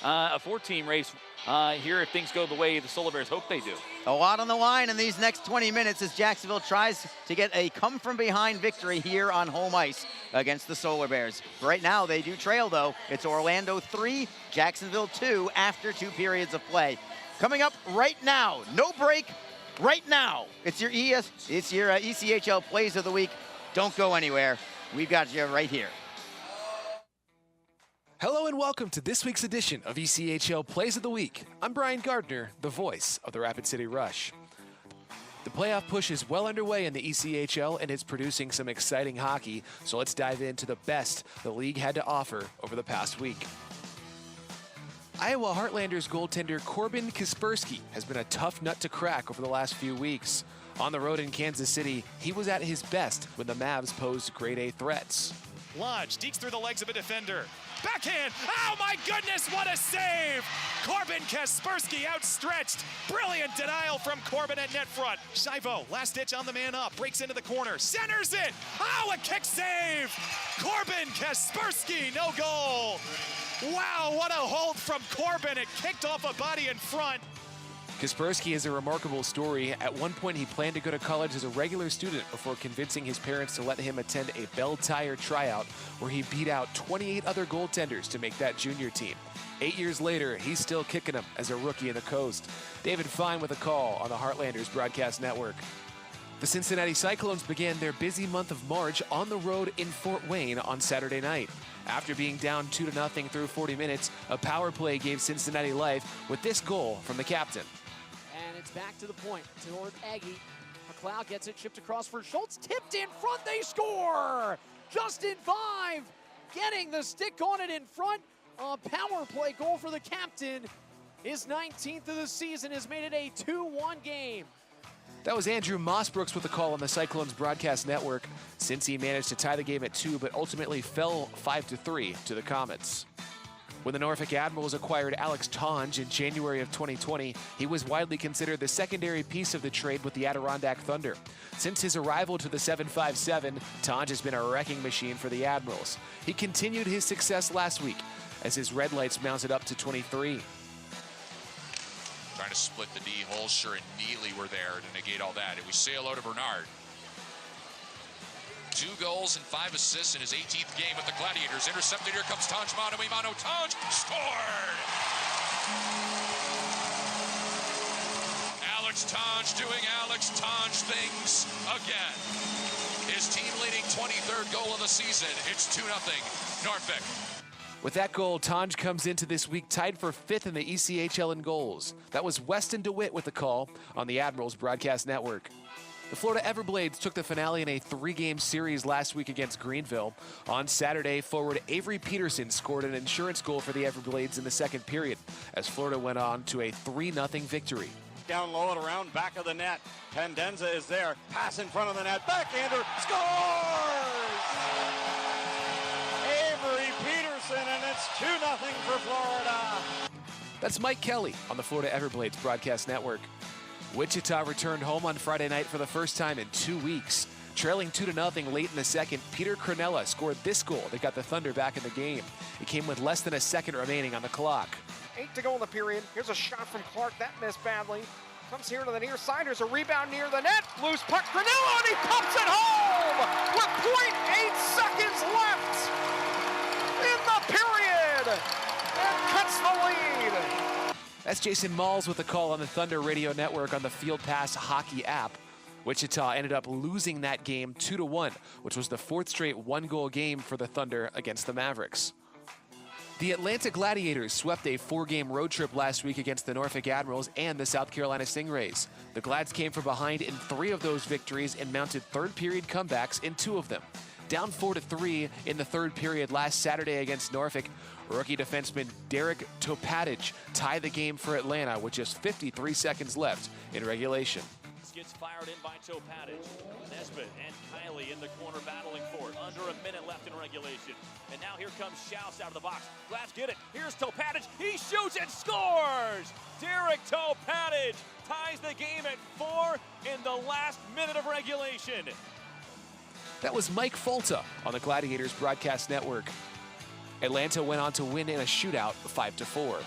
Speaker 4: a 4-team race here if things go the way the Solar Bears hope they do.
Speaker 2: A lot on the line in these next 20 minutes as Jacksonville tries to get a come-from-behind victory here on home ice against the Solar Bears. Right now, they do trail, though. It's Orlando 3, Jacksonville 2 after 2 periods of play. Coming up right now, no break, right now. It's your ECHL Plays of the Week. Don't go anywhere. We've got you right here.
Speaker 14: Hello and welcome to this week's edition of ECHL Plays of the Week. I'm Brian Gardner, the voice of the Rapid City Rush. The playoff push is well underway in the ECHL and it's producing some exciting hockey, so let's dive into the best the league had to offer over the past week. Iowa Heartlanders goaltender Corbin Kaspersky has been a tough nut to crack over the last few weeks. On the road in Kansas City, he was at his best when the Mavs posed grade A threats.
Speaker 15: Lodge dekes through the legs of a defender. Backhand! Oh my goodness, what a save! Corbin Kaspersky outstretched. Brilliant denial from Corbin at net front. Shivo, last ditch on the man up, breaks into the corner, centers it! Oh, a kick save! Corbin Kaspersky, no goal! Wow, what a hold from Corbin. It kicked off a body in front.
Speaker 14: Kaspersky is a remarkable story. At one point, he planned to go to college as a regular student before convincing his parents to let him attend a Bell Tire tryout, where he beat out 28 other goaltenders to make that junior team. 8 years later, he's still kicking them as a rookie in the Coast. David Fine with a call on the Heartlanders broadcast network. The Cincinnati Cyclones began their busy month of March on the road in Fort Wayne on Saturday night. After being down 2-0 through 40 minutes, a power play gave Cincinnati life with this goal from the captain.
Speaker 16: And it's back to the point toward Aggie. McLeod gets it chipped across for Schultz. Tipped in front, they score! Justin 5 getting the stick on it in front. A power play goal for the captain. His 19th of the season has made it a 2-1 game.
Speaker 14: That was Andrew Mossbrooks with the call on the Cyclones broadcast network. Cincy managed to tie the game at 2, but ultimately fell 5-3 to the Comets. When the Norfolk Admirals acquired Alex Tonge in January of 2020, he was widely considered the secondary piece of the trade with the Adirondack Thunder. Since his arrival to the 757, Tonge has been a wrecking machine for the Admirals. He continued his success last week as his red lights mounted up to 23.
Speaker 17: Trying to split the D. Holscher and Neely were there to negate all that. And we say hello to Bernard. 2 goals and 5 assists in his 18th game with the Gladiators. Intercepted. Here comes Tonge. Mano a mano. Tonge scored! Alex Tonge doing Alex Tonge things again. His team-leading 23rd goal of the season. It's 2-0 Norfolk.
Speaker 14: With that goal, Tonge comes into this week tied for 5th in the ECHL in goals. That was Weston DeWitt with the call on the Admirals broadcast network. The Florida Everblades took the finale in a 3-game series last week against Greenville. On Saturday, forward Avery Peterson scored an insurance goal for the Everblades in the second period, as Florida went on to a 3-0 victory.
Speaker 18: Down low and around back of the net. Pendenza is there. Pass in front of the net. Backhander scores! Avery Peterson, and it's 2-0 for Florida.
Speaker 14: That's Mike Kelly on the Florida Everblades broadcast network. Wichita returned home on Friday night for the first time in 2 weeks. Trailing 2-0 late in the second, Peter Cronella scored this goal that got the Thunder back in the game. It came with less than a second remaining on the clock.
Speaker 19: 8 to go in the period. Here's a shot from Clark. That missed badly. Comes here to the near side. There's a rebound near the net. Loose puck. Cronella, and he pumps it home with 0.8 seconds left in the period and cuts the lead.
Speaker 14: That's Jason Malls with the call on the Thunder Radio Network on the Field Pass Hockey app. Wichita ended up losing that game 2-1, which was the 4th straight 1-goal game for the Thunder against the Mavericks. The Atlanta Gladiators swept a 4-game road trip last week against the Norfolk Admirals and the South Carolina Stingrays. The Glads came from behind in 3 of those victories and mounted third-period comebacks in 2 of them. Down 4-3 in the third period last Saturday against Norfolk, rookie defenseman Derek Topatic tied the game for Atlanta with just 53 seconds left in regulation.
Speaker 6: Gets fired in by Topatic. Nesbitt and Kiley in the corner battling for it. Under a minute left in regulation. And now here comes Schaus out of the box. Glass get it. Here's Topatic. He shoots and scores! Derek Topatic ties the game at 4 in the last minute of regulation.
Speaker 14: That was Mike Folta on the Gladiators broadcast network. Atlanta went on to win in a shootout 5-4.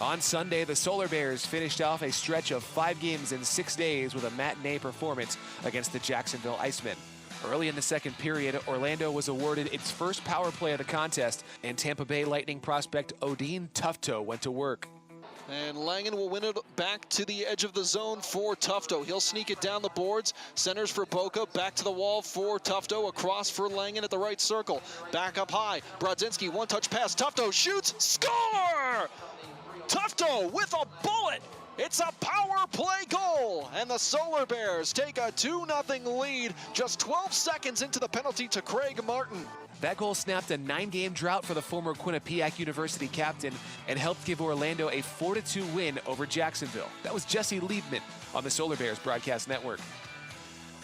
Speaker 14: On Sunday, the Solar Bears finished off a stretch of 5 games in 6 days with a matinee performance against the Jacksonville Icemen. Early in the second period, Orlando was awarded its first power play of the contest, and Tampa Bay Lightning prospect Odin Tufto went to work.
Speaker 20: And Langen will win it back to the edge of the zone for Tufto. He'll sneak it down the boards. Centers for Boca. Back to the wall for Tufto. Across for Langen at the right circle. Back up high. Brodzinski, one-touch pass. Tufto shoots. Score! Tufto with a bullet. It's a power play goal. And the Solar Bears take a 2-0 lead just 12 seconds into the penalty to Craig Martin.
Speaker 14: That goal snapped a 9-game drought for the former Quinnipiac University captain and helped give Orlando a 4-2 win over Jacksonville. That was Jesse Liebman on the Solar Bears broadcast network.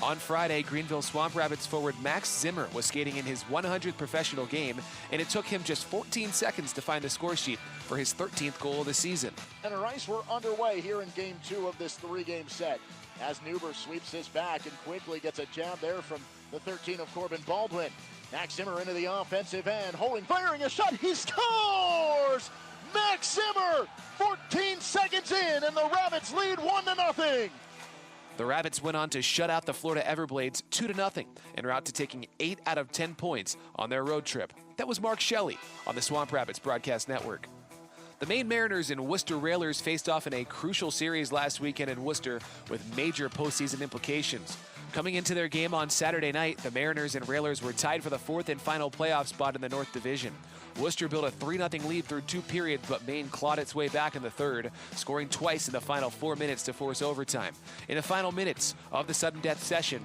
Speaker 14: On Friday, Greenville Swamp Rapids forward Max Zimmer was skating in his 100th professional game, and it took him just 14 seconds to find the score sheet for his 13th goal of the season.
Speaker 21: And our ice were underway here in game 2 of this 3-game set as Newber sweeps his back and quickly gets a jab there from the 13 of Corbin Baldwin. Max Zimmer into the offensive end, holding, firing a shot, he scores! Max Zimmer, 14 seconds in, and the Rabbits lead 1-0.
Speaker 14: The Rabbits went on to shut out the Florida Everblades 2-0 en route to taking 8 out of 10 points on their road trip. That was Mark Shelley on the Swamp Rapids broadcast network. The Maine Mariners and Worcester Railers faced off in a crucial series last weekend in Worcester with major postseason implications. Coming into their game on Saturday night, the Mariners and Railers were tied for the 4th and final playoff spot in the North Division. Worcester built a 3-0 lead through 2 periods, but Maine clawed its way back in the 3rd, scoring twice in the final 4 minutes to force overtime. In the final minutes of the sudden death session,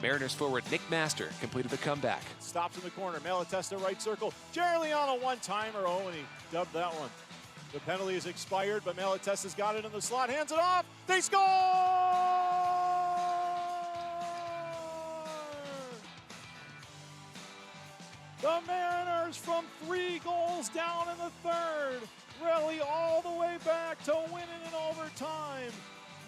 Speaker 14: Mariners forward Nick Master completed the comeback.
Speaker 22: Stops in the corner, Malatesta right circle. Jerry on a one-timer, and he dubbed that one. The penalty is expired, but Malatesta's got it in the slot, hands it off, they score! The Mariners from 3 goals down in the 3rd, rally all the way back to win it in overtime.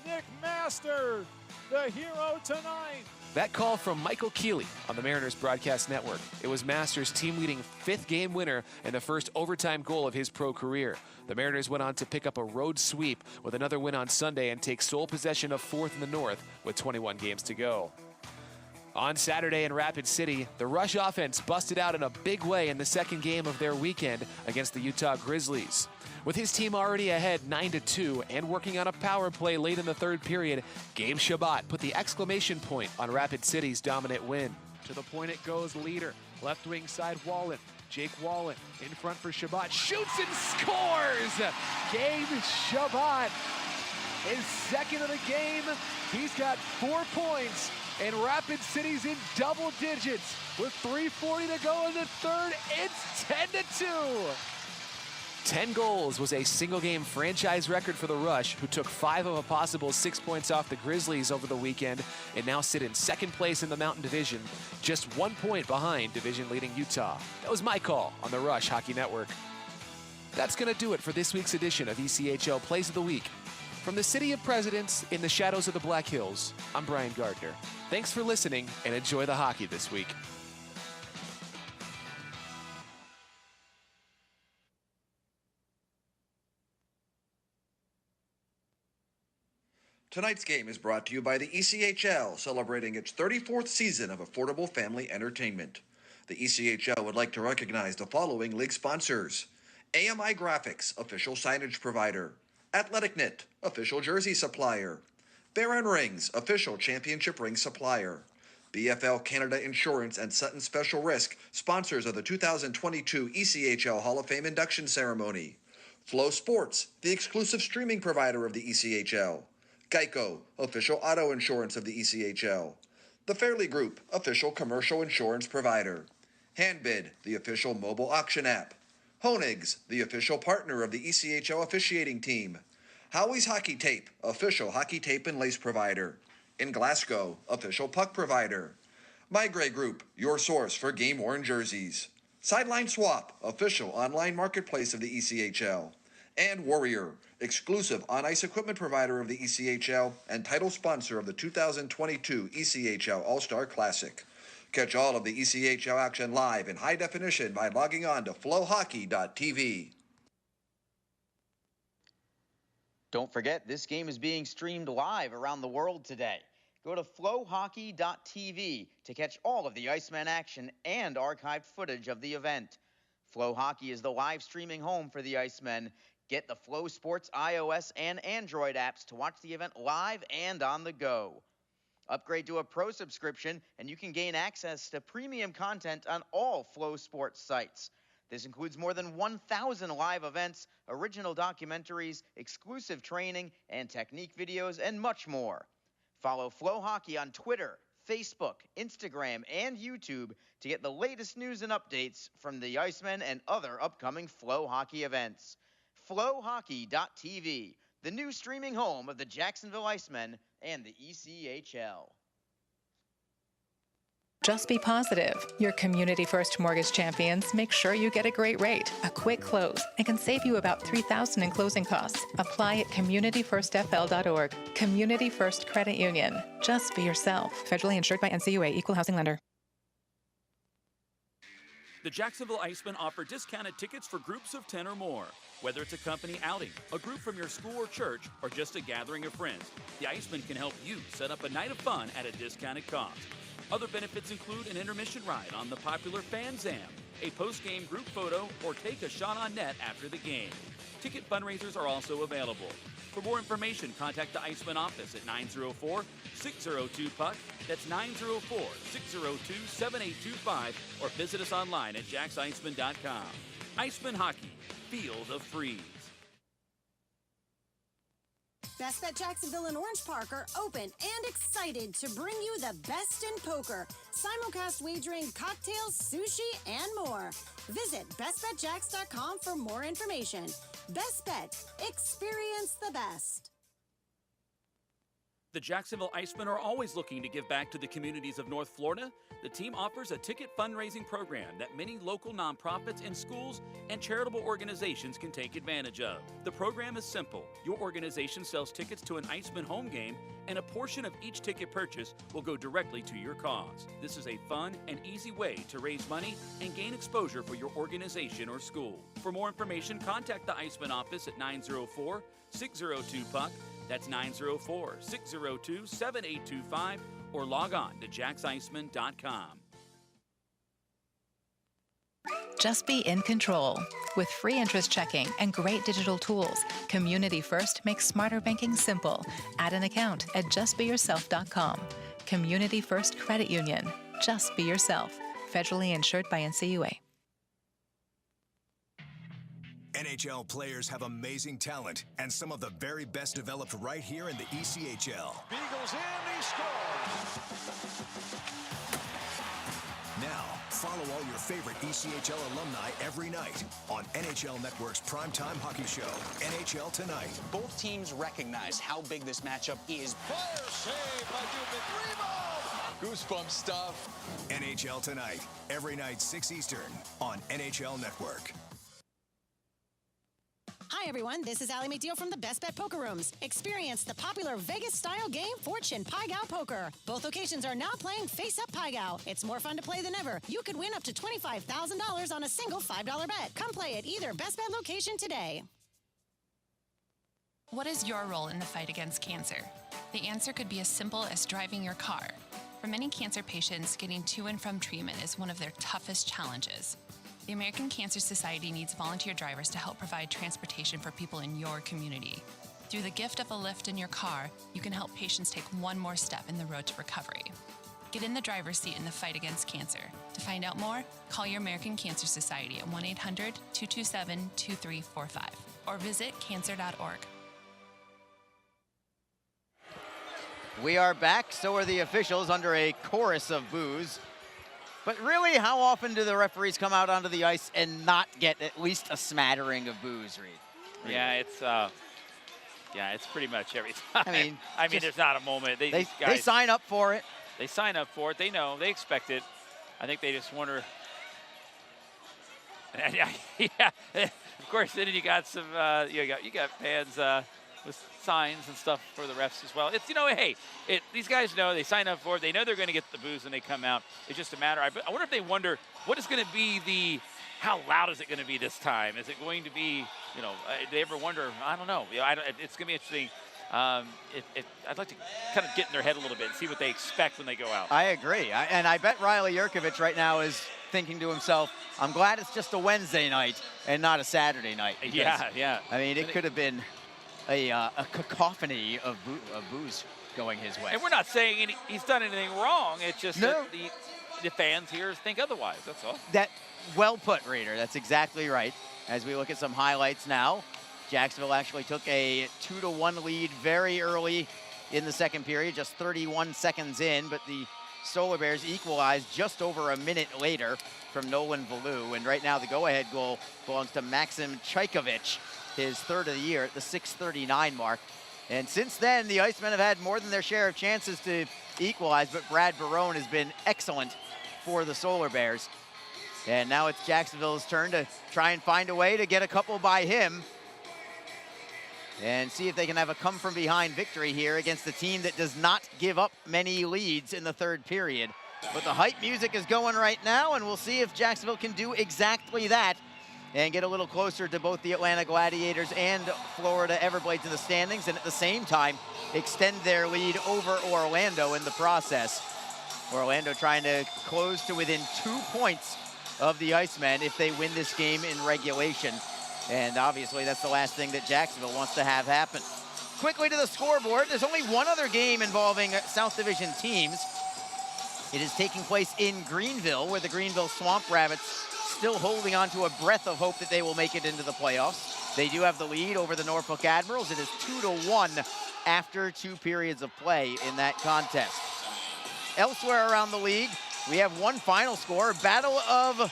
Speaker 22: Nick Master, the hero tonight.
Speaker 14: That call from Michael Keeley on the Mariners broadcast network. It was Masters' team-leading 5th game winner and the first overtime goal of his pro career. The Mariners went on to pick up a road sweep with another win on Sunday and take sole possession of 4th in the North with 21 games to go. On Saturday in Rapid City, the Rush offense busted out in a big way in the 2nd game of their weekend against the Utah Grizzlies. With his team already ahead 9-2 and working on a power play late in the 3rd period, Gabe Shabbat put the exclamation point on Rapid City's dominant win.
Speaker 16: To the point it goes, leader, left wing side Wallen. Jake Wallen in front for Shabbat, shoots and scores! Gabe Shabbat is 2nd of the game. He's got 4 points. And Rapid City's in double digits with 3:40 to go in the 3rd. It's 10-2.
Speaker 14: 10 goals was a single-game franchise record for the Rush, who took 5 of a possible 6 points off the Grizzlies over the weekend and now sit in 2nd place in the Mountain Division, just 1 point behind division-leading Utah. That was my call on the Rush Hockey Network. That's going to do it for this week's edition of ECHL Plays of the Week. From the City of Presidents in the shadows of the Black Hills, I'm Brian Gardner. Thanks for listening and enjoy the hockey this week.
Speaker 5: Tonight's game is brought to you by the ECHL, celebrating its 34th season of affordable family entertainment. The ECHL would like to recognize the following league sponsors: AMI Graphics, official signage provider; Athletic Knit, official jersey supplier; Baron Rings, official championship ring supplier; BFL Canada Insurance and Sutton Special Risk, sponsors of the 2022 ECHL Hall of Fame induction ceremony; Flow Sports, the exclusive streaming provider of the ECHL; Geico, official auto insurance of the ECHL; The Fairley Group, official commercial insurance provider; Handbid, the official mobile auction app; Honig's, the official partner of the ECHL officiating team; Howie's Hockey Tape, official hockey tape and lace provider; In Glasgow, official puck provider; My Grey Group, your source for game-worn jerseys; Sideline Swap, official online marketplace of the ECHL; and Warrior, exclusive on-ice equipment provider of the ECHL and title sponsor of the 2022 ECHL All-Star Classic. Catch all of the ECHL action live in high definition by logging on to flowhockey.tv.
Speaker 2: Don't forget, this game is being streamed live around the world today. Go to flowhockey.tv to catch all of the Iceman action and archived footage of the event. Flow Hockey is the live streaming home for the Icemen. Get the Flow Sports iOS and Android apps to watch the event live and on the go. Upgrade to a pro subscription and you can gain access to premium content on all Flow Sports sites. This includes more than 1,000 live events, original documentaries, exclusive training, and technique videos, and much more. Follow Flow Hockey on Twitter, Facebook, Instagram, and YouTube to get the latest news and updates from the Icemen and other upcoming Flow Hockey events. FlowHockey.tv, the new streaming home of the Jacksonville Icemen and the ECHL.
Speaker 7: Just be positive. Your Community First Mortgage champions make sure you get a great rate, a quick close, and can save you about $3,000 in closing costs. Apply at communityfirstfl.org. Community First Credit Union. Just be yourself. Federally insured by NCUA, Equal Housing Lender.
Speaker 6: The Jacksonville Icemen offer discounted tickets for groups of 10 or more. Whether it's a company outing, a group from your school or church, or just a gathering of friends, the Icemen can help you set up a night of fun at a discounted cost. Other benefits include an intermission ride on the popular Fans Am, a post-game group photo, or take a shot on net after the game. Ticket fundraisers are also available. For more information, contact the Icemen office at 904-602-PUCK. That's 904-602-7825, or visit us online at jacksicemen.com. Icemen Hockey, feel the freeze.
Speaker 8: Best Bet Jacksonville and Orange Park are open and excited to bring you the best in poker, simulcast wagering, cocktails, sushi, and more. Visit bestbetjacks.com for more information. Best Bet. Experience the best.
Speaker 6: The Jacksonville Icemen are always looking to give back to the communities of North Florida. The team offers a ticket fundraising program that many local nonprofits and schools and charitable organizations can take advantage of. The program is simple. Your organization sells tickets to an Icemen home game, and a portion of each ticket purchase will go directly to your cause. This is a fun and easy way to raise money and gain exposure for your organization or school. For more information, contact the Icemen office at 904-602-PUCK. That's 904-602-7825, or log on to jacksicemen.com.
Speaker 7: Just be in control. With free interest checking and great digital tools, Community First makes smarter banking simple. Add an account at justbeyourself.com. Community First Credit Union. Just be yourself. Federally insured by NCUA.
Speaker 9: NHL players have amazing talent, and some of the very best developed right here in the ECHL.
Speaker 10: Beagles in, he scores.
Speaker 9: Now, follow all your favorite ECHL alumni every night on NHL Network's primetime hockey show, NHL Tonight.
Speaker 11: Both teams recognize how big this matchup is.
Speaker 10: Fire save by Dubin. Rebound. Goosebump stuff.
Speaker 9: NHL Tonight, every night 6 Eastern on NHL Network.
Speaker 8: Hi, everyone. This is Allie McDeal from the Best Bet Poker Rooms. Experience the popular Vegas-style game, Fortune Pai Gow Poker. Both locations are now playing Face-Up Pai Gow. It's more fun to play than ever. You could win up to $25,000 on a single $5 bet. Come play at either Best Bet location today.
Speaker 12: What is your role in the fight against cancer? The answer could be as simple as driving your car. For many cancer patients, getting to and from treatment is one of their toughest challenges. The American Cancer Society needs volunteer drivers to help provide transportation for people in your community. Through the gift of a lift in your car, you can help patients take one more step in the road to recovery. Get in the driver's seat in the fight against cancer. To find out more, call your American Cancer Society at 1-800-227-2345 or visit cancer.org.
Speaker 2: We are back, so are the officials under a chorus of boos. But really, how often do the referees come out onto the ice and not get at least a smattering of boos, Reed?
Speaker 4: Yeah, it's pretty much every time.
Speaker 2: I mean,
Speaker 4: there's not a moment.
Speaker 2: They sign up for it.
Speaker 4: They sign up for it. They know. They expect it. I think they just wonder. Yeah, of course. Then you got some. You got fans with signs and stuff for the refs as well. It's these guys know they sign up for it. They know they're going to get the boos when they come out. It's just a matter. I wonder if they wonder what is going to be how loud is it going to be this time? Is it going to be, do they ever wonder? I don't know. It's going to be interesting. I'd like to kind of get in their head a little bit and see what they expect when they go out.
Speaker 2: I agree. And I bet Riley Yurkovich right now is thinking to himself, I'm glad it's just a Wednesday night and not a Saturday night. Because,
Speaker 4: yeah.
Speaker 2: I mean, it could have been a cacophony of boos going his way.
Speaker 4: And we're not saying he's done anything wrong. It's just that the fans here think otherwise. That's all.
Speaker 2: That well put, Reader. That's exactly right. As we look at some highlights now, Jacksonville actually took a 2-1 lead very early in the second period, just 31 seconds in, but the Solar Bears equalized just over a minute later from Nolan Valou. And right now the go-ahead goal belongs to Maxim Chaykovich, his third of the year at the 6:39 mark. And since then, the Icemen have had more than their share of chances to equalize, but Brad Barone has been excellent for the Solar Bears. And now it's Jacksonville's turn to try and find a way to get a couple by him and see if they can have a come-from-behind victory here against a team that does not give up many leads in the third period. But the hype music is going right now, and we'll see if Jacksonville can do exactly that and get a little closer to both the Atlanta Gladiators and Florida Everblades in the standings, and at the same time extend their lead over Orlando in the process. Orlando trying to close to within 2 points of the Icemen if they win this game in regulation. And obviously that's the last thing that Jacksonville wants to have happen. Quickly to the scoreboard, there's only one other game involving South Division teams. It is taking place in Greenville, where the Greenville Swamp Rabbits still holding on to a breath of hope that they will make it into the playoffs. They do have the lead over the Norfolk Admirals. It is 2-1 after 2 periods of play in that contest. Elsewhere around the league, we have one final score. Battle of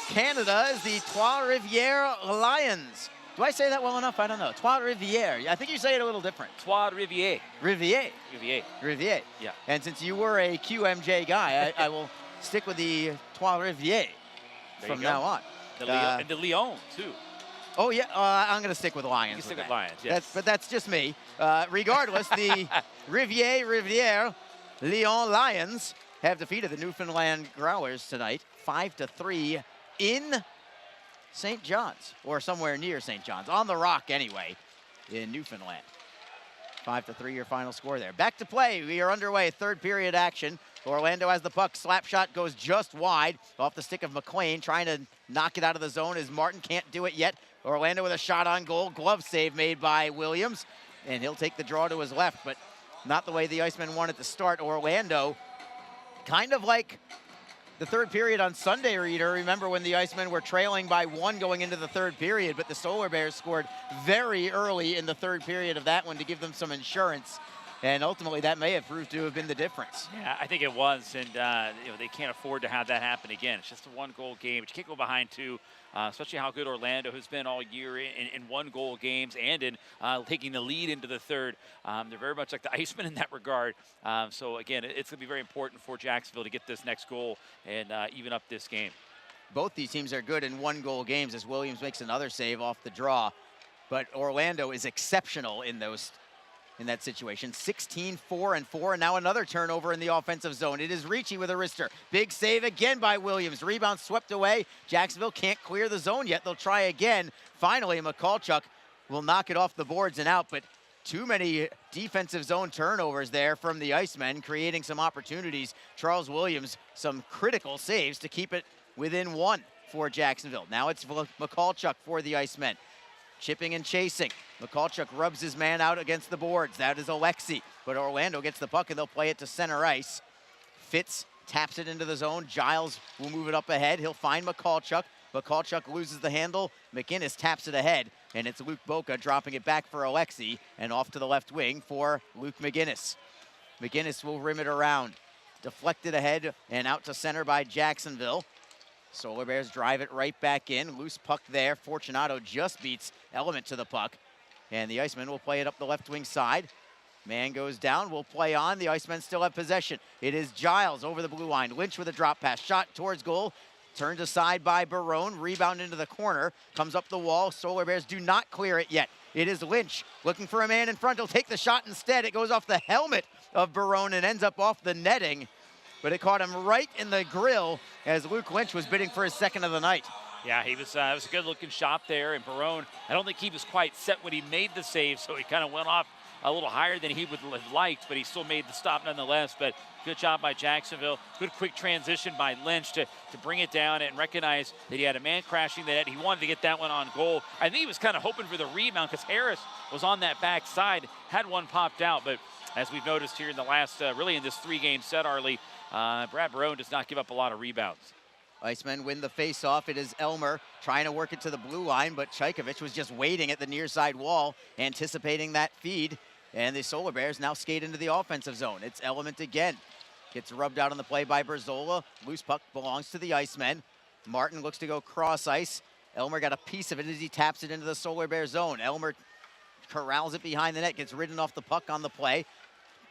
Speaker 2: Canada is the Trois-Rivières Lions. Do I say that well enough? I don't know. Trois-Rivières. I think you say it a little different.
Speaker 4: Trois-Rivières.
Speaker 2: Rivière.
Speaker 4: Rivière.
Speaker 2: Rivière.
Speaker 4: Yeah.
Speaker 2: And since you were a QMJ guy, I will stick with the Trois-Rivières from now on.
Speaker 4: And the Lyon, too.
Speaker 2: Oh, yeah. I'm going to stick with Lions.
Speaker 4: You stick with Lions, yes.
Speaker 2: But that's just me. Regardless, the Rivière Lyon Lions have defeated the Newfoundland Growlers tonight, 5-3 in St. John's, or somewhere near St. John's, on the Rock anyway, in Newfoundland. 5-3 your final score there. Back to play. We are underway. Third period action. Orlando has the puck. Slap shot goes just wide off the stick of McLean, trying to knock it out of the zone as Martin can't do it yet. Orlando with a shot on goal. Glove save made by Williams, and he'll take the draw to his left, but not the way the Icemen wanted to start. Orlando, kind of like the third period on Sunday, Reader. Remember when the Icemen were trailing by 1 going into the third period, but the Solar Bears scored very early in the third period of that one to give them some insurance. And ultimately, that may have proved to have been the difference.
Speaker 4: Yeah, I think it was, and they can't afford to have that happen again. It's just a one-goal game, but you can't go behind 2, especially how good Orlando has been all year in one-goal games and in taking the lead into the third. They're very much like the Icemen in that regard. So, again, it's going to be very important for Jacksonville to get this next goal and even up this game.
Speaker 2: Both these teams are good in one-goal games as Williams makes another save off the draw. But Orlando is exceptional in that situation. 16-4-4, and now another turnover in the offensive zone. It is Ricci with a wrister. Big save again by Williams. Rebound swept away. Jacksonville can't clear the zone yet. They'll try again. Finally, McCallchuk will knock it off the boards and out, but too many defensive zone turnovers there from the Icemen, creating some opportunities. Charles Williams, some critical saves to keep it within 1 for Jacksonville. Now it's McCallchuk for the Icemen. Chipping and chasing. McCallchuk rubs his man out against the boards. That is Alexi. But Orlando gets the puck and they'll play it to center ice. Fitz taps it into the zone. Giles will move it up ahead. He'll find McCallchuk. McCallchuk loses the handle. McInnes taps it ahead. And it's Luke Boca dropping it back for Alexi. And off to the left wing for Luke McInnes. McInnes will rim it around. Deflected ahead and out to center by Jacksonville. Solar Bears drive it right back in. Loose puck there. Fortunato just beats Element to the puck. And the Icemen will play it up the left wing side. Man goes down. We'll play on. The Icemen still have possession. It is Giles over the blue line. Lynch with a drop pass. Shot towards goal. Turned aside by Barone. Rebound into the corner. Comes up the wall. Solar Bears do not clear it yet. It is Lynch looking for a man in front. He'll take the shot instead. It goes off the helmet of Barone and ends up off the netting. But it caught him right in the grill as Luke Lynch was bidding for his second of the night.
Speaker 4: Yeah, it was a good-looking shot there, and Barone, I don't think he was quite set when he made the save, so he kind of went off a little higher than he would have liked, but he still made the stop nonetheless. But good job by Jacksonville. Good quick transition by Lynch to bring it down and recognize that he had a man crashing the net. He wanted to get that one on goal. I think he was kind of hoping for the rebound because Harris was on that back side, had one popped out, but as we've noticed here in the last, really in this 3-game set, Arlie, Brad Barone does not give up a lot of rebounds.
Speaker 2: Icemen win the face-off. It is Elmer trying to work it to the blue line, but Chaykovich was just waiting at the near side wall, anticipating that feed. And the Solar Bears now skate into the offensive zone. It's Element again. Gets rubbed out on the play by Berzola. Loose puck belongs to the Icemen. Martin looks to go cross ice. Elmer got a piece of it as he taps it into the Solar Bear zone. Elmer corrals it behind the net, gets ridden off the puck on the play.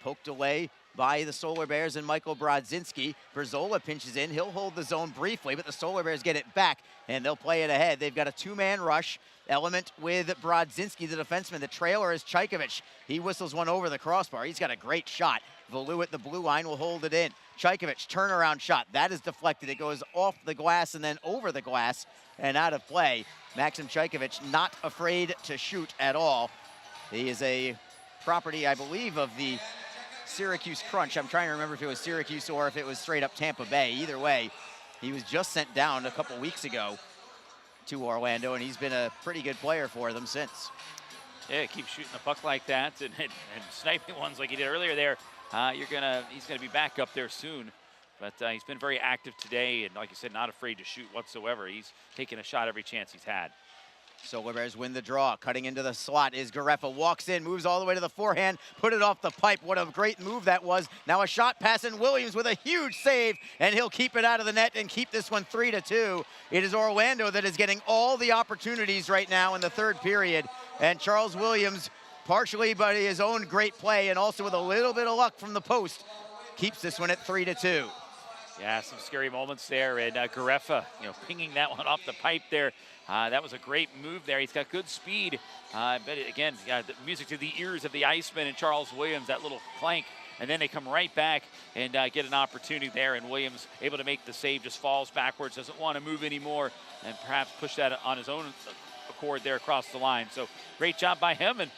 Speaker 2: Poked away by the Solar Bears and Michael Brodzinski. Berzola pinches in. He'll hold the zone briefly, but the Solar Bears get it back, and they'll play it ahead. They've got a two-man rush element with Brodzinski, the defenseman. The trailer is Chaykovich. He whistles one over the crossbar. He's got a great shot. Valu at the blue line will hold it in. Chaykovich, turnaround shot. That is deflected. It goes off the glass and then over the glass and out of play. Maxim Chaykovich not afraid to shoot at all. He is a property, I believe, of the Syracuse Crunch. I'm trying to remember if it was Syracuse or if it was straight up Tampa Bay. Either way, he was just sent down a couple weeks ago to Orlando, and he's been a pretty good player for them since.
Speaker 4: Yeah, keep shooting the puck like that and sniping ones like he did earlier there. He's gonna be back up there soon. But he's been very active today, and like you said, not afraid to shoot whatsoever. He's taking a shot every chance he's had.
Speaker 2: Solar Bears win the draw. Cutting into the slot is Gareffa. Walks in, moves all the way to the forehand, put it off the pipe. What a great move that was. Now a shot pass in Williams with a huge save, and he'll keep it out of the net and keep this one 3-2. It is Orlando that is getting all the opportunities right now in the third period, and Charles Williams, partially by his own great play and also with a little bit of luck from the post, keeps this one at 3-2.
Speaker 4: Yeah, some scary moments there, and Gareffa, pinging that one off the pipe there. That was a great move there. He's got good speed. But again, the music to the ears of the Icemen and Charles Williams, that little flank. And then they come right back and get an opportunity there. And Williams able to make the save, just falls backwards, doesn't want to move anymore, and perhaps push that on his own accord there across the line. So great job by him. And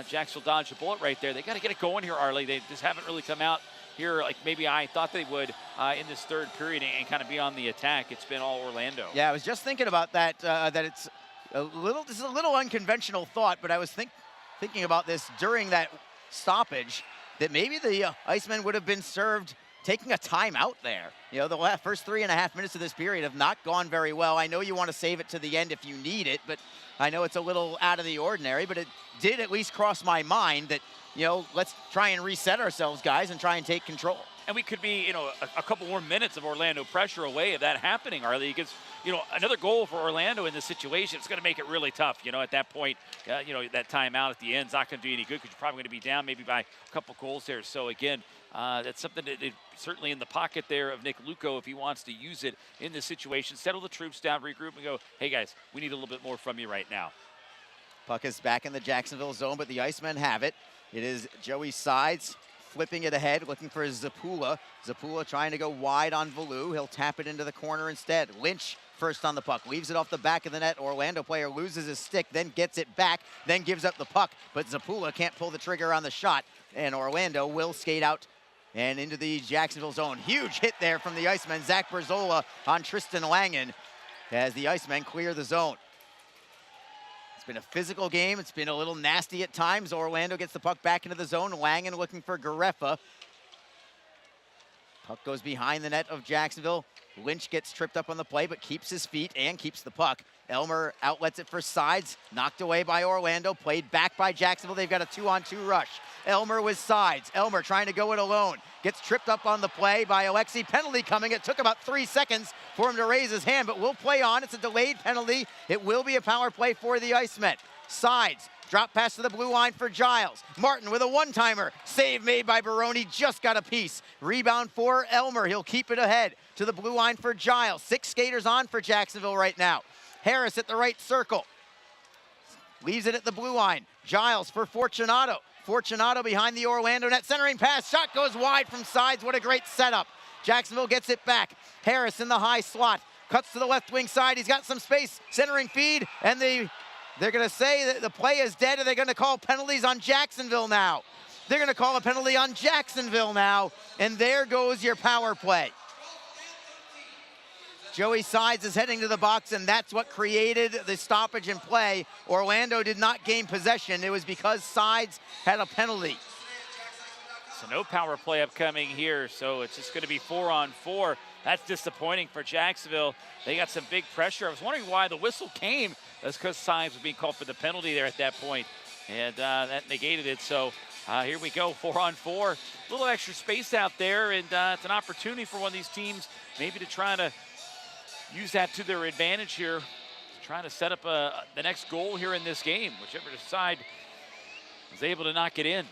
Speaker 4: Jacksonville dodged a bullet right there. They got to get it going here, Arlie. They just haven't really come out here like maybe I thought they would in this third period and kind of be on the attack. It's been all Orlando.
Speaker 2: Yeah, I was just thinking about that, that it's this is a little unconventional thought, but I was thinking about this during that stoppage, that maybe the Icemen would have been served taking a timeout there. The first 3.5 minutes of this period have not gone very well. I know you want to save it to the end if you need it, but I know it's a little out of the ordinary, but it did at least cross my mind that, let's try and reset ourselves, guys, and try and take control.
Speaker 4: And we could be, a couple more minutes of Orlando pressure away of that happening, Arlie, because, another goal for Orlando in this situation, it's going to make it really tough. At that point, that timeout at the end is not going to do any good because you're probably going to be down maybe by a couple goals there. So, again, that's something that certainly in the pocket there of Nick Luco if he wants to use it in this situation. Settle the troops down, regroup, and go, hey, guys, we need a little bit more from you right now.
Speaker 2: Puck is back in the Jacksonville zone, but the Icemen have it. It is Joey Sides flipping it ahead, looking for Zapula. Zapula trying to go wide on Valu. He'll tap it into the corner instead. Lynch first on the puck, leaves it off the back of the net. Orlando player loses his stick, then gets it back, then gives up the puck. But Zapula can't pull the trigger on the shot, and Orlando will skate out and into the Jacksonville zone. Huge hit there from the Icemen. Zach Berzola on Tristan Langen as the Icemen clear the zone. It's been a physical game. It's been a little nasty at times. Orlando gets the puck back into the zone. Langen looking for Gareffa. Puck goes behind the net of Jacksonville. Lynch gets tripped up on the play, but keeps his feet and keeps the puck. Elmer outlets it for Sides. Knocked away by Orlando. Played back by Jacksonville. They've got a 2-on-2 rush. Elmer with Sides. Elmer trying to go it alone. Gets tripped up on the play by Alexi. Penalty coming. It took about 3 seconds for him to raise his hand, but we'll play on. It's a delayed penalty. It will be a power play for the Icemen. Sides. Drop pass to the blue line for Giles. Martin with a one-timer. Save made by Baroni. Just got a piece. Rebound for Elmer. He'll keep it ahead to the blue line for Giles. 6 skaters on for Jacksonville right now. Harris at the right circle. Leaves it at the blue line. Giles for Fortunato. Fortunato behind the Orlando net. Centering pass. Shot goes wide from Sides. What a great setup. Jacksonville gets it back. Harris in the high slot. Cuts to the left wing side. He's got some space. Centering feed. And they're going to say that the play is dead, and they're going to call penalties on Jacksonville now. They're going to call a penalty on Jacksonville now. And there goes your power play. Joey Sides is heading to the box, and that's what created the stoppage in play. Orlando did not gain possession. It was because Sides had a penalty.
Speaker 4: So no power play upcoming here, so it's just going to be 4-on-4. That's disappointing for Jacksonville. They got some big pressure. I was wondering why the whistle came. That's because Sides was being called for the penalty there at that point, and that negated it. So Here we go, 4-on-4. A little extra space out there, and it's an opportunity for one of these teams maybe to try to use that to their advantage here, trying to set up the next goal here in this game, whichever side is able to knock it in.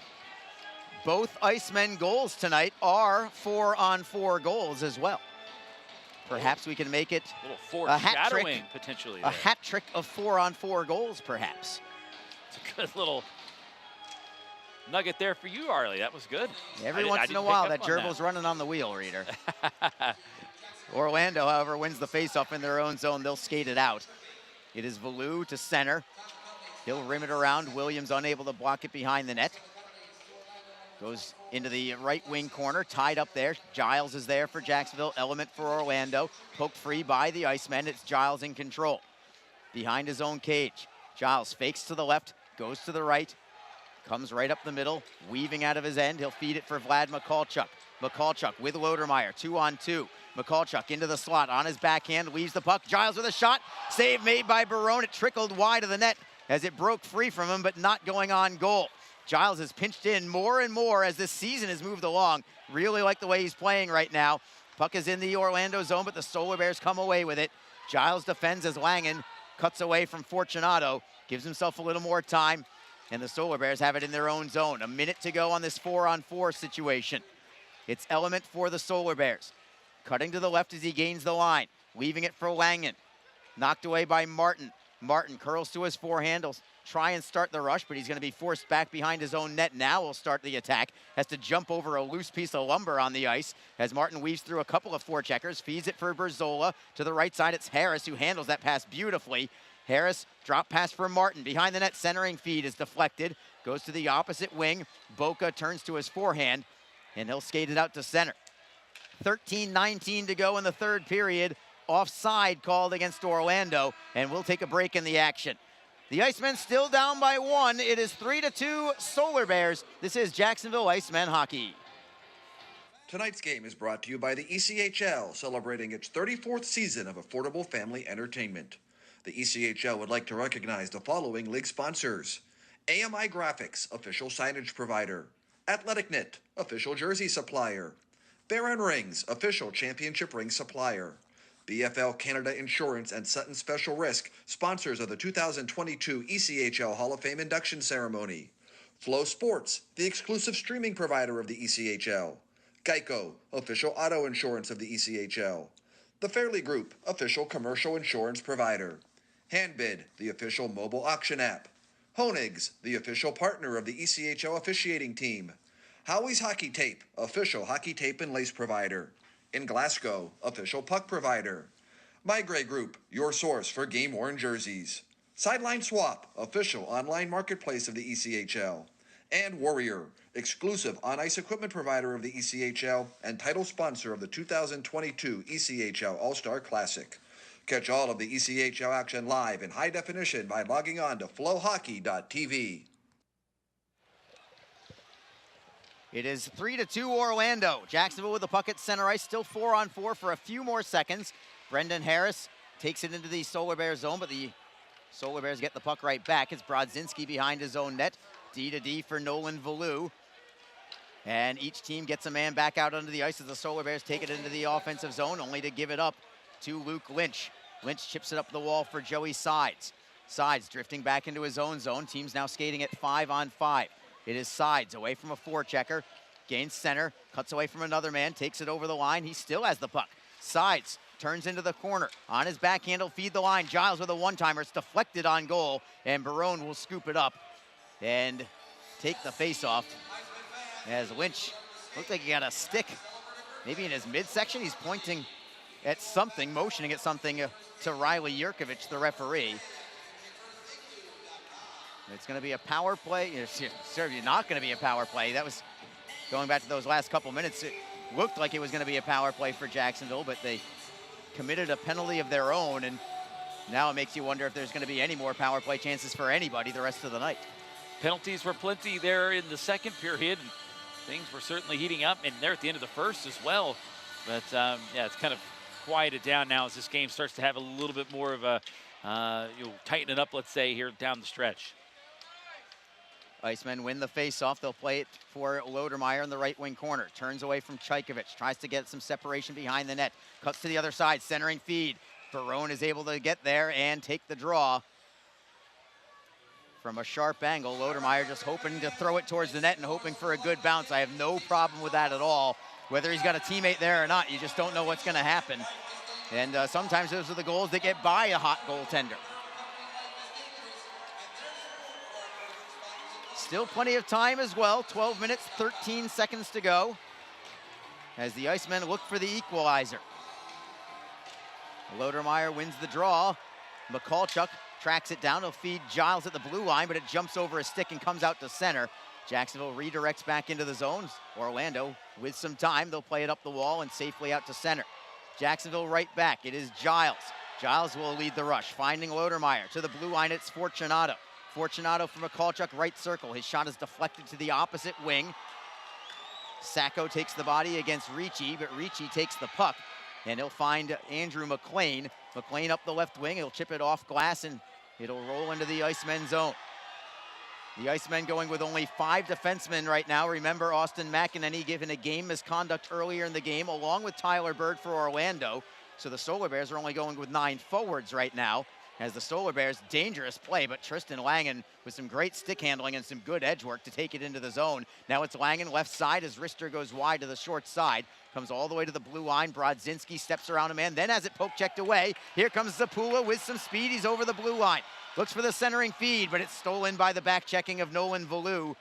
Speaker 2: Both Icemen goals tonight are 4-on-4 goals as well. Perhaps we can make it
Speaker 4: a little foreshadowing potentially.
Speaker 2: A hat trick of 4-on-4 goals, perhaps.
Speaker 4: It's a good little nugget there for you, Arlie. That was good.
Speaker 2: Every once in a while, that gerbil's running on the wheel, Reader. Orlando, however, wins the faceoff in their own zone. They'll skate it out. It is Valou to center. He'll rim it around. Williams unable to block it behind the net. Goes into the right wing corner, tied up there. Giles is there for Jacksonville. Element for Orlando. Poked free by the Icemen. It's Giles in control. Behind his own cage. Giles fakes to the left, goes to the right, comes right up the middle, weaving out of his end. He'll feed it for Vlad Mikulchuk. Mikulchuk with Lodermeyer, 2-on-2. Mikulchuk into the slot on his backhand, leaves the puck. Giles with a shot. Save made by Barone. It trickled wide of the net as it broke free from him, but not going on goal. Giles has pinched in more and more as this season has moved along. Really like the way he's playing right now. Puck is in the Orlando zone, but the Solar Bears come away with it. Giles defends as Langen cuts away from Fortunato, gives himself a little more time, and the Solar Bears have it in their own zone. A minute to go on this 4-on-4 situation. It's Element for the Solar Bears. Cutting to the left as he gains the line, leaving it for Langen. Knocked away by Martin. Martin curls to his forehand. He'll try and start the rush, but he's going to be forced back behind his own net. Now he'll start the attack. Has to jump over a loose piece of lumber on the ice as Martin weaves through a couple of forecheckers, feeds it for Berzola. To the right side, it's Harris who handles that pass beautifully. Harris, drop pass for Martin. Behind the net, centering feed is deflected. Goes to the opposite wing. Boca turns to his forehand, and he'll skate it out to center. 13:19 to go in the third period. Offside called against Orlando, and we'll take a break in the action. The Icemen still down by 1. It is 3-2 Solar Bears. This is Jacksonville Icemen hockey.
Speaker 5: Tonight's game is brought to you by the ECHL, celebrating its 34th season of affordable family entertainment. The ECHL would like to recognize the following league sponsors: AMI Graphics, official signage provider; Athletic Knit, official jersey supplier; Baron Rings, official championship ring supplier; BFL Canada Insurance and Sutton Special Risk, sponsors of the 2022 ECHL Hall of Fame induction ceremony; Flow Sports, the exclusive streaming provider of the ECHL; Geico, official auto insurance of the ECHL; The Fairley Group, official commercial insurance provider; Handbid, the official mobile auction app; Honig's, the official partner of the ECHL officiating team; Howie's Hockey Tape, official hockey tape and lace provider; In Glasgow, official puck provider; My Grey Group, your source for game-worn jerseys; Sideline Swap, official online marketplace of the ECHL; and Warrior, exclusive on-ice equipment provider of the ECHL and title sponsor of the 2022 ECHL All-Star Classic. Catch all of the ECHL action live in high definition by logging on to flowhockey.tv.
Speaker 2: It is 3-2 Orlando. Jacksonville with the puck at center ice, still 4-on-4 for a few more seconds. Brendan Harris takes it into the Solar Bears zone, but the Solar Bears get the puck right back. It's Brodzinski behind his own net. D-to-D for Nolan Valou. And each team gets a man back out onto the ice as the Solar Bears take it into the offensive zone, only to give it up to Luke Lynch. Lynch chips it up the wall for Joey Sides. Sides drifting back into his own zone. Team's now skating at 5-on-5. It is Sides away from a forechecker, gains center, cuts away from another man, takes it over the line. He still has the puck. Sides turns into the corner. On his backhand, he'll feed the line. Giles with a one-timer. It's deflected on goal, and Barone will scoop it up and take the face-off. As Lynch looked like he got a stick, maybe in his midsection. He's pointing at something, motioning at something to Riley Yurkovich, the referee. It's going to be a power play. It's certainly not going to be a power play. That was going back to those last couple minutes. It looked like it was going to be a power play for Jacksonville, but they committed a penalty of their own, and now it makes you wonder if there's going to be any more power play chances for anybody the rest of the night.
Speaker 4: Penalties were plenty there in the second period. Things were certainly heating up, and they're at the end of the first as well. But yeah, it's kind of quieted down now as this game starts to have a little bit more of a, tighten it up, let's say, here down the stretch.
Speaker 2: Icemen win the face-off. They'll play it for Lodermeyer in the right wing corner. Turns away from Chaykovich. Tries to get some separation behind the net. Cuts to the other side. Centering feed. Barone is able to get there and take the draw. From a sharp angle, Lodermeyer just hoping to throw it towards the net and hoping for a good bounce. I have no problem with that at all. Whether he's got a teammate there or not, you just don't know what's going to happen. And sometimes those are the goals that get by a hot goaltender. Still plenty of time as well. 12 minutes, 13 seconds to go as the Icemen look for the equalizer. Lodermeyer wins the draw. Mikulchuk tracks it down. He'll feed Giles at the blue line, but it jumps over a stick and comes out to center. Jacksonville redirects back into the zones. Orlando, with some time, they'll play it up the wall and safely out to center. Jacksonville right back. It is Giles. Giles will lead the rush, finding Lodermeyer. To the blue line, it's Fortunato. Fortunato from Mikulchuk, right circle. His shot is deflected to the opposite wing. Sacco takes the body against Ricci, but Ricci takes the puck, and he'll find Andrew McLean. McLean up the left wing. He'll chip it off glass, and it'll roll into the Icemen zone. The Icemen going with only 5 defensemen right now. Remember, Austin McEnany given a game misconduct earlier in the game, along with Tyler Bird for Orlando. So the Solar Bears are only going with 9 forwards right now. As the Solar Bears, dangerous play, but Tristan Langen with some great stick handling and some good edge work to take it into the zone. Now it's Langen left side as Rister goes wide to the short side. Comes all the way to the blue line. Brodzinski steps around a man, then has it poke checked away. Here comes Zapula with some speed. He's over the blue line. Looks for the centering feed, but it's stolen by the back checking of Nolan Valou.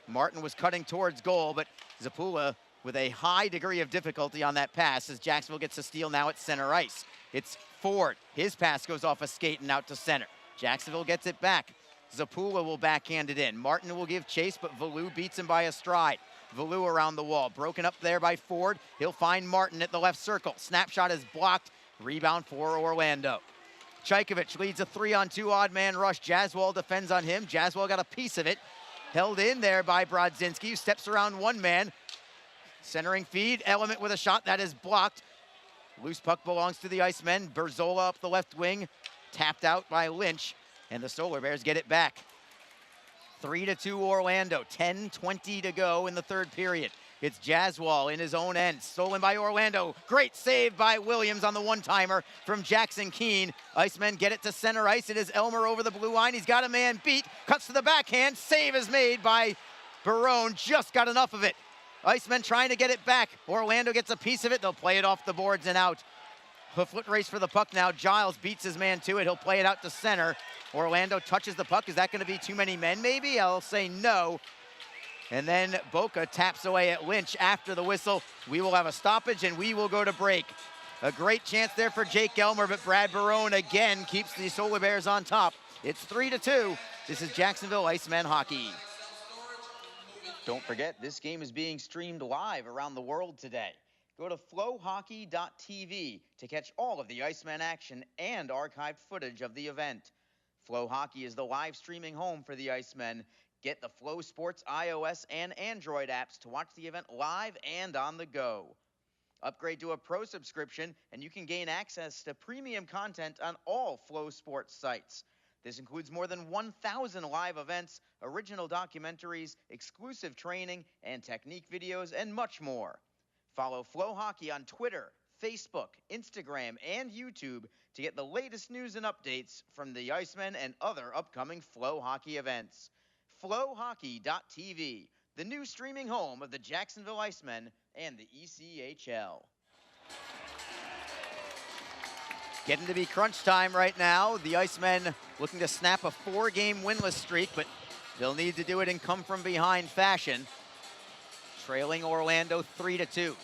Speaker 2: Martin was cutting towards goal, but Zapula with a high degree of difficulty on that pass as Jacksonville gets a steal now at center ice. It's Ford. His pass goes off a skate and out to center. Jacksonville gets it back. Zapula will backhand it in. Martin will give chase, but Valou beats him by a stride. Valou around the wall. Broken up there by Ford. He'll find Martin at the left circle. Snapshot is blocked. Rebound for Orlando. Chaykovich leads a 3-on-2 odd man rush. Jaswal defends on him. Jaswal got a piece of it. Held in there by Brodzinski, who steps around one man. Centering feed. Element with a shot that is blocked. Loose puck belongs to the Icemen. Berzola up the left wing. Tapped out by Lynch. And the Solar Bears get it back. 3-2 Orlando. 10:20 to go in the third period. It's Jaswal in his own end. Stolen by Orlando. Great save by Williams on the one-timer from Jackson Keene. Icemen get it to center ice. It is Elmer over the blue line. He's got a man beat. Cuts to the backhand. Save is made by Barone. Just got enough of it. Icemen trying to get it back. Orlando gets a piece of it. They'll play it off the boards and out. A foot race for the puck now. Giles beats his man to it. He'll play it out to center. Orlando touches the puck. Is that going to be too many men maybe? I'll say no. And then Boca taps away at Lynch after the whistle. We will have a stoppage and we will go to break. A great chance there for Jake Elmer, but Brad Barone again keeps the Solar Bears on top. It's 3-2. This is Jacksonville Icemen hockey. Don't forget, this game is being streamed live around the world today. Go to flowhockey.tv to catch all of the Icemen action and archived footage of the event. Flow Hockey is the live streaming home for the Icemen. Get the Flow Sports iOS and Android apps to watch the event live and on the go. Upgrade to a pro subscription and you can gain access to premium content on all Flow Sports sites. This includes more than 1,000 live events, original documentaries, exclusive training, and technique videos, and much more. Follow Flow Hockey on Twitter, Facebook, Instagram, and YouTube to get the latest news and updates from the Icemen and other upcoming Flow Hockey events. Flowhockey.tv, the new streaming home of the Jacksonville Icemen and the ECHL. Getting to be crunch time right now. The Icemen looking to snap a 4-game winless streak, but they'll need to do it in come-from-behind fashion. Trailing Orlando 3-2.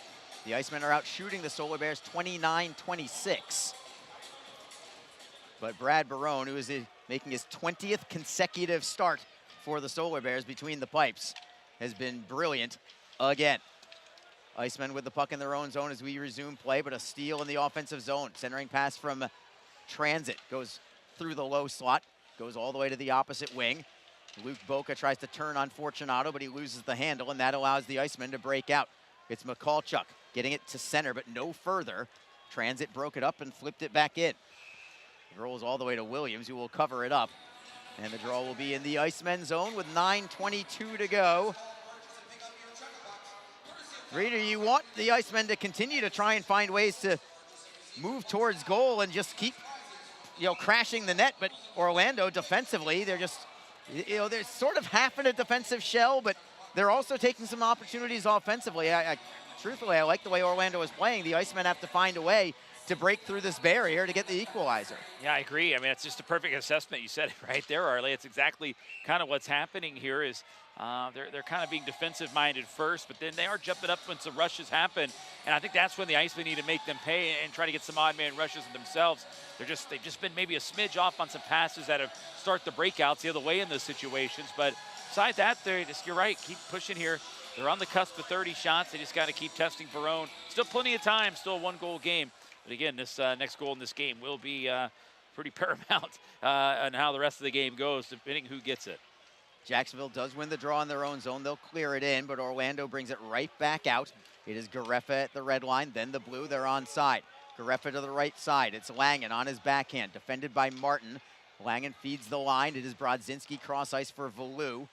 Speaker 2: The Icemen are out shooting the Solar Bears 29-26. But Brad Barone, who is making his 20th consecutive start for the Solar Bears between the pipes, has been brilliant again. Icemen with the puck in their own zone as we resume play, but a steal in the offensive zone. Centering pass from Transit goes through the low slot, goes all the way to the opposite wing. Luke Boca tries to turn on Fortunato, but he loses the handle, and that allows the Icemen to break out. It's Mikulchuk getting it to center, but no further. Transit broke it up and flipped it back in. It rolls all the way to Williams, who will cover it up. And the draw will be in the Icemen zone with 9:22 to go. Reader, you want the Icemen to continue to try and find ways to move towards goal and just keep, crashing the net. But Orlando defensively, they're just, they're sort of half in a defensive shell, but they're also taking some opportunities offensively. Truthfully, I like the way Orlando is playing. The Icemen have to find a way to break through this barrier to get the equalizer.
Speaker 4: Yeah, I agree. I mean, it's just a perfect assessment. You said it right there, Arlie. It's exactly kind of what's happening here is they're kind of being defensive-minded first, but then they are jumping up when some rushes happen. And I think that's when the Icemen need to make them pay and try to get some odd man rushes themselves. They've just been maybe a smidge off on some passes that have started the breakouts the other way in those situations. But besides that, you're right, keep pushing here. They're on the cusp of 30 shots. They just got to keep testing Verone. Still plenty of time, still a one-goal game. But again, this next goal in this game will be pretty paramount on how the rest of the game goes, depending who gets it.
Speaker 2: Jacksonville does win the draw in their own zone. They'll clear it in, but Orlando brings it right back out. It is Gareffa at the red line, then the blue. They're onside. Gareffa to the right side. It's Langen on his backhand, defended by Martin. Langen feeds the line. It is Brodzinski cross ice for Valou.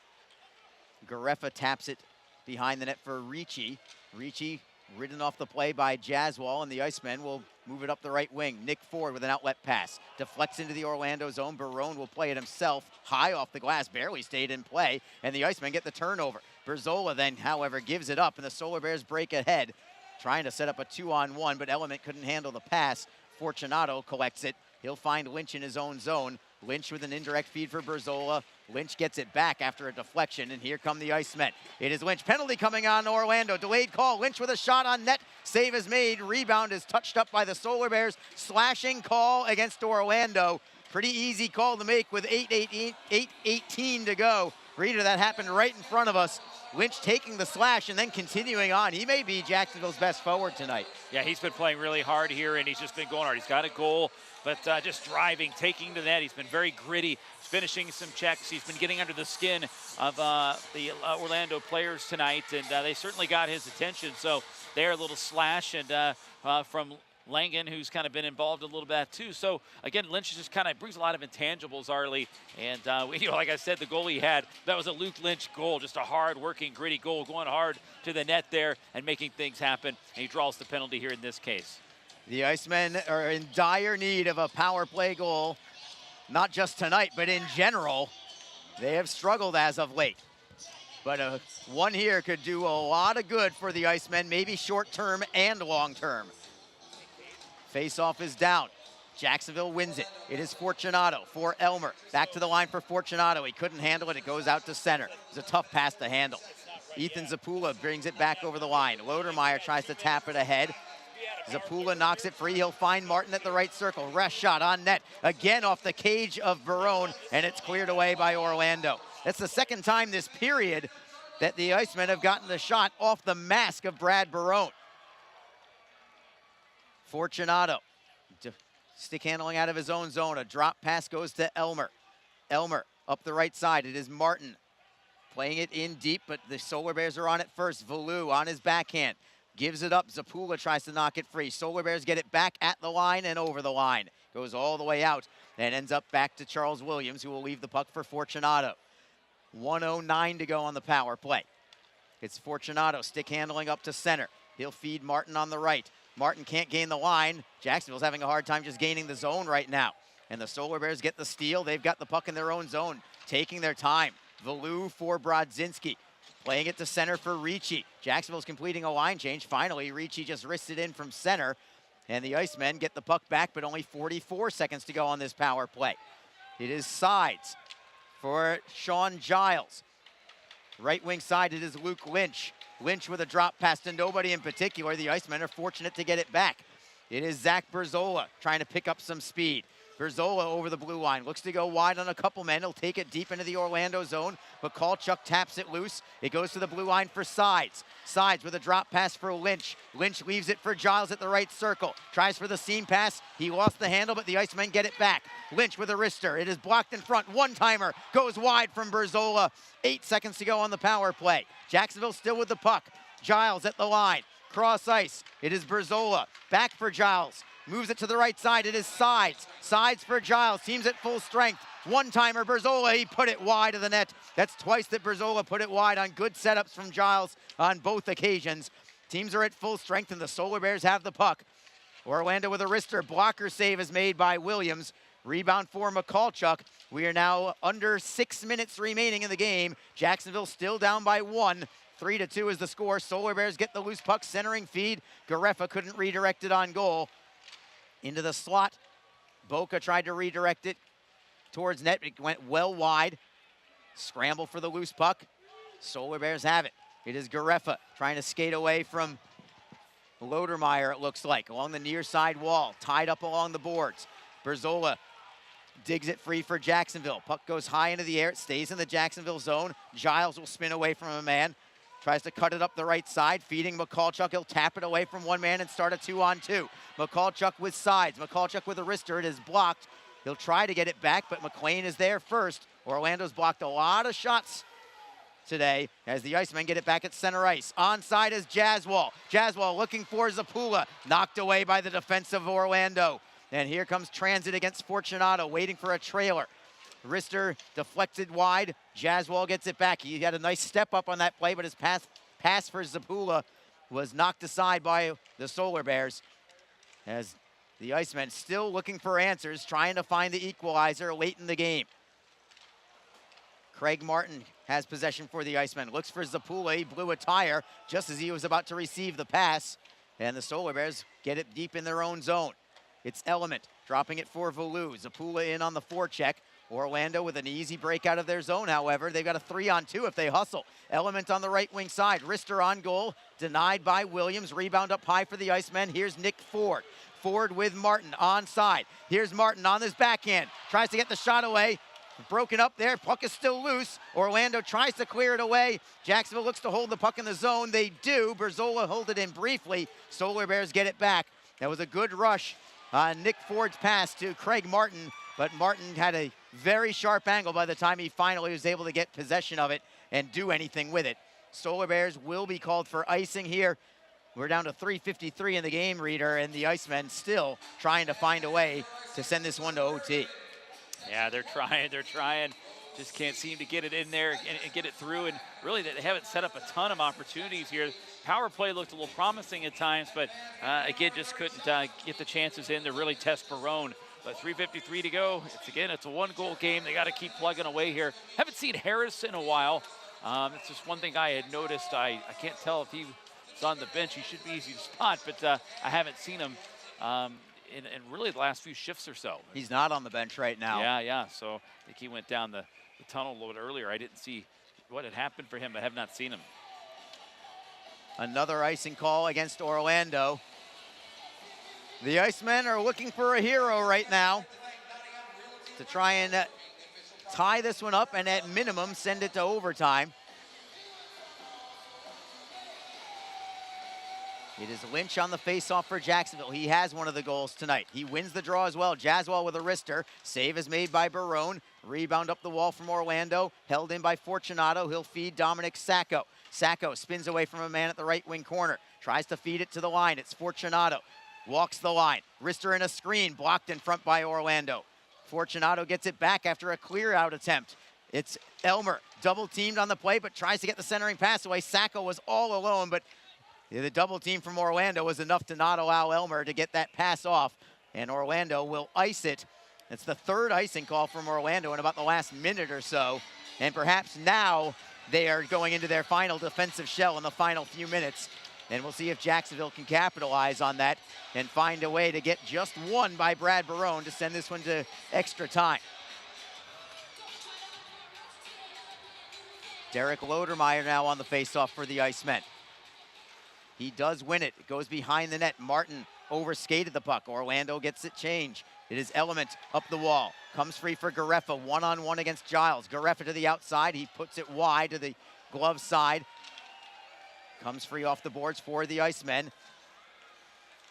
Speaker 2: Gareffa taps it behind the net for Ricci. Ricci ridden off the play by Jaswal, and the Icemen will move it up the right wing. Nick Ford with an outlet pass. Deflects into the Orlando zone. Barone will play it himself. High off the glass, barely stayed in play, and the Icemen get the turnover. Berzola then, however, gives it up, and the Solar Bears break ahead, trying to set up a 2-on-1, but Element couldn't handle the pass. Fortunato collects it. He'll find Lynch in his own zone. Lynch with an indirect feed for Berzola. Lynch gets it back after a deflection, and here come the Icemen. It is Lynch. Penalty coming on Orlando. Delayed call. Lynch with a shot on net. Save is made. Rebound is touched up by the Solar Bears. Slashing call against Orlando. Pretty easy call to make with 8:18 to go. Reader, that happened right in front of us. Lynch taking the slash and then continuing on. He may be Jacksonville's best forward tonight.
Speaker 4: Yeah, he's been playing really hard here, and he's just been going hard. He's got a goal, but just driving, taking the net. He's been very gritty, finishing some checks. He's been getting under the skin of the Orlando players tonight, and they certainly got his attention. So there, a little slash and from Langen, who's kind of been involved a little bit too. So again, Lynch just kind of brings a lot of intangibles, Arlie. And like I said, the goal he had, that was a Luke Lynch goal, just a hard-working, gritty goal, going hard to the net there and making things happen. And he draws the penalty here in this case.
Speaker 2: The Icemen are in dire need of a power play goal, not just tonight, but in general. They have struggled as of late. But one here could do a lot of good for the Icemen, maybe short-term and long-term. Face-off is down. Jacksonville wins it. It is Fortunato for Elmer. Back to the line for Fortunato. He couldn't handle it. It goes out to center. It's a tough pass to handle. Ethan Zapula brings it back over the line. Lodermeyer tries to tap it ahead. Zapula knocks it free. He'll find Martin at the right circle. Rest shot on net. Again off the cage of Barone, and it's cleared away by Orlando. That's the second time this period that the Icemen have gotten the shot off the mask of Brad Barone. Fortunato, stick handling out of his own zone. A drop pass goes to Elmer. Elmer up the right side. It is Martin playing it in deep, but the Solar Bears are on it first. Valou on his backhand. Gives it up. Zapula tries to knock it free. Solar Bears get it back at the line and over the line. Goes all the way out and ends up back to Charles Williams, who will leave the puck for Fortunato. 1:09 to go on the power play. It's Fortunato stick handling up to center. He'll feed Martin on the right. Martin can't gain the line. Jacksonville's having a hard time just gaining the zone right now. And the Solar Bears get the steal. They've got the puck in their own zone, taking their time. Valou for Brodzinski. Playing it to center for Ricci. Jacksonville's completing a line change. Finally, Ricci just wristed in from center. And the Icemen get the puck back, but only 44 seconds to go on this power play. It is sides for Sean Giles. Right wing side, it is Luke Lynch. Lynch with a drop pass to nobody in particular. The Icemen are fortunate to get it back. It is Zach Berzola trying to pick up some speed. Berzola over the blue line. Looks to go wide on a couple men. He'll take it deep into the Orlando zone, but Kalchuk taps it loose. It goes to the blue line for Sides. Sides with a drop pass for Lynch. Lynch leaves it for Giles at the right circle. Tries for the seam pass. He lost the handle, but the Icemen get it back. Lynch with a wrister. It is blocked in front. One-timer goes wide from Berzola. 8 seconds to go on the power play. Jacksonville still with the puck. Giles at the line. Cross ice. It is Berzola. Back for Giles. Moves it to the right side. It is Sides. Sides for Giles. Team's at full strength. One-timer, Berzola, he put it wide of the net. That's twice that Berzola put it wide on good setups from Giles on both occasions. Teams are at full strength, and the Solar Bears have the puck. Orlando with a wrister. Blocker save is made by Williams. Rebound for McCallchuk. We are now under 6 minutes remaining in the game. Jacksonville still down by 1. 3-2 is the score. Solar Bears get the loose puck, centering feed. Gareffa couldn't redirect it on goal. Into the slot. Boca tried to redirect it towards net. It went well wide. Scramble for the loose puck. Solar Bears have it. It is Gareffa trying to skate away from Lodermeyer, it looks like, along the near side wall, tied up along the boards. Berzola digs it free for Jacksonville. Puck goes high into the air. It stays in the Jacksonville zone. Giles will spin away from a man. Tries to cut it up the right side, feeding McCallchuk. He'll tap it away from one man and start a 2-on-2. McCallchuk with sides. McCallchuk with a wrister. It is blocked. He'll try to get it back, but McLean is there first. Orlando's blocked a lot of shots today as the Icemen get it back at center ice. Onside is Jaswal. Jaswal looking for Zapula. Knocked away by the defense of Orlando. And here comes transit against Fortunato, waiting for a trailer. Wrister deflected wide. Jaswal gets it back. He had a nice step up on that play, but his pass for Zapula was knocked aside by the Solar Bears. As the Icemen still looking for answers, trying to find the equalizer late in the game. Craig Martin has possession for the Icemen. Looks for Zapula. He blew a tire just as he was about to receive the pass. And the Solar Bears get it deep in their own zone. It's Element dropping it for Valu. Zapula in on the forecheck. Orlando with an easy break out of their zone, however. They've got a 3-on-2 if they hustle. Element on the right wing side. Wrister on goal. Denied by Williams. Rebound up high for the Icemen. Here's Nick Ford. Ford with Martin onside. Here's Martin on his backhand. Tries to get the shot away. Broken up there. Puck is still loose. Orlando tries to clear it away. Jacksonville looks to hold the puck in the zone. They do. Berzola hold it in briefly. Solar Bears get it back. That was a good rush. Nick Ford's pass to Craig Martin, but Martin had a very sharp angle by the time he finally was able to get possession of it and do anything with it. Solar Bears will be called for icing here. We're down to 3:53 in the game, Reader, and the Icemen still trying to find a way to send this one to OT.
Speaker 4: Yeah, they're trying. Just can't seem to get it in there and get it through. And really, they haven't set up a ton of opportunities here. Power play looked a little promising at times, but again, just couldn't get the chances in to really test Barone. But 3:53 to go. It's a one-goal game. They got to keep plugging away here. Haven't seen Harris in a while. It's just one thing I had noticed. I can't tell if he was on the bench. He should be easy to spot, but I haven't seen him in really the last few shifts or so.
Speaker 2: He's not on the bench right now.
Speaker 4: Yeah. So I think he went down the tunnel a little bit earlier. I didn't see what had happened for him. I have not seen him.
Speaker 2: Another icing call against Orlando. The Icemen are looking for a hero right now to try and tie this one up and at minimum send it to overtime. It is Lynch on the faceoff for Jacksonville. He has one of the goals tonight. He wins the draw as well. Jaswal with a wrister. Save is made by Barone. Rebound up the wall from Orlando. Held in by Fortunato. He'll feed Dominic Sacco. Sacco spins away from a man at the right wing corner. Tries to feed it to the line. It's Fortunato. Walks the line. Wrister in a screen. Blocked in front by Orlando. Fortunato gets it back after a clear-out attempt. It's Elmer. Double teamed on the play, but tries to get the centering pass away. Sacco was all alone, but the double team from Orlando was enough to not allow Elmer to get that pass off, and Orlando will ice it. It's the third icing call from Orlando in about the last minute or so, and perhaps now they are going into their final defensive shell in the final few minutes, and we'll see if Jacksonville can capitalize on that and find a way to get just one by Brad Barone to send this one to extra time. Derek Lodermeyer now on the faceoff for the Icemen. He does win it. It goes behind the net. Martin overskated the puck. Orlando gets it changed. It is Element up the wall. Comes free for Gareffa. One-on-one against Giles. Gareffa to the outside. He puts it wide to the glove side. Comes free off the boards for the Icemen.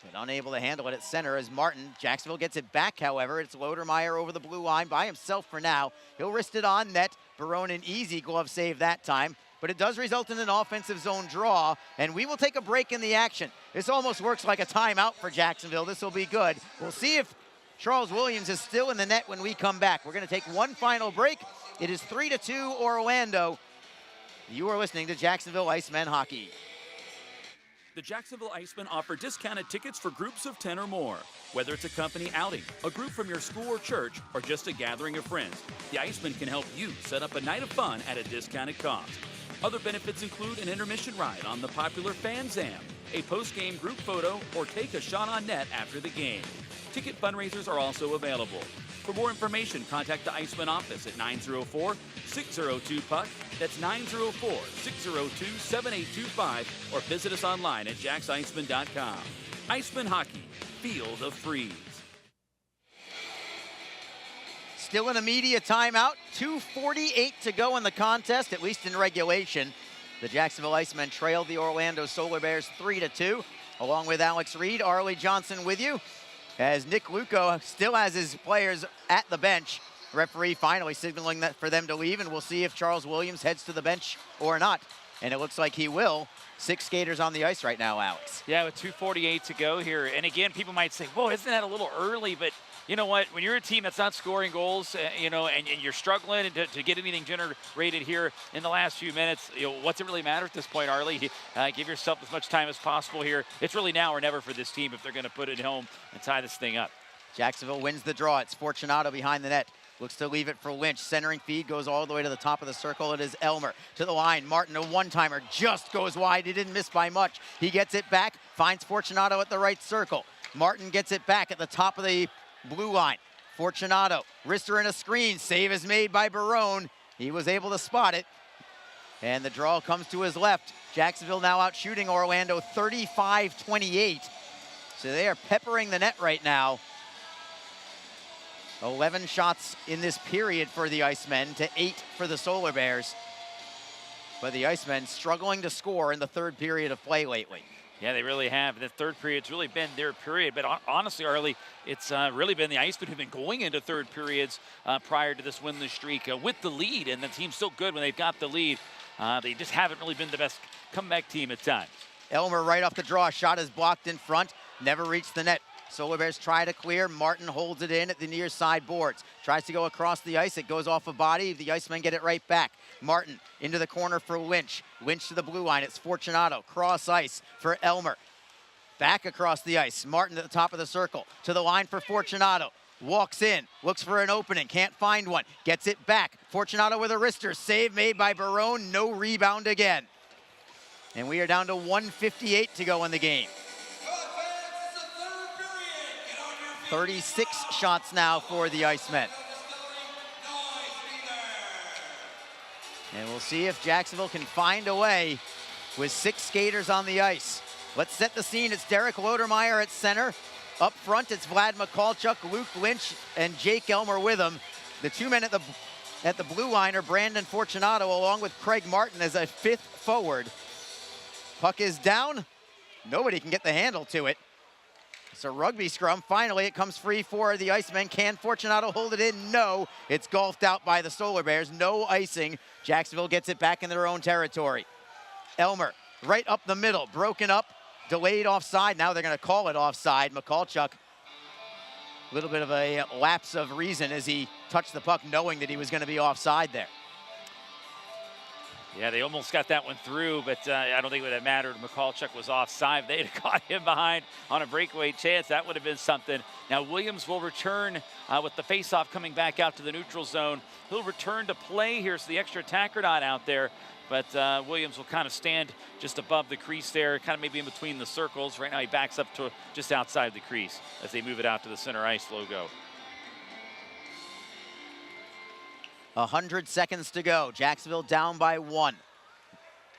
Speaker 2: But unable to handle it at center as Martin. Jacksonville gets it back, however. It's Lodermeyer over the blue line by himself for now. He'll wrist it on net. Barone an easy glove save that time. But it does result in an offensive zone draw, and we will take a break in the action. This almost works like a timeout for Jacksonville. This will be good. We'll see if Charles Williams is still in the net when we come back. We're going to take one final break. It is 3-2 Orlando. You are listening to Jacksonville Icemen Hockey.
Speaker 6: The Jacksonville Icemen offer discounted tickets for groups of 10 or more. Whether it's a company outing, a group from your school or church, or just a gathering of friends, the Icemen can help you set up a night of fun at a discounted cost. Other benefits include an intermission ride on the popular Fan Zam, a post-game group photo, or take a shot on net after the game. Ticket fundraisers are also available. For more information, contact the Icemen office at 904-602-PUCK. That's 904-602-7825, or visit us online at jacksicemen.com. Icemen Hockey, feel the freeze.
Speaker 2: Still in a media timeout, 2:48 to go in the contest, at least in regulation. The Jacksonville Icemen trailed the Orlando Solar Bears 3-2. Along with Alex Reed, Arlie Johnson with you, as Nick Luco still has his players at the bench. Referee finally signaling that for them to leave, and we'll see if Charles Williams heads to the bench or not. And it looks like he will. 6 skaters on the ice right now, Alex.
Speaker 4: Yeah, with 2:48 to go here. And again, people might say, whoa, isn't that a little early? But you know what? When you're a team that's not scoring goals, and you're struggling to get anything generated here in the last few minutes, what's it really matter at this point, Arlie? Give yourself as much time as possible here. It's really now or never for this team if they're going to put it home and tie this thing up.
Speaker 2: Jacksonville wins the draw. It's Fortunato behind the net. Looks to leave it for Lynch. Centering feed goes all the way to the top of the circle. It is Elmer to the line. Martin, a one-timer, just goes wide. He didn't miss by much. He gets it back, finds Fortunato at the right circle. Martin gets it back at the top of the blue line. Fortunato, wrister in a screen. Save is made by Barone. He was able to spot it. And the draw comes to his left. Jacksonville now out shooting Orlando 35-28. So they are peppering the net right now. 11 shots in this period for the Icemen to 8 for the Solar Bears. But the Icemen struggling to score in the third period of play lately.
Speaker 4: Yeah, they really have. The third period's really been their period. But honestly, Arlie, it's really been the Icemen who've been going into third periods prior to this winless streak with the lead. And the team's so good when they've got the lead. They just haven't really been the best comeback team at times.
Speaker 2: Elmer right off the draw. Shot is blocked in front. Never reached the net. Solar Bears try to clear. Martin holds it in at the near side boards. Tries to go across the ice. It goes off a body. The Icemen get it right back. Martin into the corner for Lynch. Lynch to the blue line. It's Fortunato. Cross ice for Elmer. Back across the ice. Martin at the top of the circle. To the line for Fortunato. Walks in. Looks for an opening. Can't find one. Gets it back. Fortunato with a wrister. Save made by Barone. No rebound again. And we are down to 1:58 to go in the game. 36 shots now for the Icemen. And we'll see if Jacksonville can find a way with 6 skaters on the ice. Let's set the scene. It's Derek Lodermeyer at center. Up front, it's Vlad Mikulchuk, Luke Lynch, and Jake Elmer with him. The 2 men at the blue line are Brandon Fortunato along with Craig Martin as a 5th forward. Puck is down. Nobody can get the handle to it. It's a rugby scrum. Finally, it comes free for the Icemen. Can Fortunato hold it in? No. It's golfed out by the Solar Bears. No icing. Jacksonville gets it back in their own territory. Elmer, right up the middle. Broken up. Delayed offside. Now they're going to call it offside. Mikulchuk, a little bit of a lapse of reason as he touched the puck knowing that he was going to be offside there.
Speaker 4: Yeah, they almost got that one through, but I don't think it would have mattered. Mikulchuk was offside. They'd have caught him behind on a breakaway chance. That would have been something. Now Williams will return with the faceoff coming back out to the neutral zone. He'll return to play here, so the extra attacker not out there. But Williams will kind of stand just above the crease there, kind of maybe in between the circles. Right now he backs up to just outside the crease as they move it out to the center ice logo.
Speaker 2: 100 seconds to go. Jacksonville down by 1.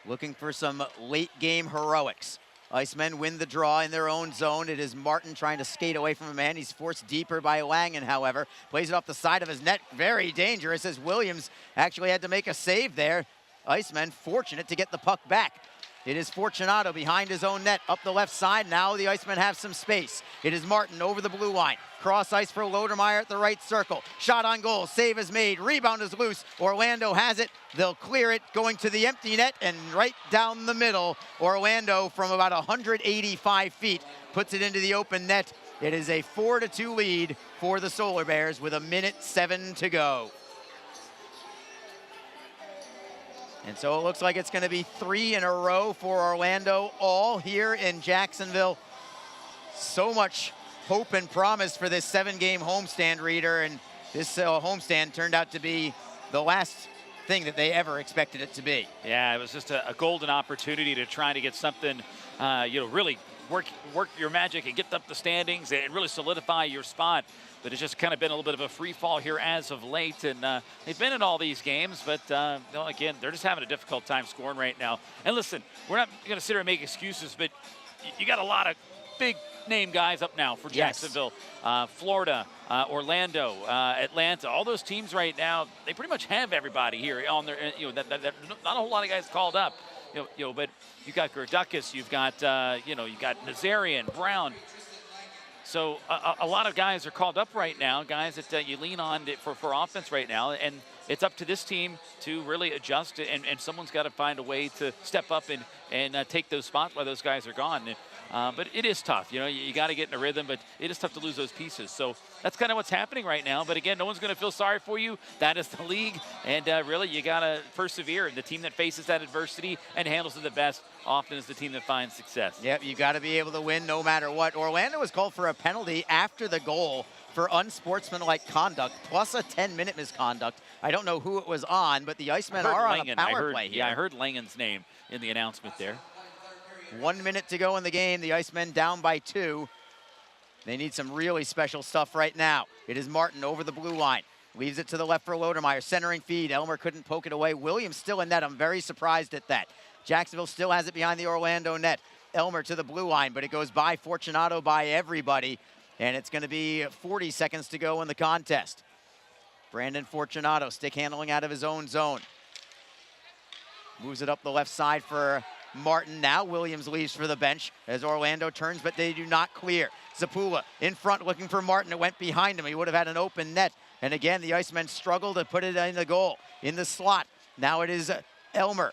Speaker 2: Looking for some late game heroics. Icemen win the draw in their own zone. It is Martin trying to skate away from a man. He's forced deeper by Langen, however. Plays it off the side of his net. Very dangerous as Williams actually had to make a save there. Icemen fortunate to get the puck back. It is Fortunato behind his own net up the left side. Now the Icemen have some space. It is Martin over the blue line. Cross ice for Lodermeyer at the right circle. Shot on goal. Save is made. Rebound is loose. Orlando has it. They'll clear it going to the empty net and right down the middle. Orlando from about 185 feet puts it into the open net. It is a 4-2 lead for the Solar Bears with 1:07 to go. And so it looks like it's going to be 3 in a row for Orlando, all here in Jacksonville. So much hope and promise for this 7-game homestand, Reader, and this homestand turned out to be the last thing that they ever expected it to be.
Speaker 4: Yeah, it was just a golden opportunity to try to get something, really work your magic and get up the standings and really solidify your spot. But it's just kind of been a little bit of a free fall here as of late. And they've been in all these games, but again, they're just having a difficult time scoring right now. And listen, we're not going to sit here and make excuses, but you got a lot of big name guys up now for Jacksonville, Florida, Orlando, Atlanta. All those teams right now, they pretty much have everybody here on their, not a whole lot of guys called up. But you got Gerdukas, you've got, you've got Nazarian, Brown. So a lot of guys are called up right now, guys that you lean on for offense right now. And it's up to this team to really adjust, and someone's got to find a way to step up and take those spots while those guys are gone. But it is tough. You got to get in a rhythm, but it is tough to lose those pieces. So that's kind of what's happening right now. But again, no one's going to feel sorry for you. That is the league. And really, you got to persevere. And the team that faces that adversity and handles it the best often is the team that finds success.
Speaker 2: Yep, you got to be able to win no matter what. Orlando was called for a penalty after the goal for unsportsmanlike conduct, plus a 10-minute misconduct. I don't know who it was on, but the Icemen are on a power play here.
Speaker 4: Yeah, I heard Langen's name in the announcement there.
Speaker 2: 1 minute to go in the game. The Icemen down by 2. They need some really special stuff right now. It is Martin over the blue line. Leaves it to the left for Lodermeyer. Centering feed. Elmer couldn't poke it away. Williams still in net. I'm very surprised at that. Jacksonville still has it behind the Orlando net. Elmer to the blue line, but it goes by Fortunato, by everybody. And it's going to be 40 seconds to go in the contest. Brandon Fortunato stick handling out of his own zone. Moves it up the left side for Martin. Now Williams leaves for the bench as Orlando turns, but they do not clear. Zapula in front looking for Martin. It went behind him. He would have had an open net. And again, the Icemen struggle to put it in the goal. In the slot. Now it is Elmer.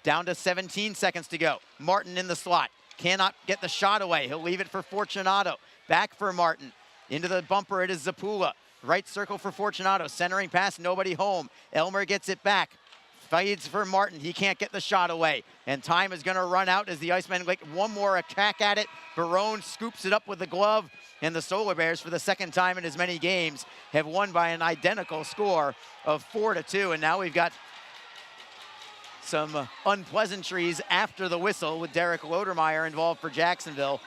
Speaker 2: Down to 17 seconds to go. Martin in the slot. Cannot get the shot away. He'll leave it for Fortunato. Back for Martin. Into the bumper, it is Zapula. Right circle for Fortunato. Centering pass, nobody home. Elmer gets it back. Fights for Martin. He can't get the shot away. And time is going to run out as the Icemen make one more attack at it. Barone scoops it up with the glove. And the Solar Bears, for the second time in as many games, have won by an identical score of 4-2. And now we've got some unpleasantries after the whistle with Derek Lodermeyer involved for Jacksonville.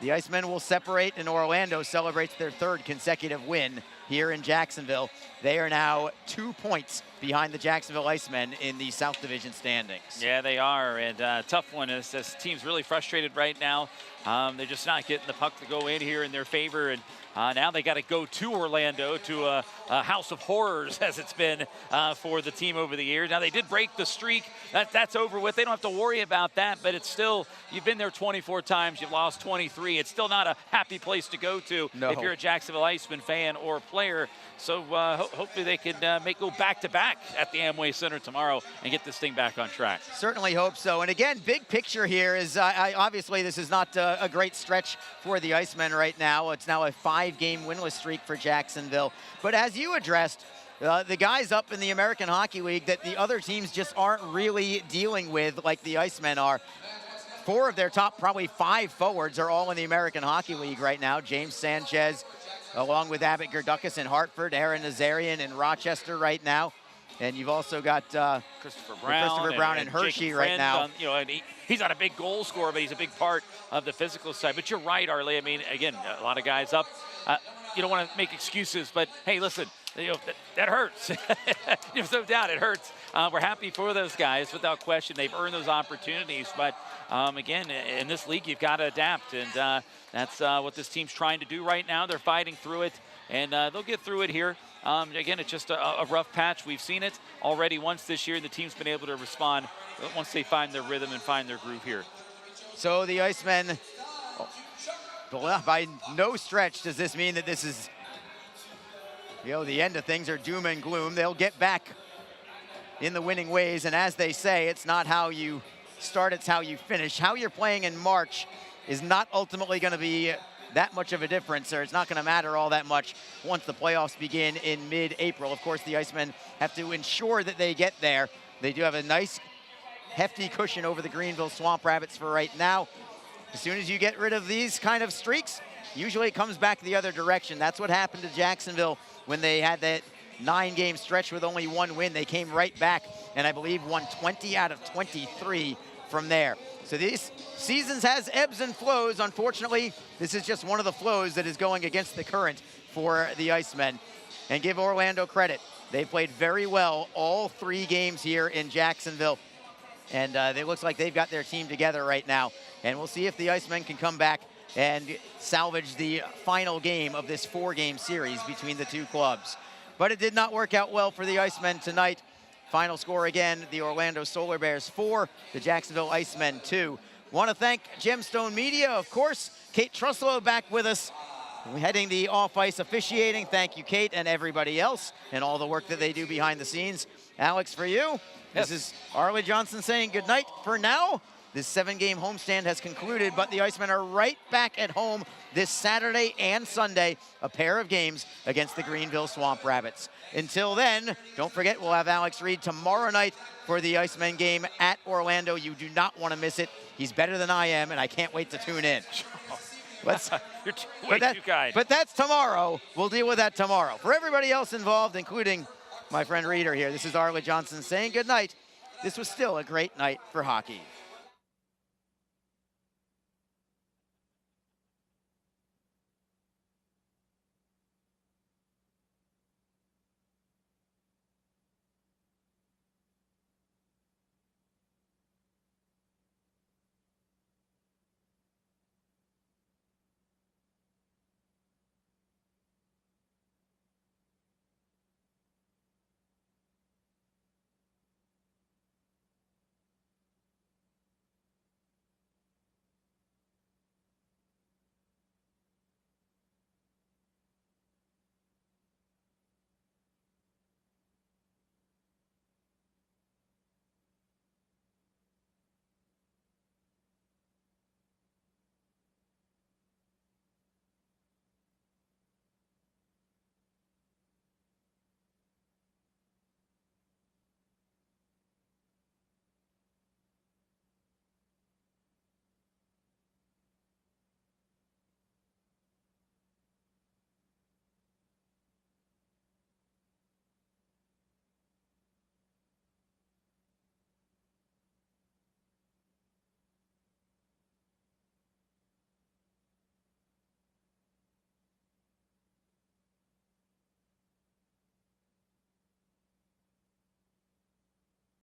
Speaker 2: The Icemen will separate, and Orlando celebrates their 3rd consecutive win here in Jacksonville. They are now 2 points behind the Jacksonville Icemen in the South Division standings.
Speaker 4: Yeah, they are, and tough one. This team's really frustrated right now. They're just not getting the puck to go in here in their favor, and now they got to go to Orlando, to a house of horrors as it's been for the team over the years. Now they did break the streak. That's over with. They don't have to worry about that, but it's still, you've been there 24 times, you've lost 23. It's still not a happy place to go to if you're a Jacksonville Icemen fan or player. So hopefully they can go back-to-back at the Amway Center tomorrow and get this thing back on track.
Speaker 2: Certainly hope so. And again, big picture here is obviously this is not a great stretch for the Icemen right now. It's now a 5-game winless streak for Jacksonville. But as you addressed, the guys up in the American Hockey League that the other teams just aren't really dealing with like the Icemen are. 4 of their top probably 5 forwards are all in the American Hockey League right now. James Sanchez, along with Abbott Gerdukas in Hartford, Aaron Nazarian in Rochester right now. And you've also got
Speaker 4: Christopher Brown
Speaker 2: and Hershey
Speaker 4: Jacob
Speaker 2: right
Speaker 4: Friend
Speaker 2: now.
Speaker 4: And he's not a big goal scorer, but he's a big part of the physical side. But you're right, Arlie. I mean, again, a lot of guys up. You don't want to make excuses, but hey, listen, that hurts. There's no doubt it hurts. We're happy for those guys, without question. They've earned those opportunities. But again, in this league, you've got to adapt. And that's what this team's trying to do right now. They're fighting through it, and they'll get through it here. Again, it's just a rough patch. We've seen it already once this year. The team's been able to respond once they find their rhythm and find their groove here.
Speaker 2: So the Icemen, by no stretch does this mean that this is, the end of things or doom and gloom. They'll get back in the winning ways. And as they say, it's not how you start, it's how you finish. How you're playing in March is not ultimately going to be that much of a difference, or it's not going to matter all that much once the playoffs begin in mid-April. Of course, the Icemen have to ensure that they get there. They do have a nice, hefty cushion over the Greenville Swamp Rabbits for right now. As soon as you get rid of these kind of streaks, usually it comes back the other direction. That's what happened to Jacksonville when they had that 9-game stretch with only 1 win. They came right back and I believe won 20 out of 23 from there. So these seasons has ebbs and flows. Unfortunately, this is just one of the flows that is going against the current for the Icemen. And give Orlando credit. They played very well all 3 games here in Jacksonville. And it looks like they've got their team together right now. And we'll see if the Icemen can come back and salvage the final game of this 4-game series between the two clubs. But it did not work out well for the Icemen tonight. Final score again, the Orlando Solar Bears 4, the Jacksonville Icemen 2. Want to thank Gemstone Media, of course. Kate Truslow back with us, heading the off-ice officiating. Thank you, Kate, and everybody else, and all the work that they do behind the scenes. Alex, for you,
Speaker 4: yes.
Speaker 2: This is Arlie Johnson saying goodnight for now. This 7-game homestand has concluded, but the Icemen are right back at home this Saturday and Sunday, a pair of games against the Greenville Swamp Rabbits. Until then, don't forget, we'll have Alex Reed tomorrow night for the Icemen game at Orlando. You do not want to miss it. He's better than I am, and I can't wait to tune in.
Speaker 4: You're way too kind.
Speaker 2: But that's tomorrow. We'll deal with that tomorrow. For everybody else involved, including my friend Reeder here, this is Arlie Johnson saying goodnight. This was still a great night for hockey.